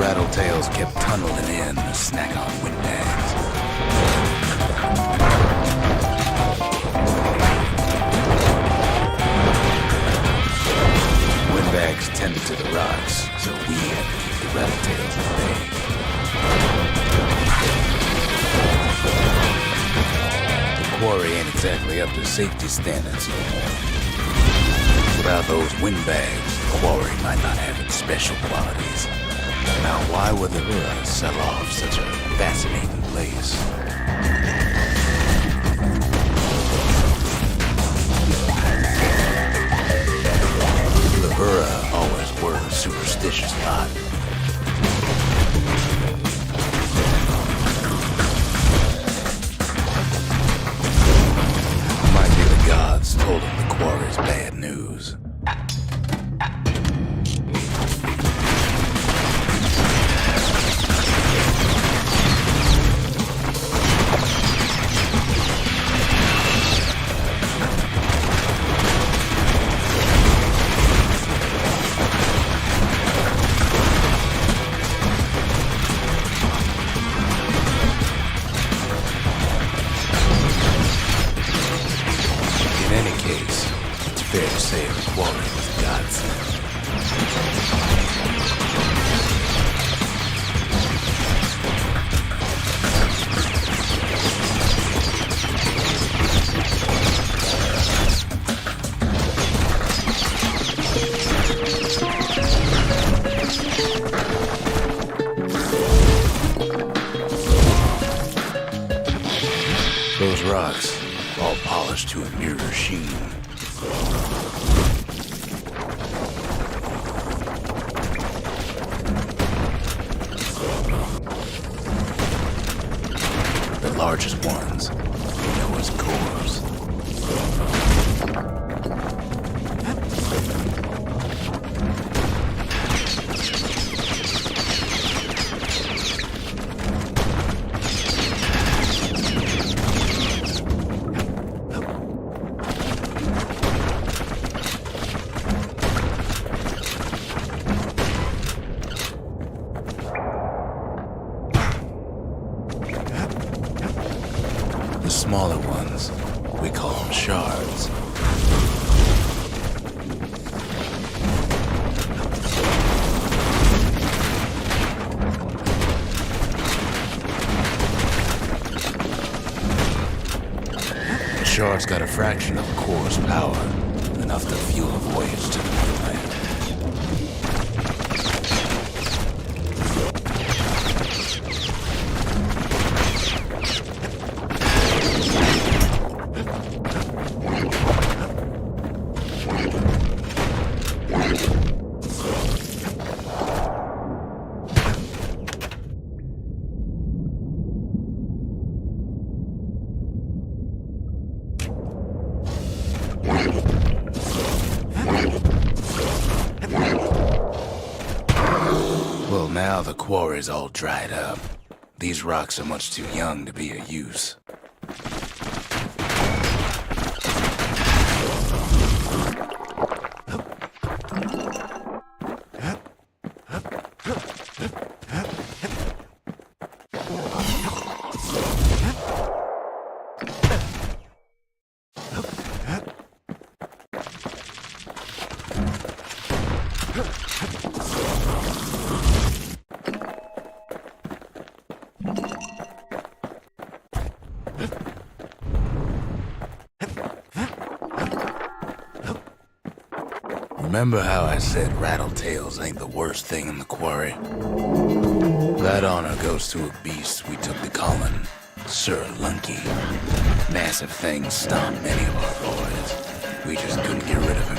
Rattletails kept tunneling in to snack on windbags. Windbags tended to the rocks, so we had to keep the rattletails at bay. The quarry ain't exactly up to safety standards anymore. Without those windbags, the quarry might not have its special qualities. Now, why would the Ura sell off such a fascinating place? The Ura always were a superstitious lot. Might be the gods told him the quarry's bad news. Fair to say the quarry was a godsend. Those rocks, all polished to a mirror sheen. The largest ones, Noah's cores. The smaller ones, we call them shards. The shards got a fraction of the core's power, enough to fuel a voyage to the mainland. Well, now the quarry's all dried up. These rocks are much too young to be of use. Remember how I said rattletails ain't the worst thing in the quarry? That honor goes to a beast we took to calling Sir Lunky. Massive things stomped many of our boys. We just couldn't get rid of him.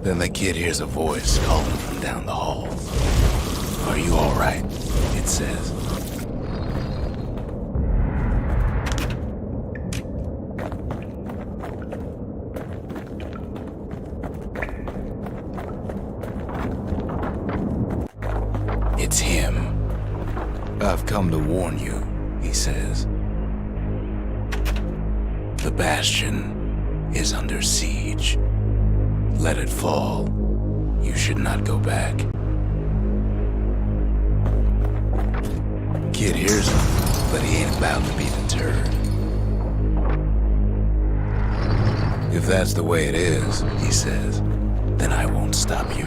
Then the kid hears a voice calling from down the hall. "Are you all right?" it says. It's him. "I've come to warn you," he says. "The Bastion is under siege. Let it fall. You should not go back." Kid hears him, but he ain't about to be deterred. "If that's the way it is," he says, "then I won't stop you.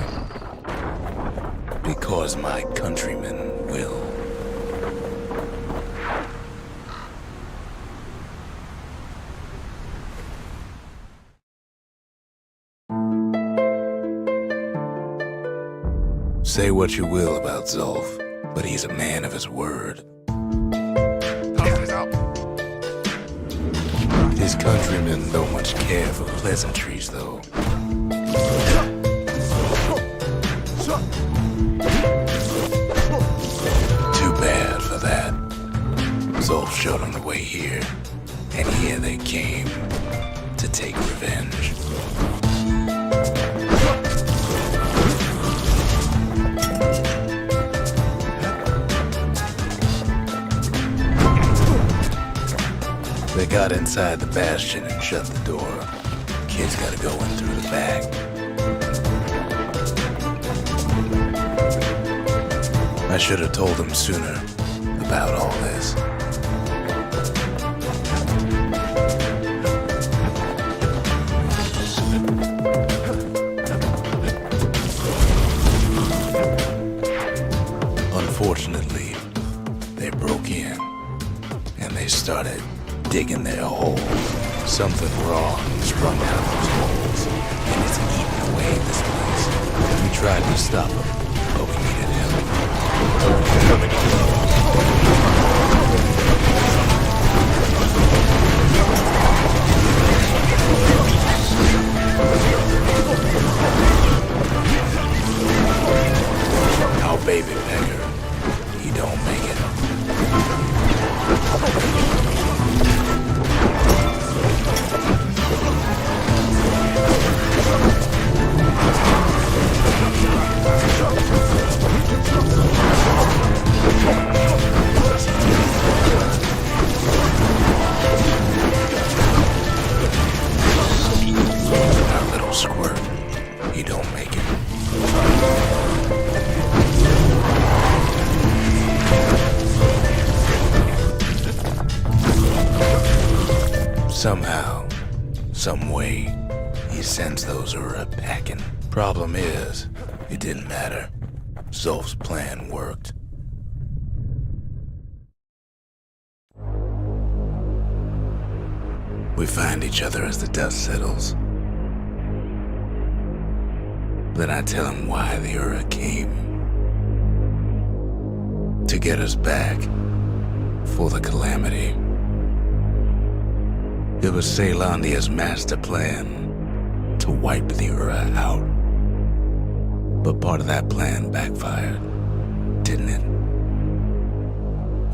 Because my countrymen will." Say what you will about Zulf, but he's a man of his word. His countrymen don't much care for pleasantries, though. Too bad for that. Zulf showed them the way here, and here they came to take revenge. They got inside the Bastion and shut the door. Kid's gotta go in through the back. I should have told him sooner about all this. Unfortunately, they broke in and they started digging their hole. Something wrong sprung out of those holes, and it's eating away this place. We tried to stop him, but we needed him. Our baby beggar, he don't make it. Our little squirt, he don't make it. Somehow, some way, he sends those Ura packing. Problem is, it didn't matter. Zulf's plan worked. We find each other as the dust settles. Then I tell him why the Ura came. To get us back for the calamity. It was Ceylandia's master plan to wipe the Ura out. But part of that plan backfired, didn't it?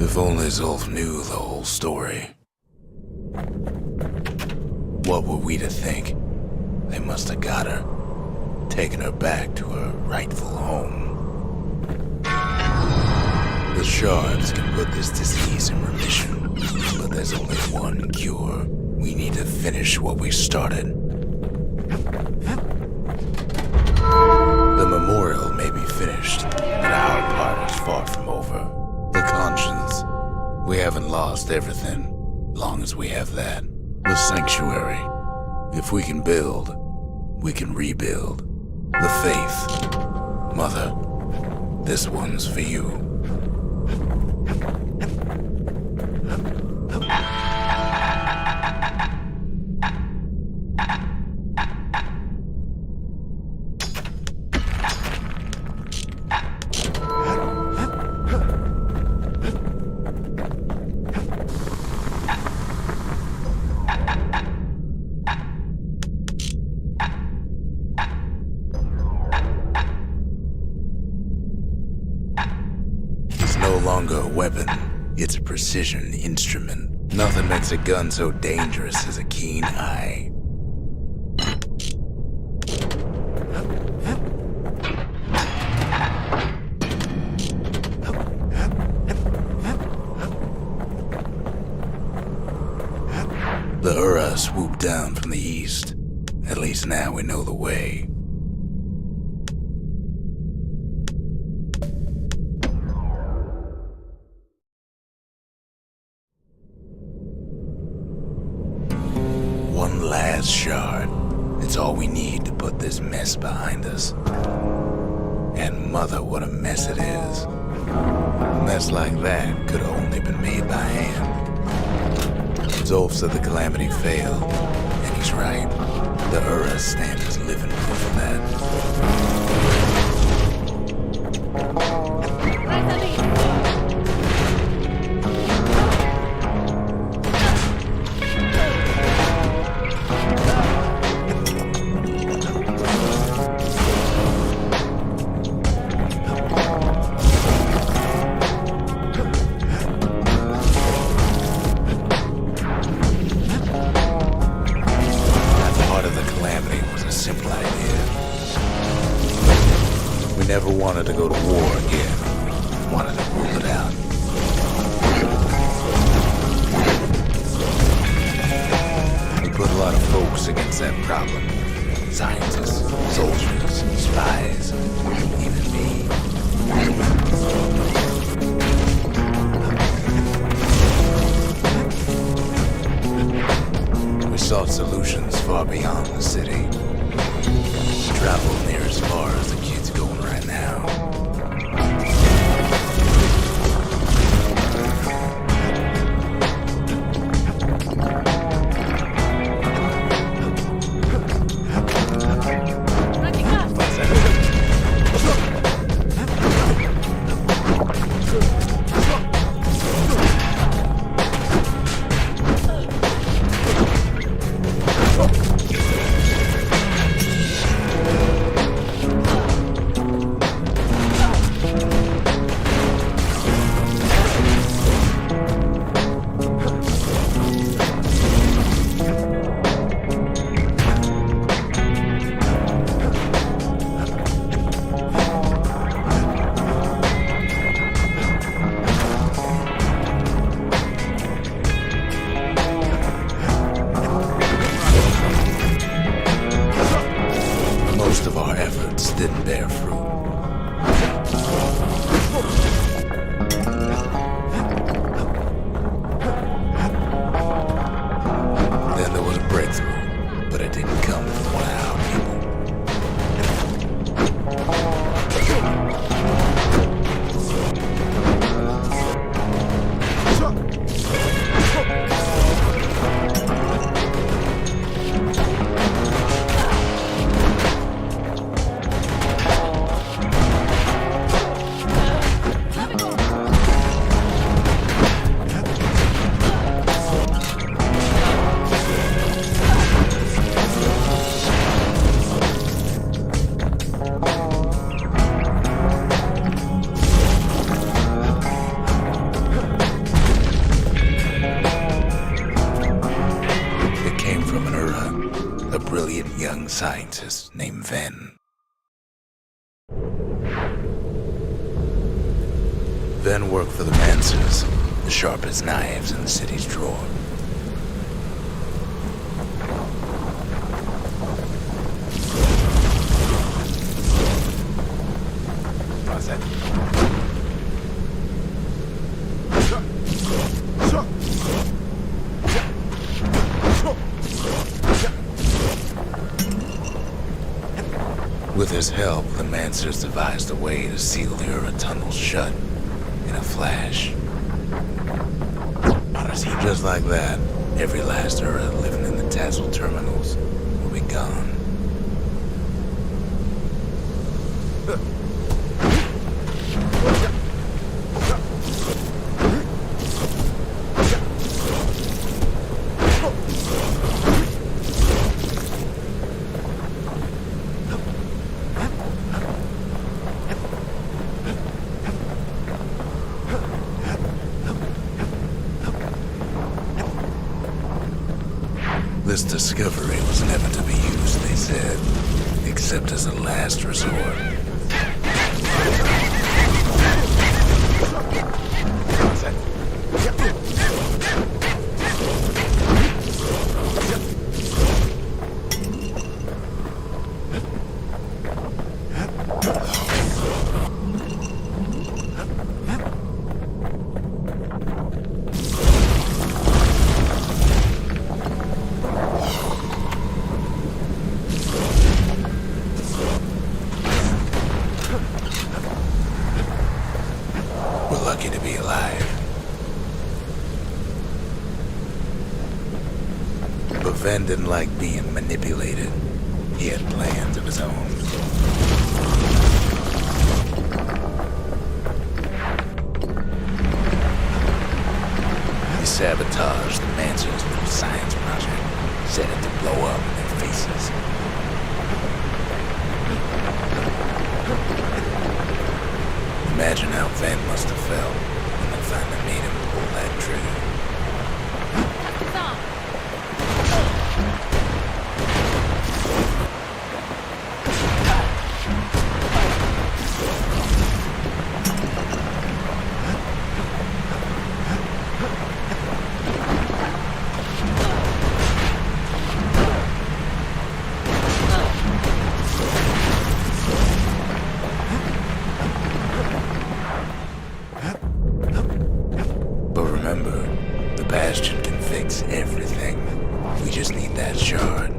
If only Zulf knew the whole story. What were we to think? They must have got her, taken her back to her rightful home. The shards can put this disease in remission, but there's only one cure. We need to finish what we started. The memorial may be finished, but our part is far from over. The conscience. We haven't lost everything, long as we have that. The sanctuary. If we can build, we can rebuild. The faith. Mother, this one's for you. longer a weapon, it's a precision instrument. Nothing makes a gun so dangerous as a keen eye. The Ura swooped down from the east. At least now we know the way. One last shard. It's all we need to put this mess behind us. And mother, what a mess it is. A mess like that could have only been made by hand. Zolf said the calamity failed, and he's right. The Ura stand is living proof of that. We never wanted to go to war again. Wanted to rule it out. We put a lot of folks against that problem. Scientists, soldiers, spies, even me. We sought solutions far beyond the city. Traveled near as far as the kid's going right now. Most of our efforts didn't bear fruit. Then there was a breakthrough, but it didn't come from one of our people. A brilliant young scientist named Ven. Ven worked for the Mansers, the sharpest knives in the city's drawer. How's that? With his help, the Mansers devised a way to seal the Ura tunnel shut in a flash. Just like that, every last Ura living in the Tassel terminals will be gone. This discovery was never to be used, they said, except as a last resort. We're lucky to be alive. But Ven didn't like being manipulated. He had plans of his own. He sabotaged the Mansion's little science project, set it to blow up in their faces. Imagine how Ven must have felt when they finally made him pull that trigger. But remember, the Bastion can fix everything. We just need that shard.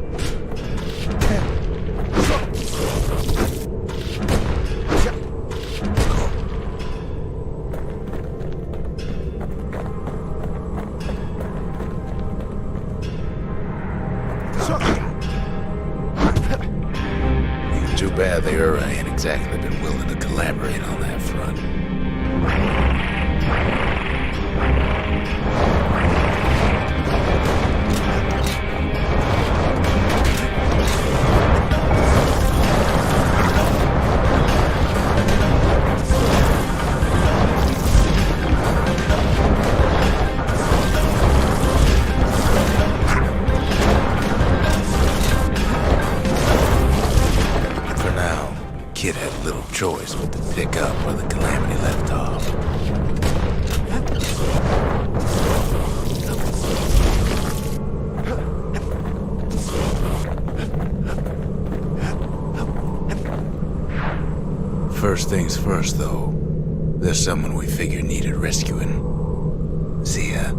Too bad the Ura ain't exactly been willing to collaborate on that front. Kid had little choice but to pick up where the Calamity left off. First things first, though. There's someone we figured needed rescuing. Zia.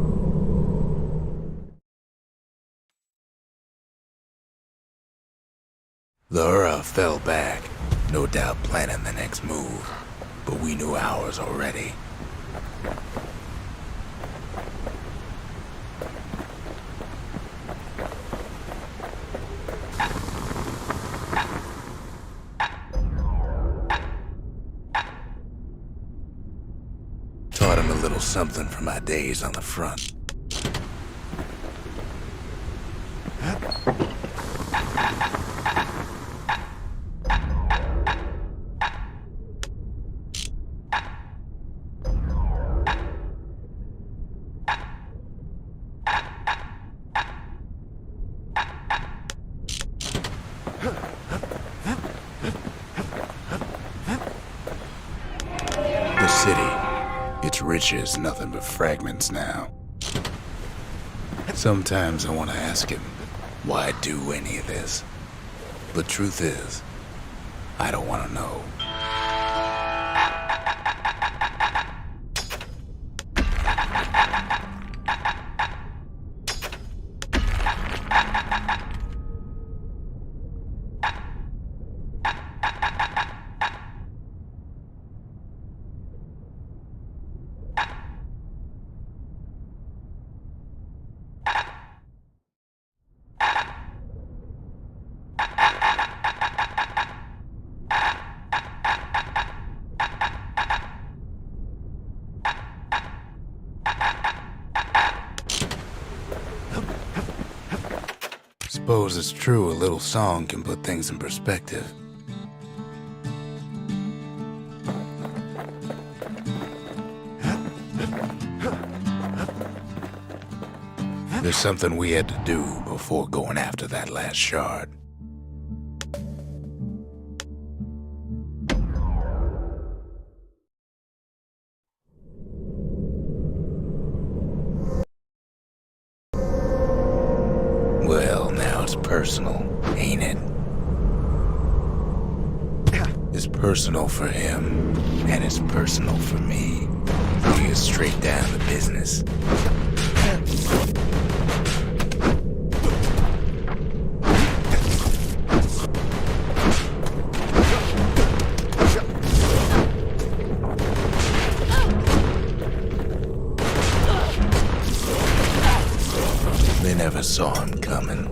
The Ura fell back, no doubt planning the next move, but we knew ours already. Taught him a little something from my days on the front. The city, its riches, nothing but fragments now. Sometimes I want to ask him, why do any of this? But truth is, I don't want to know. Suppose it's true a little song can put things in perspective. There's something we had to do before going after that last shard. Well, now it's personal, ain't it? It's personal for him, and it's personal for me. We get straight down to business. They never saw him coming.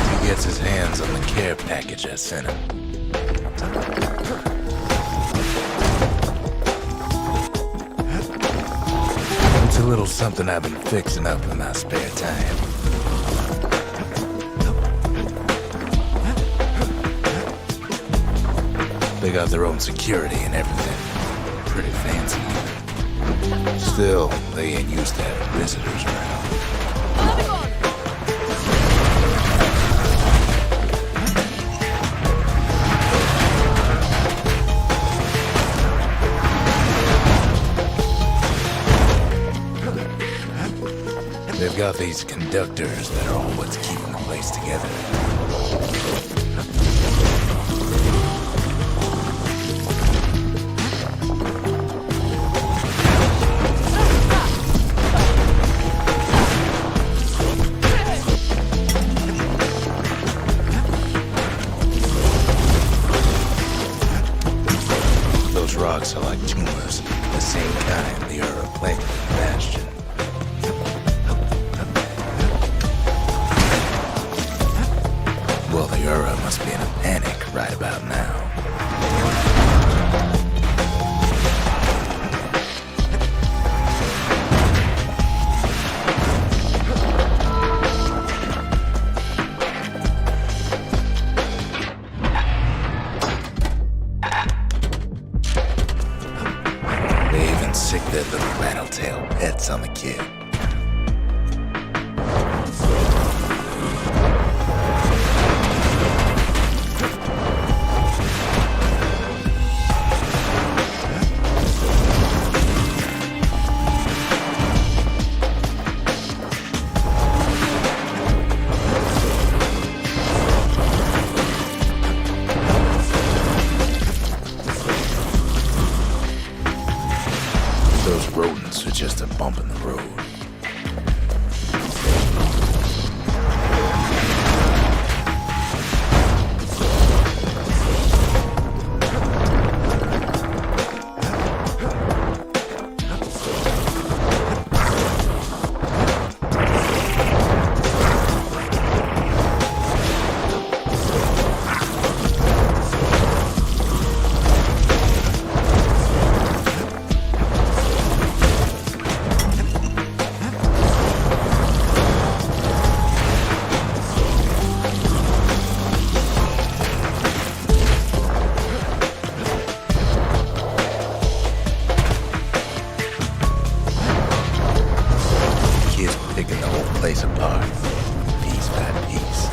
He gets his hands on the care package I sent him. It's a little something I've been fixing up in my spare time. They got their own security and everything. Pretty fancy. Still, they ain't used to having visitors around. They've got these conductors that are all what's keeping the place together. Those rocks are like tumors, the same kind the Ura planted in Bastion. Well, the Ura must be in a panic right about now. They even sick their little rattletail pets on the kid. Those rodents are just a bump in the road. Picking the whole place apart, piece by piece.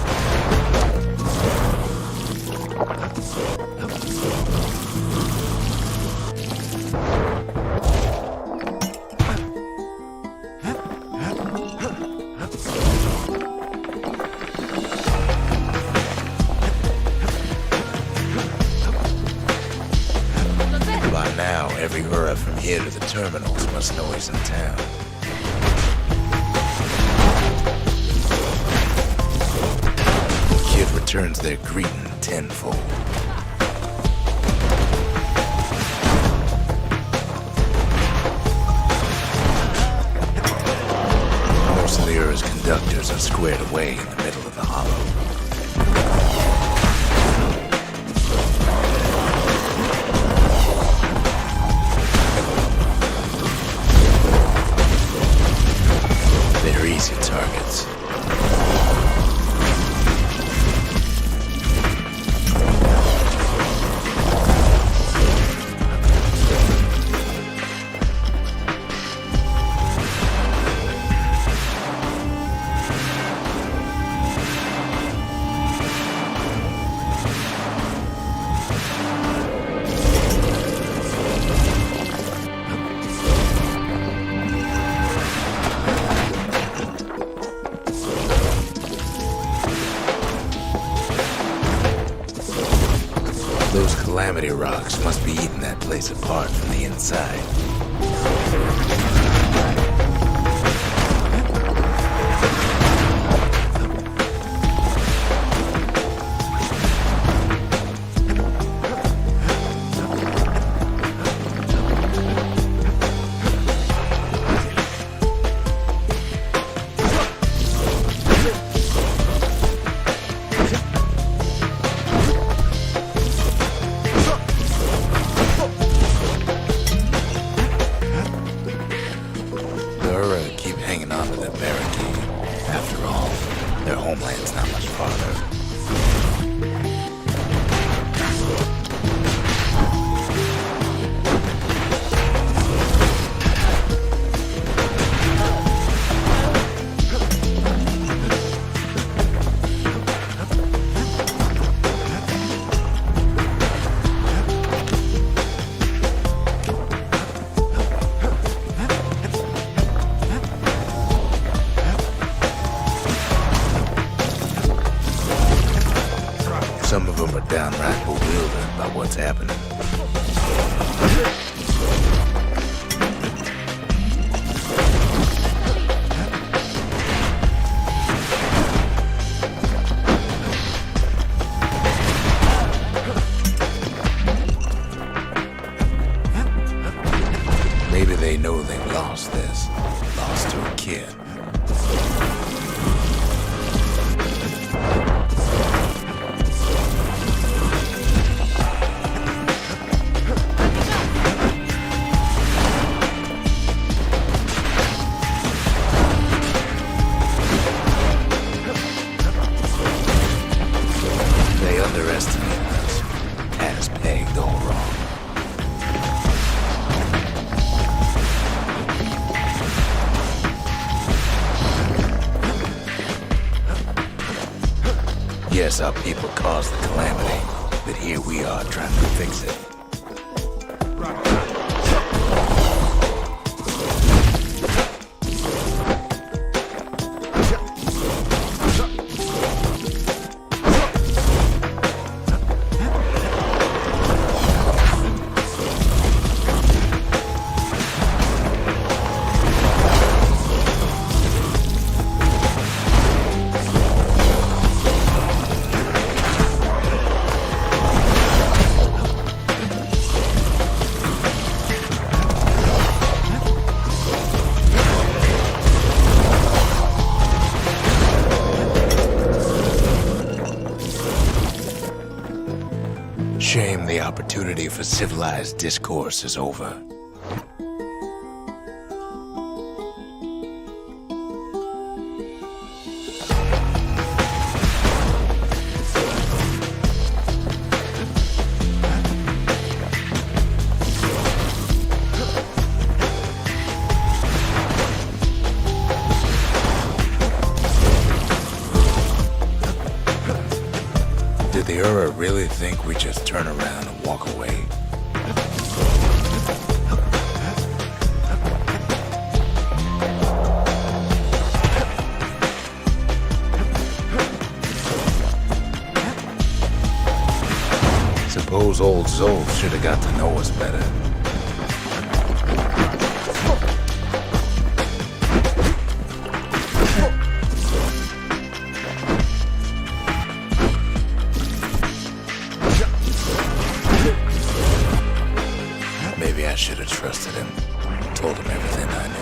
By now, every Ura from here to the terminals must know he's in town. Kid returns their greeting tenfold. Most of the Ura's conductors are squared away in the middle of the hollow. They're easy targets. calamity rocks must be eating that place apart from the inside. Keep hanging on to that barricade. After all, their homeland's not much farther. Some of them are downright bewildered by what's happening. Maybe they know they've lost this, lost to a kid. Underestimated us, had us pegged all wrong. Yes, our people caused the calamity, but here we are trying to fix it. Shame the opportunity for civilized discourse is over. Did the Ura really think we'd just turn around and walk away? Suppose old Zolf should have got to know us better. Maybe I should have trusted him, told him everything I knew.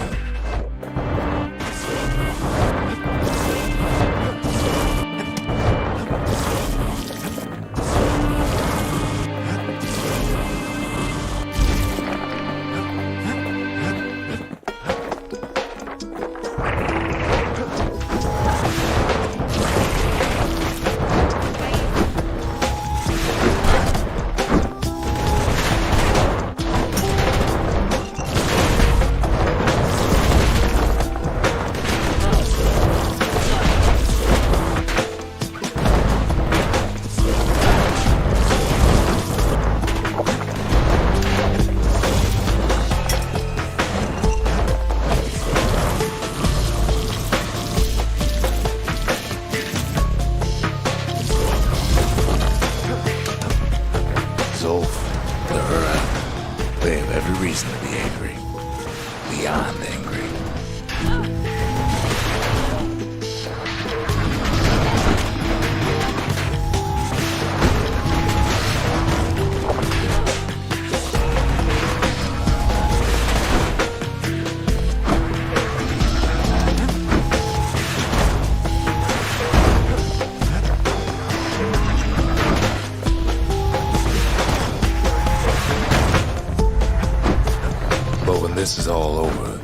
this is all over,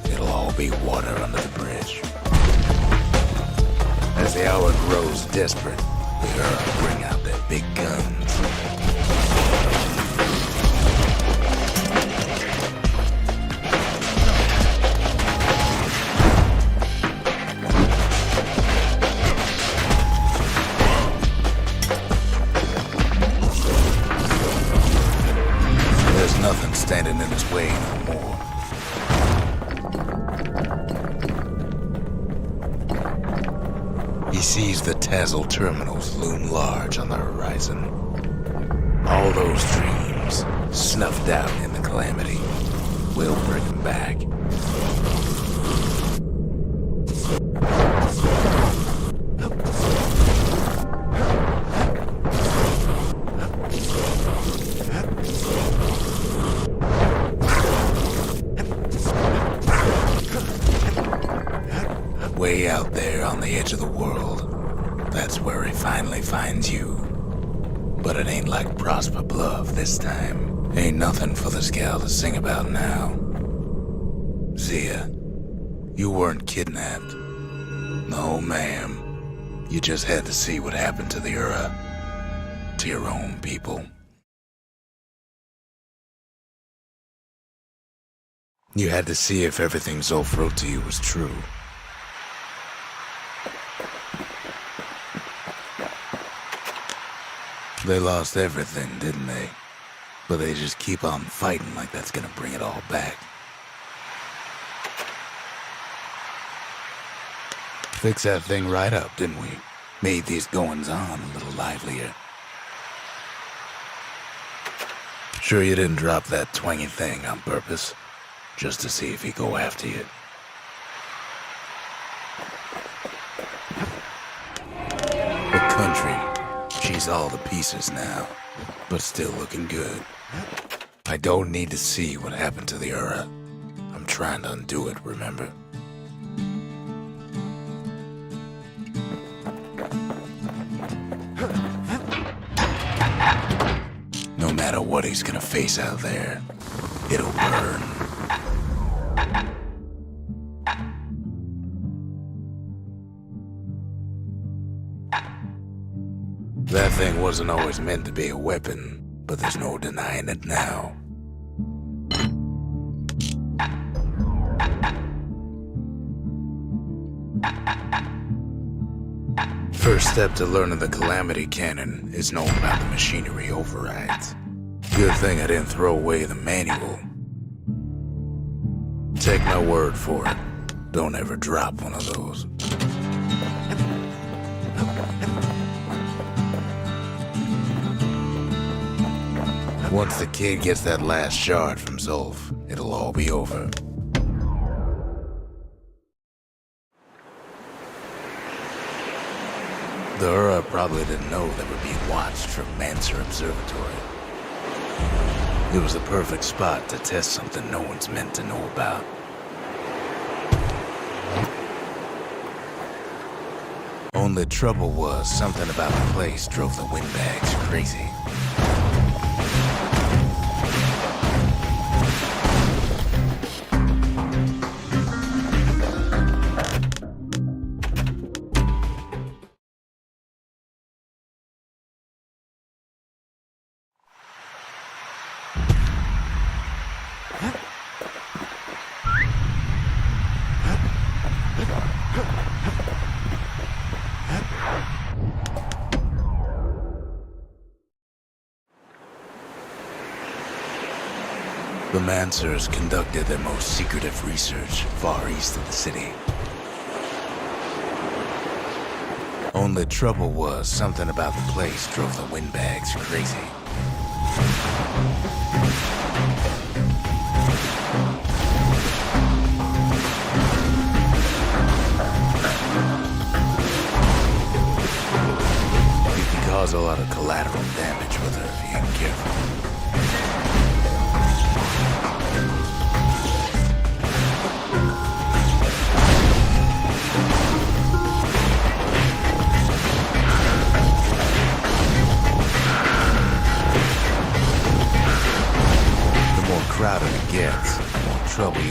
it'll all be water under the bridge. As the hour grows desperate, the Earth bring out their big guns. There's nothing standing in his way no more. He sees the Tazzle terminals loom large on the horizon. All those dreams, snuffed out in the calamity, will bring him back. Way out there on the edge of the world, that's where he finally finds you. But it ain't like Prosper Bluff this time. Ain't nothing for this gal to sing about now. Zia, you weren't kidnapped. No, ma'am. You just had to see what happened to the Ura. To your own people. You had to see if everything Zolf wrote to you was true. They lost everything, didn't they? But they just keep on fighting like that's gonna bring it all back. Fixed that thing right up, didn't we? Made these goings-on a little livelier. Sure you didn't drop that twangy thing on purpose? Just to see if he'd go after you? The country. She's all to pieces now, but still looking good. I don't need to see what happened to the Ura. I'm trying to undo it, remember? No matter what he's gonna face out there, it'll burn. That thing wasn't always meant to be a weapon, but there's no denying it now. First step to learning the Calamity Cannon is knowing about the machinery overrides. Good thing I didn't throw away the manual. Take my word for it. Don't ever drop one of those. Once the kid gets that last shard from Zolf, it'll all be over. The Ura probably didn't know they were being watched from Manser Observatory. It was the perfect spot to test something no one's meant to know about. Only trouble was something about the place drove the windbags crazy. The Mansers conducted their most secretive research far east of the city. Only trouble was something about the place drove the windbags crazy. You can cause a lot of collateral damage with her if you ain't careful. Crowded it gets, the more trouble you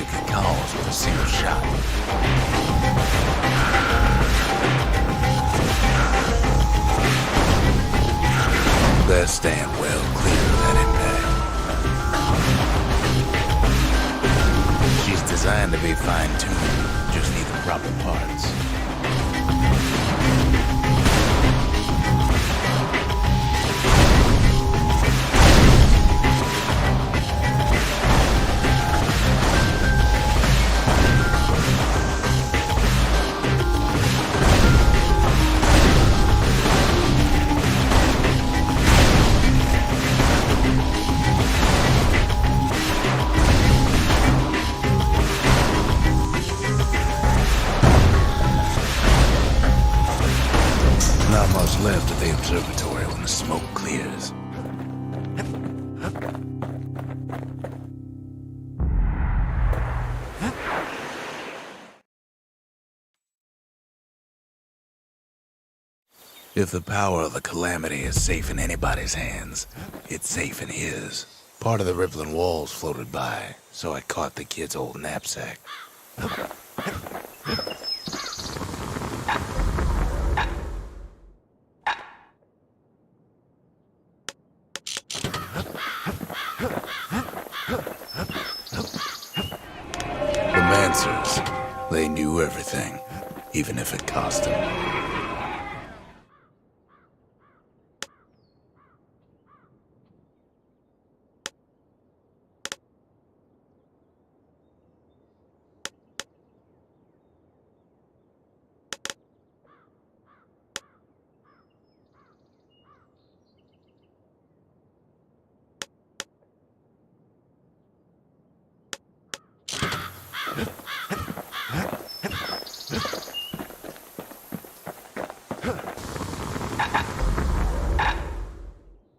staying well clear of that impact. She's designed to be fine-tuned, just need the proper parts. Not much left of the observatory when the smoke clears. If the power of the calamity is safe in anybody's hands, it's safe in his. Part of the rippling walls floated by, so I caught the kid's old knapsack. The Mancers, they knew everything, even if it cost them.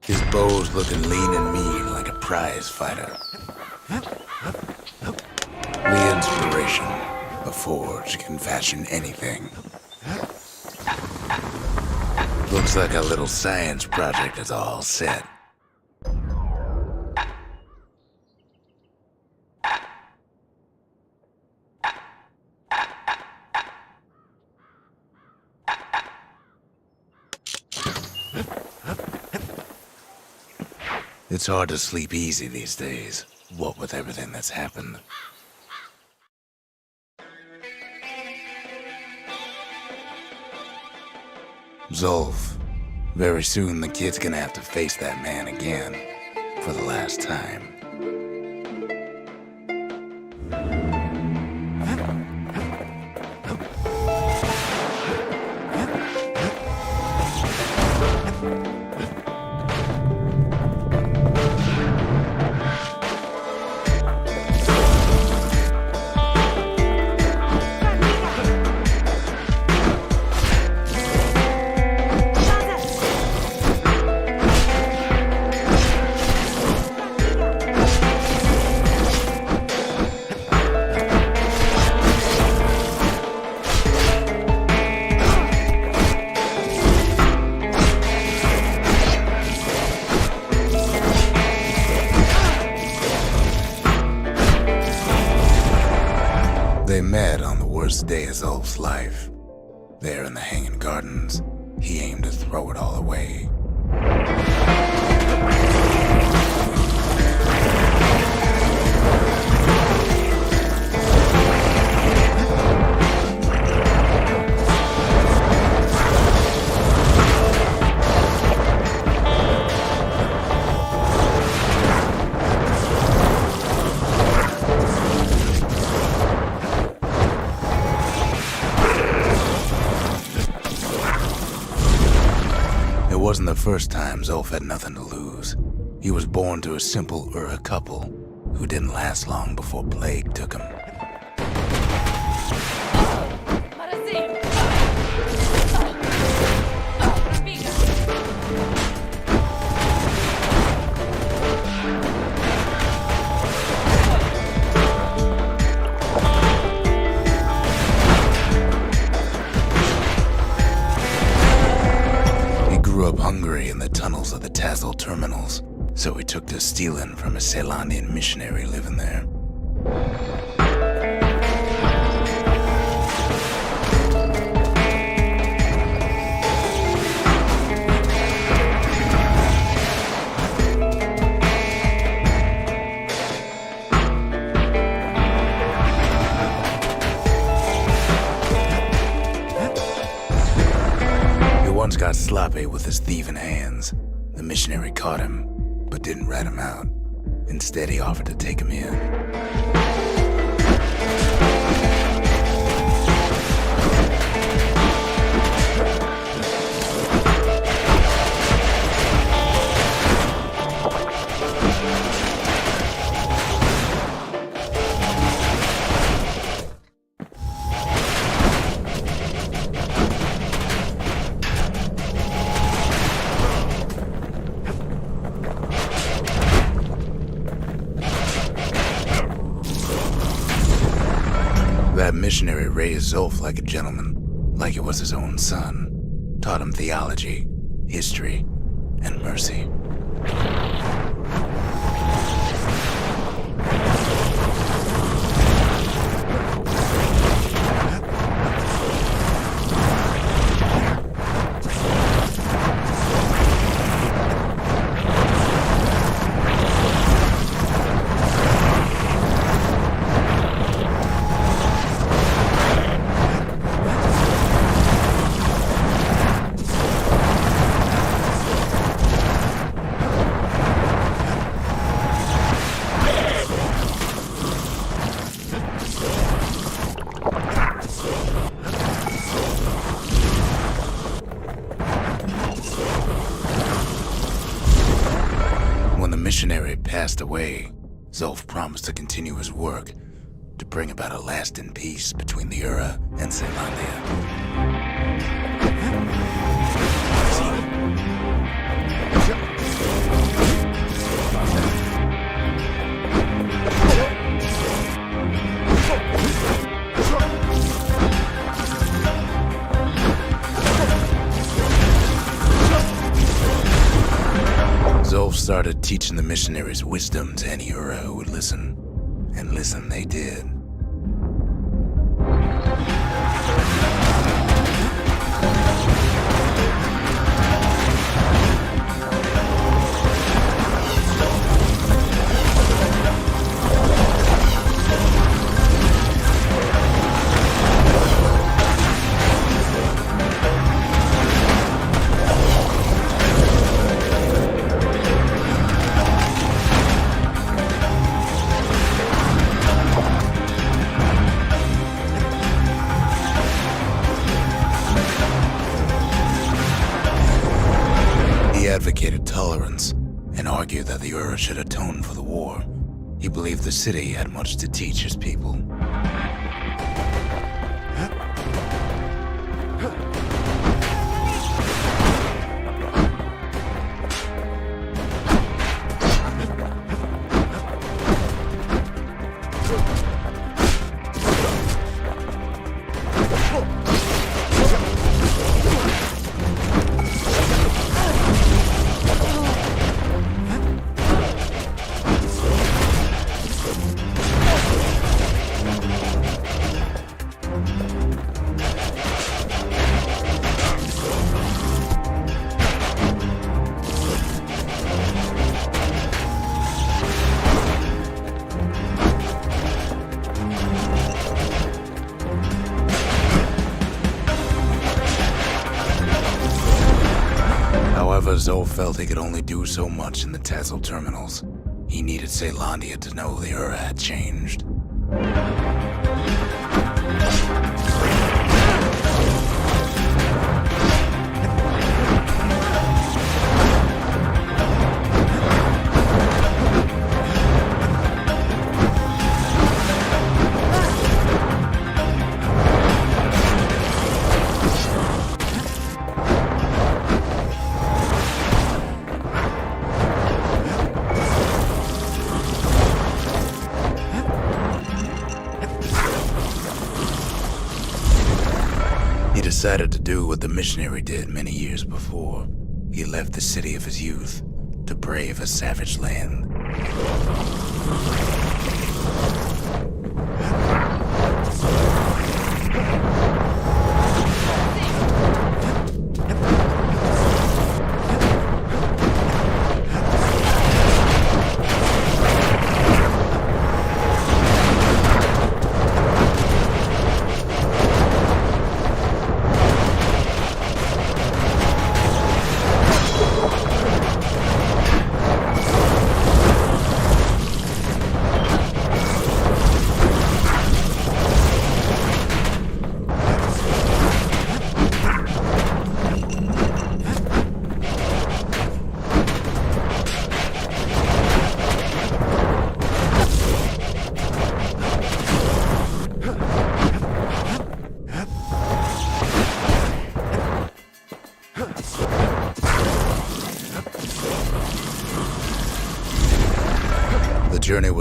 His bow's looking lean and mean like a prize fighter. The inspiration, a forge can fashion anything. Looks like a little science project is all set. It's hard to sleep easy these days, what with everything that's happened. Zolf, very soon the kid's gonna have to face that man again, for the last time. They met on the worst day of Zolf's life. There in the Hanging Gardens, he aimed to throw it all away. It wasn't the first time Zolf had nothing to lose. He was born to a simple Ura couple who didn't last long before plague took him. Grew up hungry in the tunnels of the Tazzle terminals, so he took to stealing from a Ceylonian missionary living there. once got sloppy with his thieving hands. The missionary caught him, but didn't rat him out. Instead, he offered to take him in. That missionary raised Zolf like a gentleman, like it was his own son. Taught him theology, history, and mercy. Missionary passed away, Zolf promised to continue his work to bring about a lasting peace between the Ura and Zealandia. Zolf started teaching the missionaries wisdom to any Ura who would listen, and listen they did. He advocated tolerance and argued that the Ura should atone for the war. He believed the city had much to teach his people. However, Zolf felt he could only do so much in the Tassel terminals. He needed Zealandia to know the Ura had changed. He decided to do what the missionary did many years before. He left the city of his youth to brave a savage land.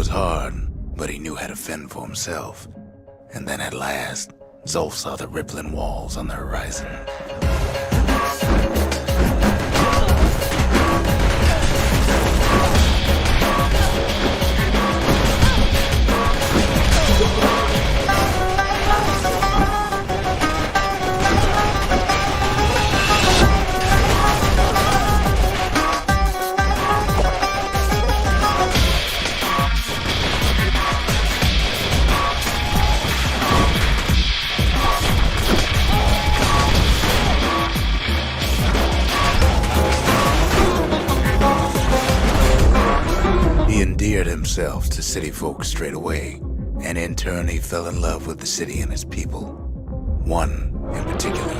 was hard, but he knew how to fend for himself. And then at last, Zolf saw the rippling walls on the horizon. He endeared himself to city folk straight away, and in turn he fell in love with the city and its people. One in particular.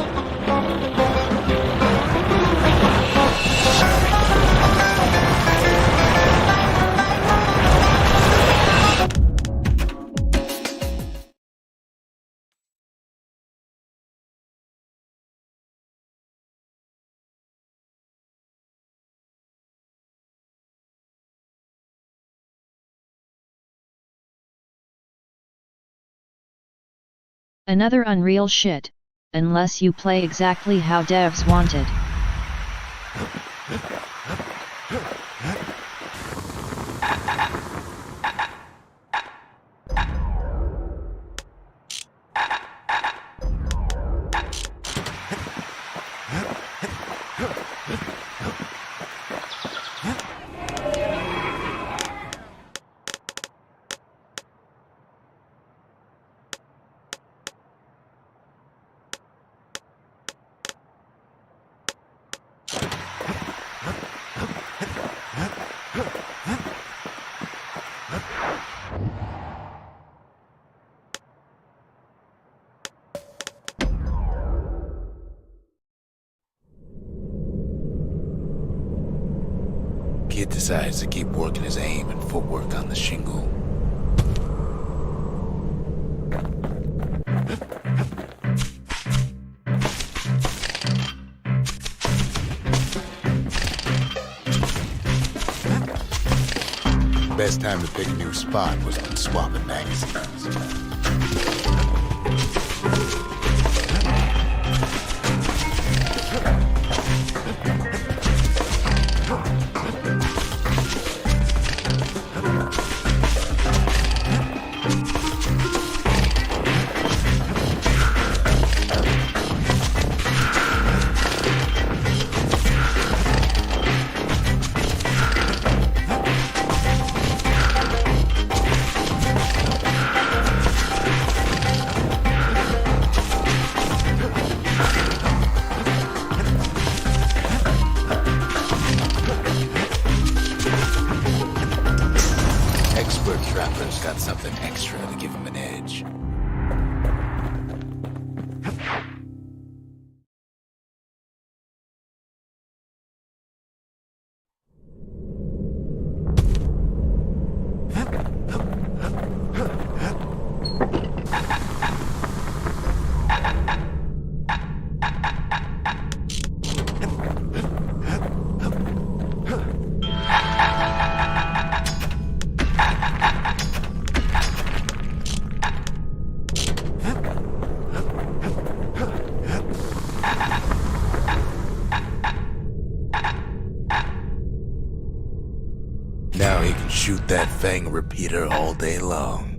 Another unreal shit, unless you play exactly how devs wanted. Kid decides to keep working his aim and footwork on the shingle. Best time to pick a new spot was when swapping magazines. Trapper's got something extra to give him an edge. Now he can shoot that fang repeater all day long.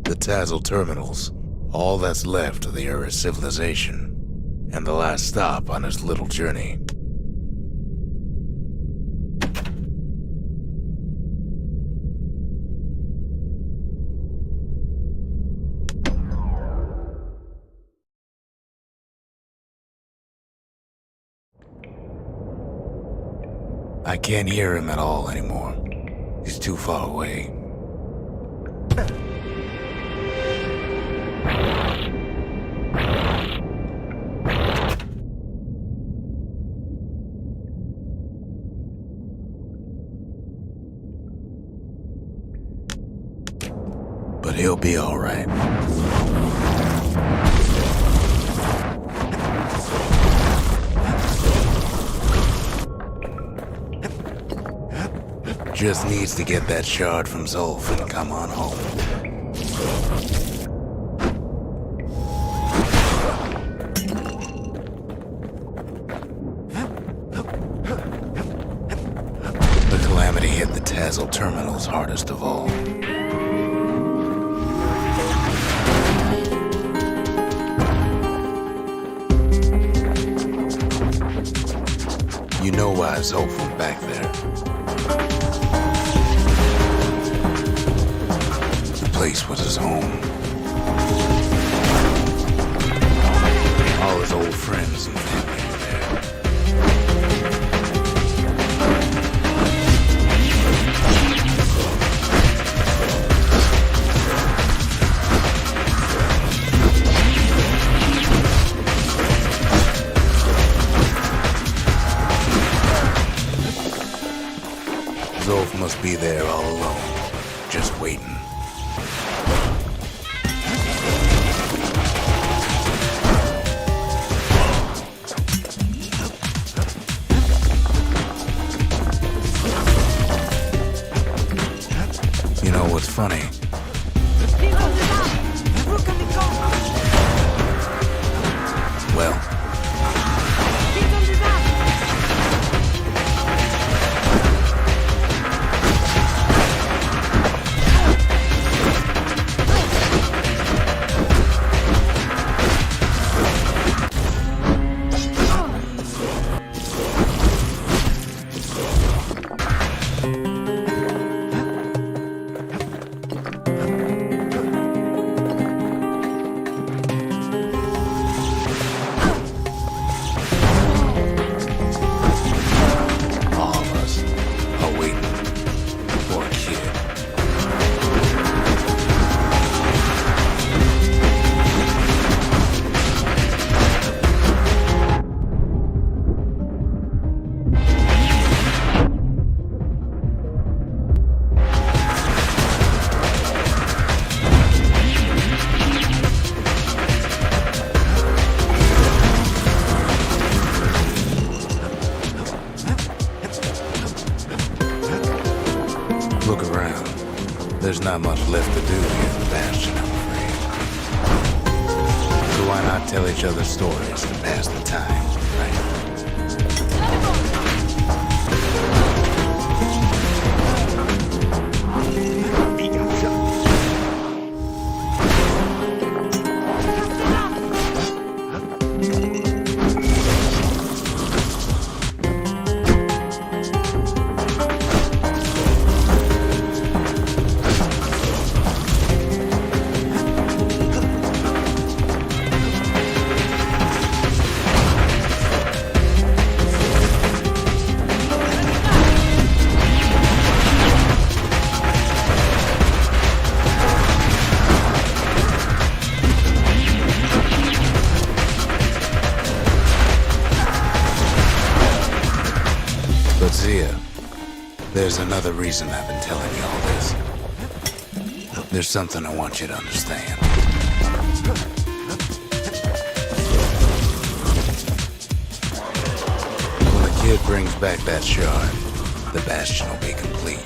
The Tazzle terminals, all that's left of the Ura civilization, and the last stop on his little journey. I can't hear him at all anymore. He's too far away. He'll be all right. Just needs to get that shard from Zolf and come on home. The calamity hit the Tazzle terminals hardest of all. You know why Zolf went back there. The place was his home. All his old friends and family were there. Zolf must be there all alone, just waiting. You know what's funny? Well, all of us are waiting for a kid. Look around. There's not much left to do here in the Bastion, I'm afraid. So why not tell each other stories to pass the time, right? But Zia, there's another reason I've been telling you all this. There's something I want you to understand. When the kid brings back that shard, the Bastion will be complete.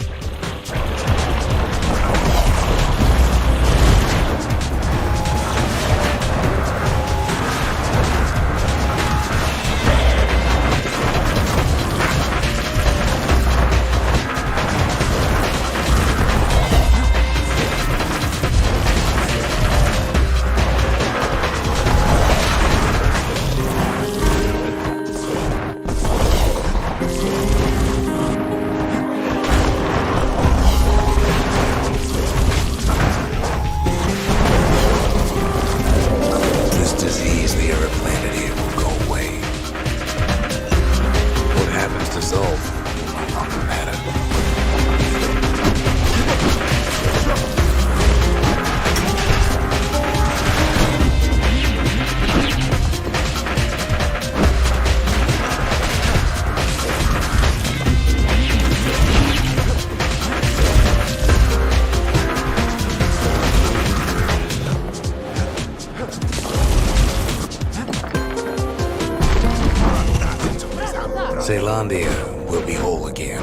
Celandia will be whole again.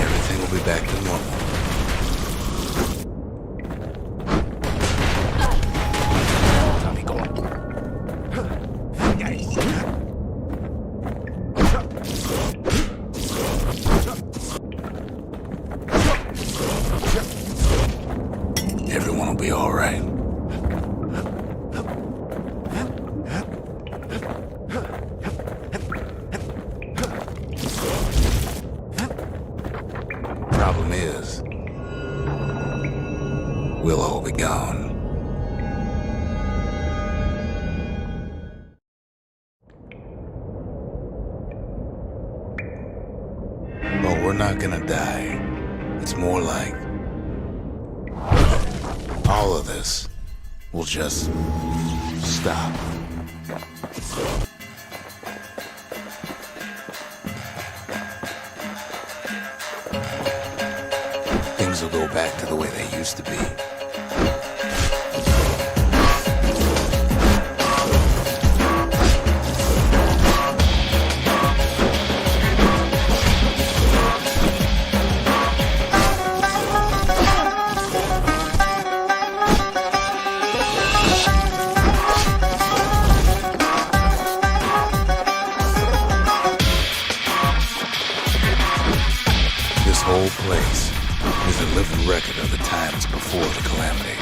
Everything will be back to normal. Everyone will be all right. Problem is, we'll all be gone. But we're not gonna die. It's more like all of this will just stop. Things will go back to the way they used to be. This whole place is a living record of the times before the calamity.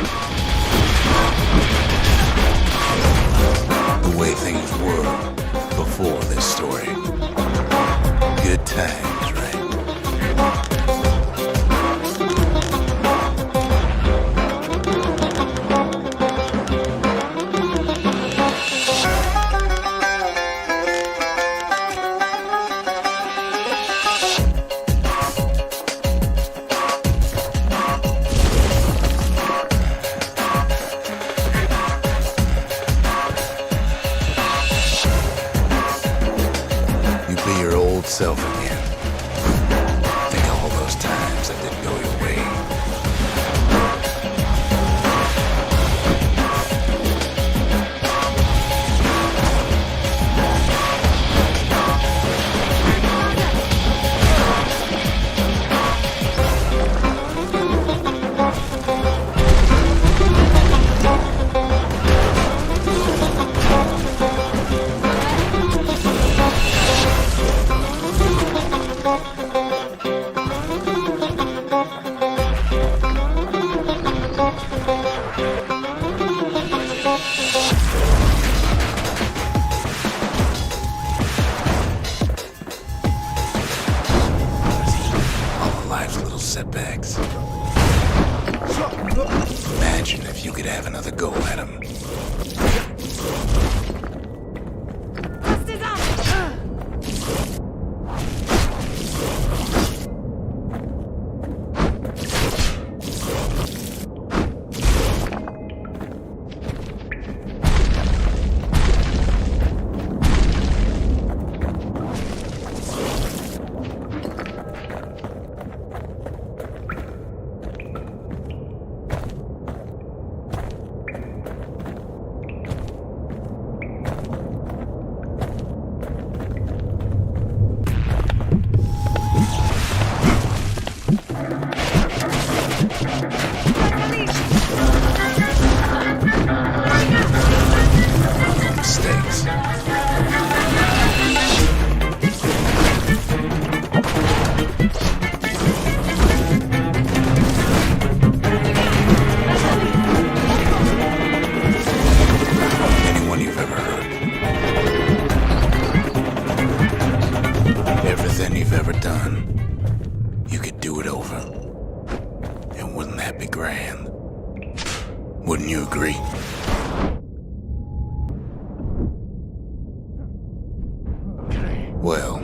The way things were before this story. Good times, right? Be your old self again. Think of all those times that didn't go your way. Life's little setbacks. Imagine if you could have another go at them. Mistakes. Anyone you've ever heard. Everything you've ever done, you could do it over. And wouldn't that be grand? Wouldn't you agree? Well,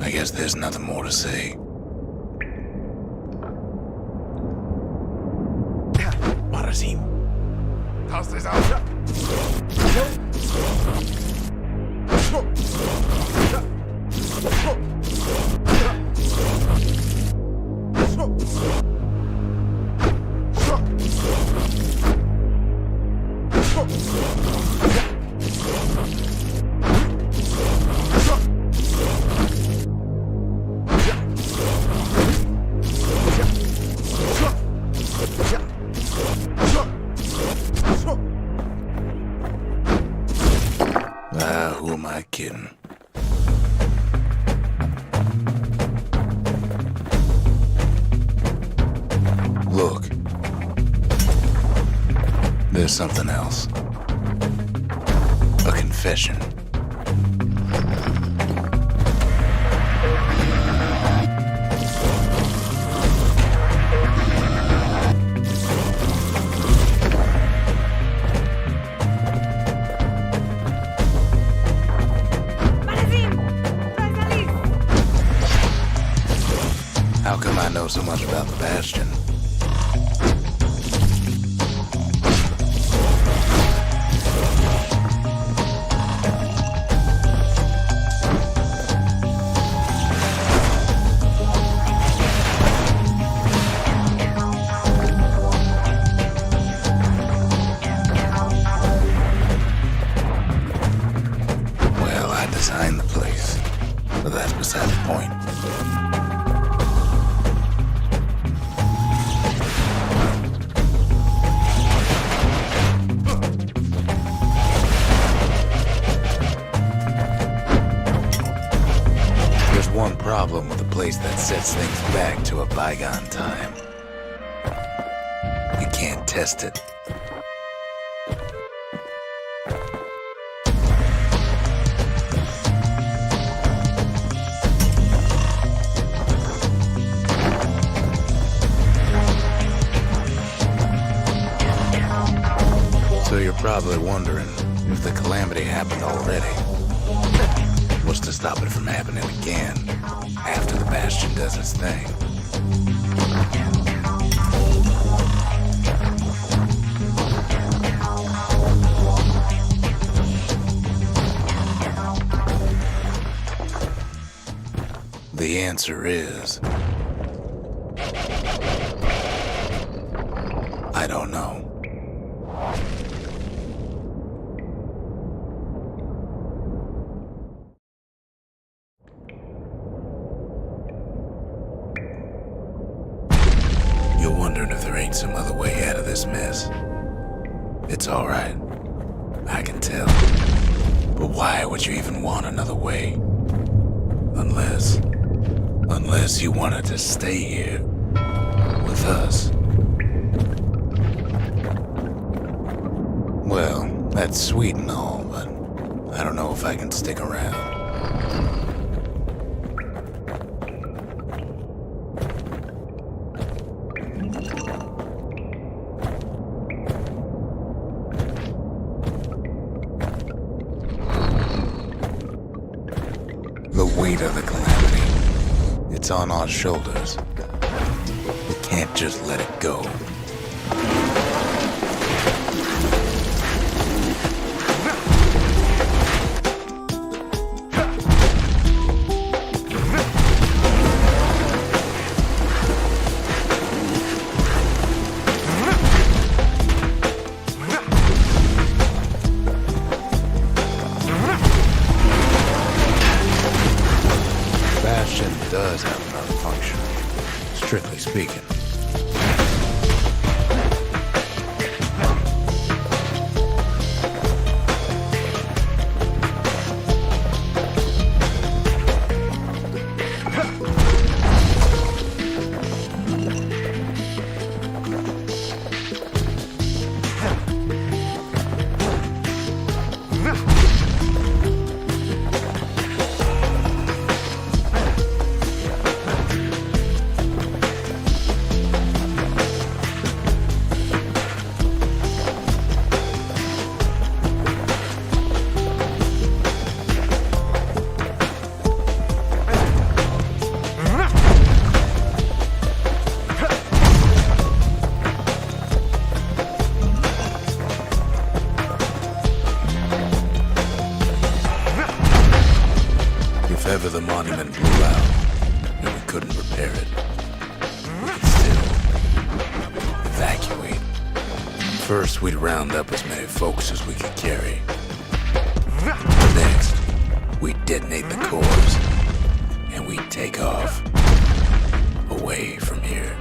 I guess there's nothing more to say. Marasim, Who am I kidding? Look. There's something else. A confession. How come I know so much about the Bastion? Well, I designed the place, but that's beside the point. One problem with a place that sets things back to a bygone time. You can't test it. So you're probably wondering if the calamity happened already. What's to stop it from happening again after the Bastion does its thing? The answer is... I don't know. You're wondering if there ain't some other way out of this mess. It's all right. I can tell. But why would you even want another way? Unless you wanted to stay here with us. Well, that's sweet and all, but I don't know if I can stick around. The weight of the calamity, it's on our shoulders. We can't just let it go. Bastion does have another function, strictly speaking. Signalman blew out, and we couldn't repair it. We could still evacuate. First, we'd round up as many folks as we could carry. Next, we'd detonate the cores, and we'd take off away from here.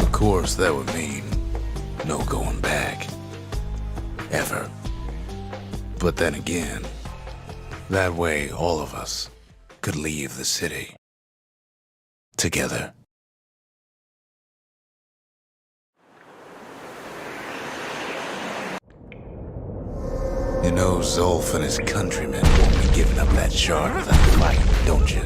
Of course, that would mean no going back. Ever. But then again, that way all of us could leave the city. Together. You know Zolf and his countrymen won't be giving up that shard without a fight, don't you?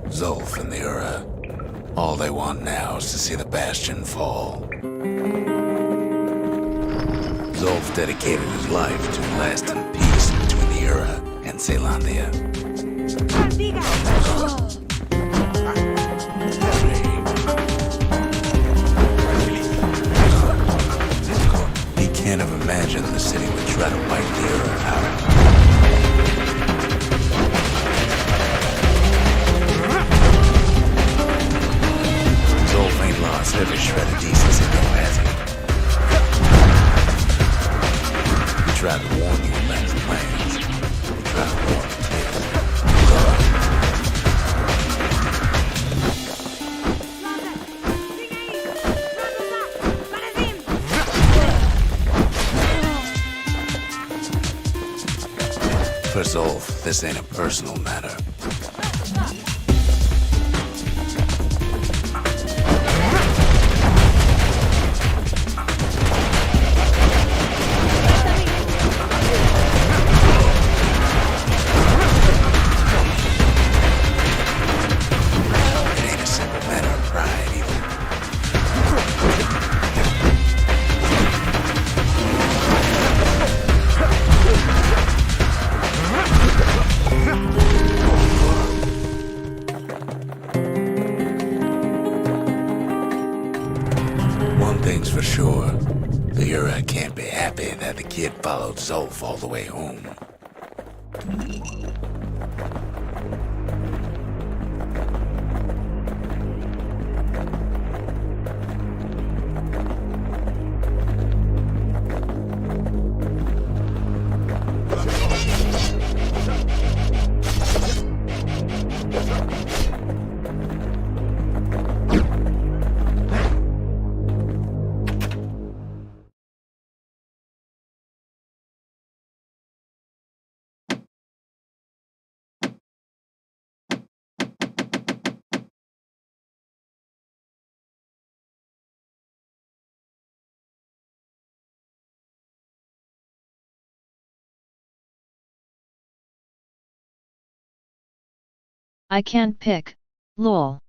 Zolf and the Ura. All they want now is to see the Bastion fall. Zolf dedicated his life to lasting peace between the Ura and Zealandia. He can't have imagined the city would try to wipe the Ura out. Lost every shred of decency, though, has he? We tried to warn you about his plans. We tried to warn you. For Zolf, this ain't a personal matter. Things for sure. The Ura can't be happy that the kid followed Zolf all the way home. I can't pick, lol.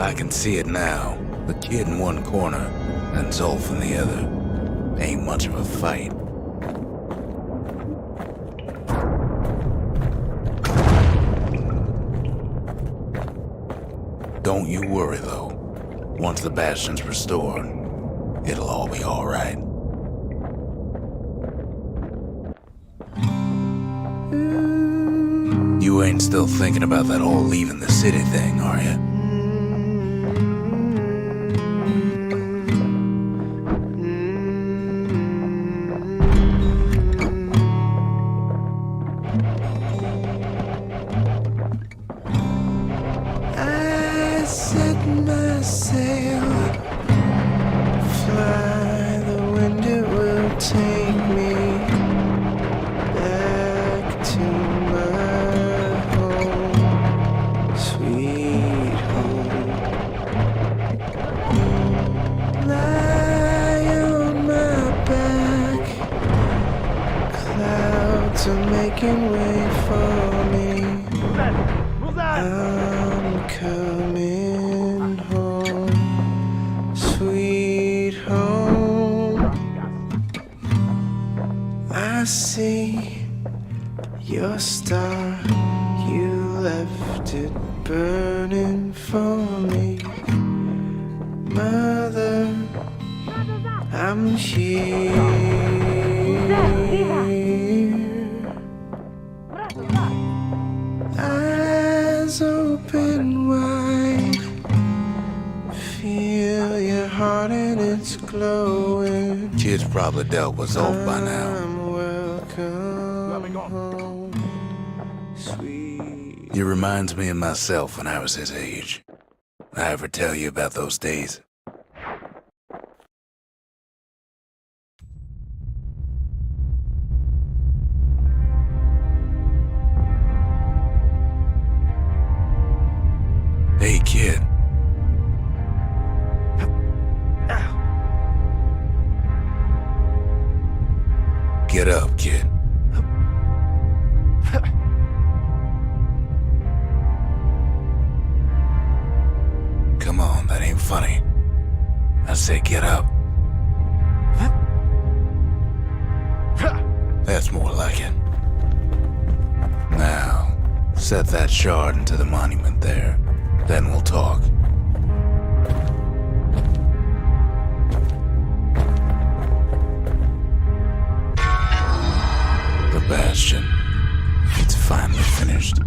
I can see it now. The kid in one corner and Zolf in the other. Ain't much of a fight. Don't you worry, though. Once the Bastion's restored, it'll all be alright. You ain't still thinking about that whole leaving the city thing, are you? I set my sail, fly, the wind it will take me back to my home, sweet home. Lie on my back, clouds are making way for me. I'm coming home, sweet home. I see your star, you left it burning for me. Mother, I'm here. Eyes open wide, feel your heart and it's glowing. Kid's probably dealt with Zolf by now. I'm welcome home, sweet. He reminds me of myself when I was his age. I ever tell you about those days? Hey, kid. Get up, kid. Come on, that ain't funny. I said get up. That's more like it. Now, set that shard into the monument there. Then we'll talk. The Bastion. It's finally finished.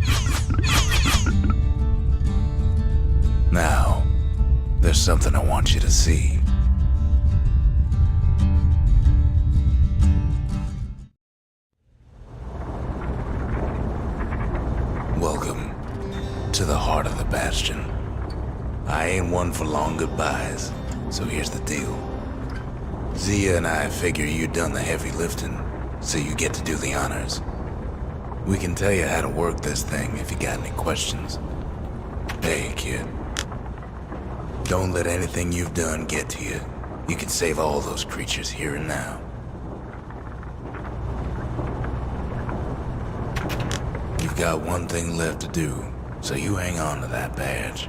Now, there's something I want you to see. Welcome to the heart of the Bastion. I ain't one for long goodbyes, so here's the deal. Zia and I figure you done the heavy lifting, so you get to do the honors. We can tell you how to work this thing if you got any questions. Hey, kid. Don't let anything you've done get to you. You can save all those creatures here and now. You've got one thing left to do, so you hang on to that badge.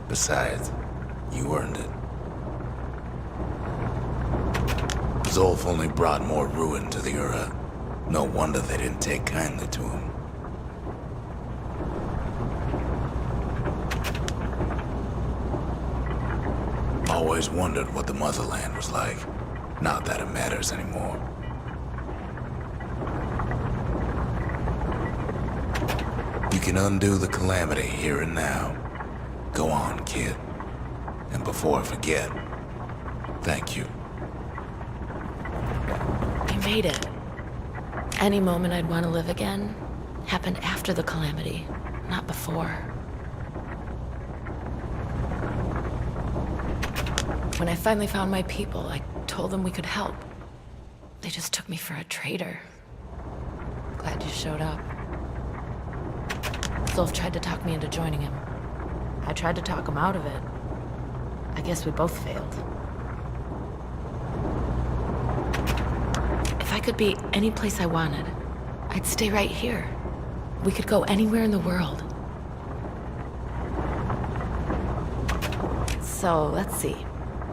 Besides, you earned it. Zolf only brought more ruin to the Ura. No wonder they didn't take kindly to him. Always wondered what the motherland was like. Not that it matters anymore. You can undo the calamity here and now. Go on, kid. And before I forget, thank you. We made it. Any moment I'd want to live again happened after the calamity, not before. When I finally found my people, I told them we could help. They just took me for a traitor. Glad you showed up. Zolf tried to talk me into joining him. I tried to talk him out of it. I guess we both failed. If I could be any place I wanted, I'd stay right here. We could go anywhere in the world. So, let's see.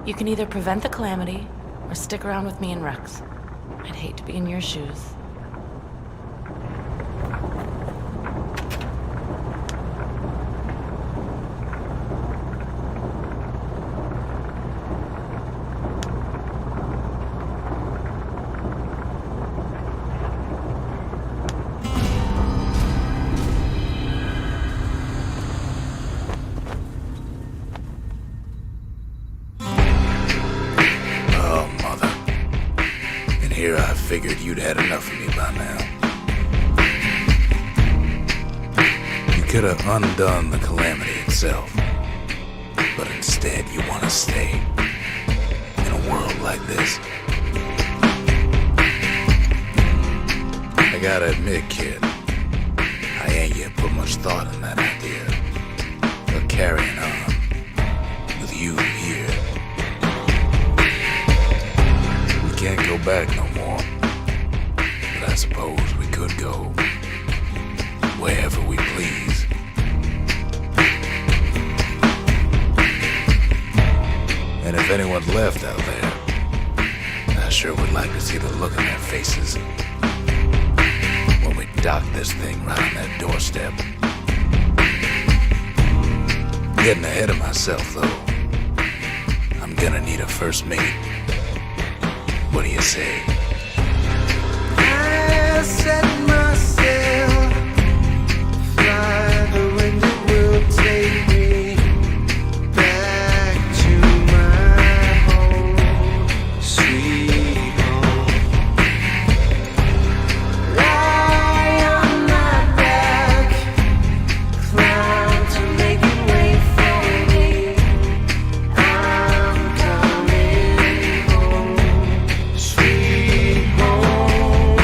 You can either prevent the calamity, or stick around with me and Rex. I'd hate to be in your shoes. Here I figured you'd had enough of me by now. You could have undone the calamity itself, but instead you want to stay in a world like this. I gotta admit, kid, I ain't yet put much thought in that idea of carrying on with you here. Can't go back no more, but I suppose we could go wherever we please. And if anyone's left out there, I sure would like to see the look on their faces when we dock this thing right on that doorstep. Getting ahead of myself, though. I'm gonna need a first mate. What do you say? I set myself, fly the wind it will take me back to my home, sweet home. Lie on my back, climb to make it wait for me. I'm coming home. Sweet home.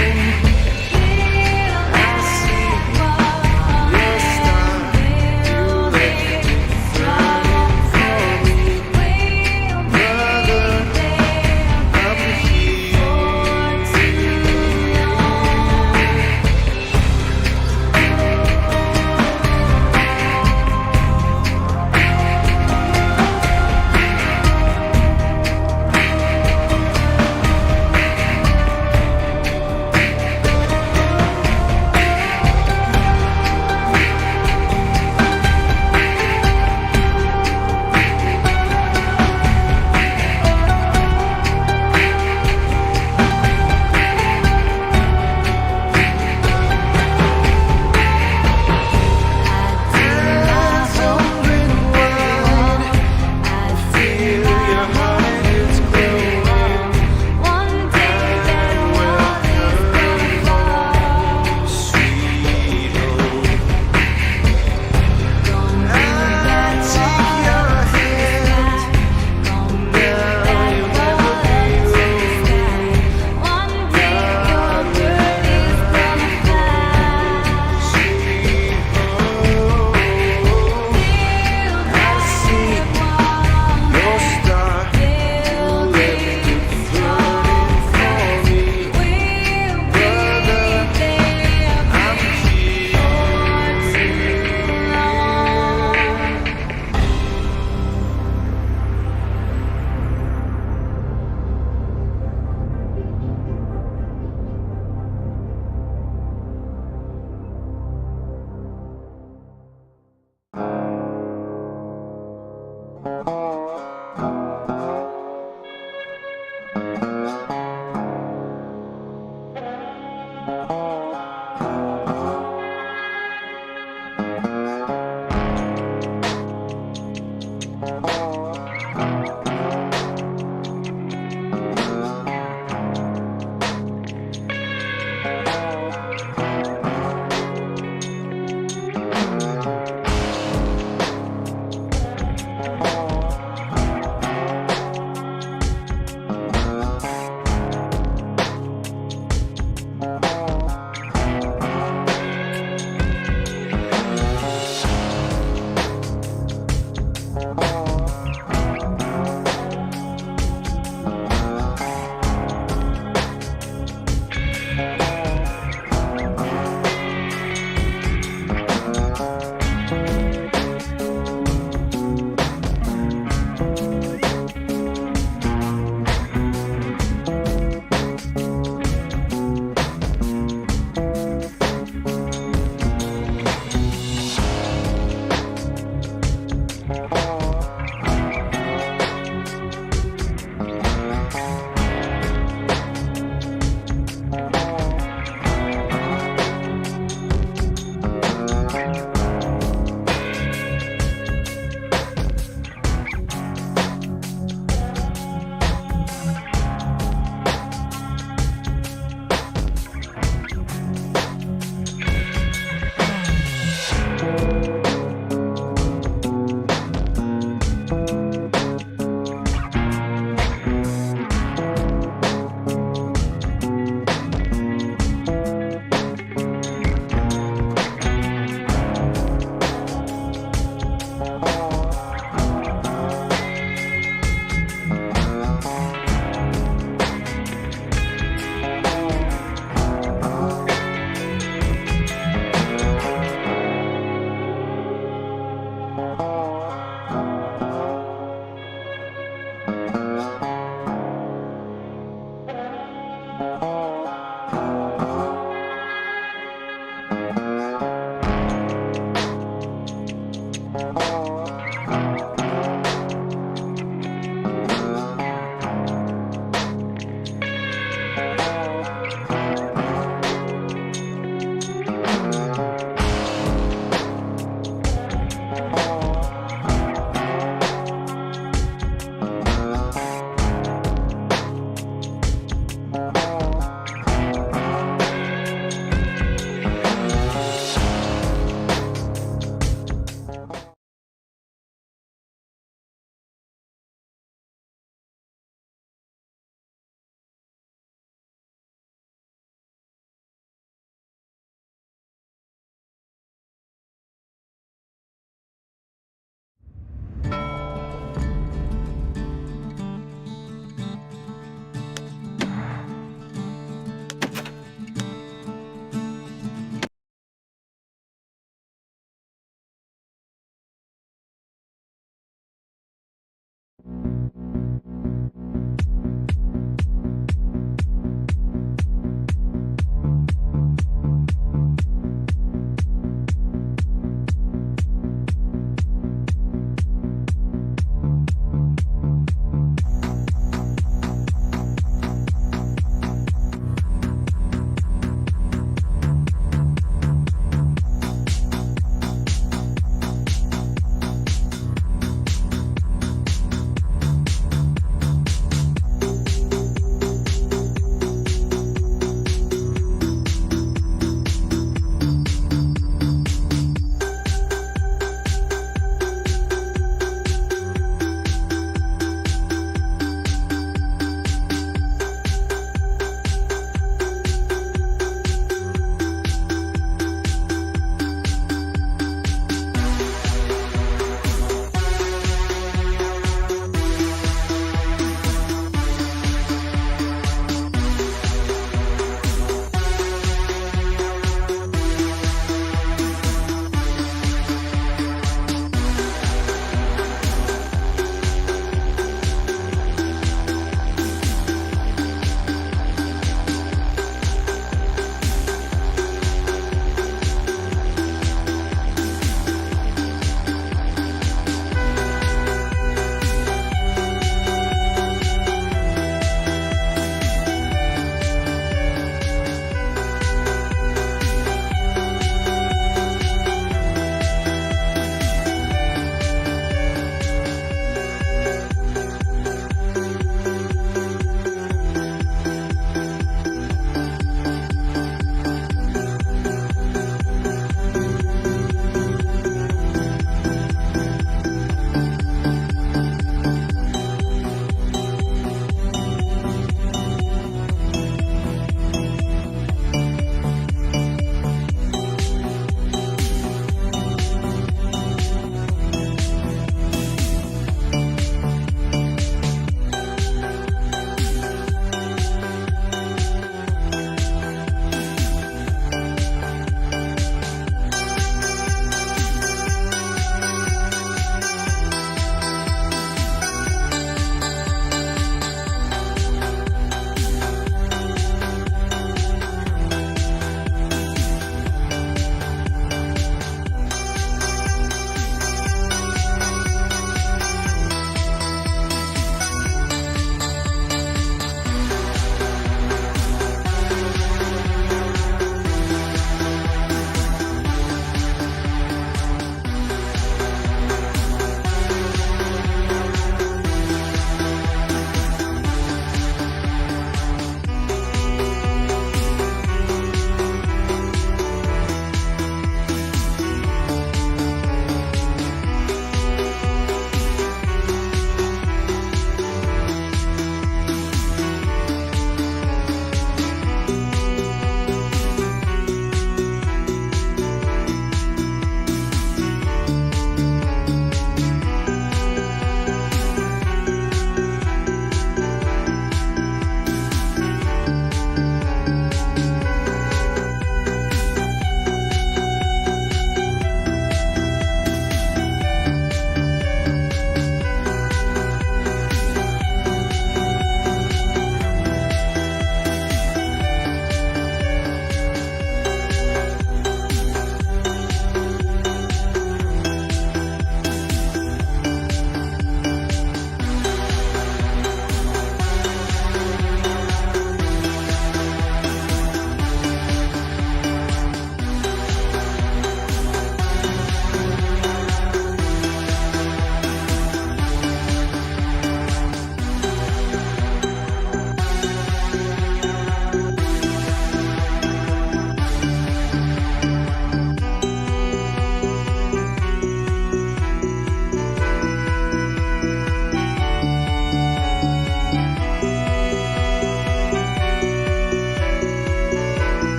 Turnbased.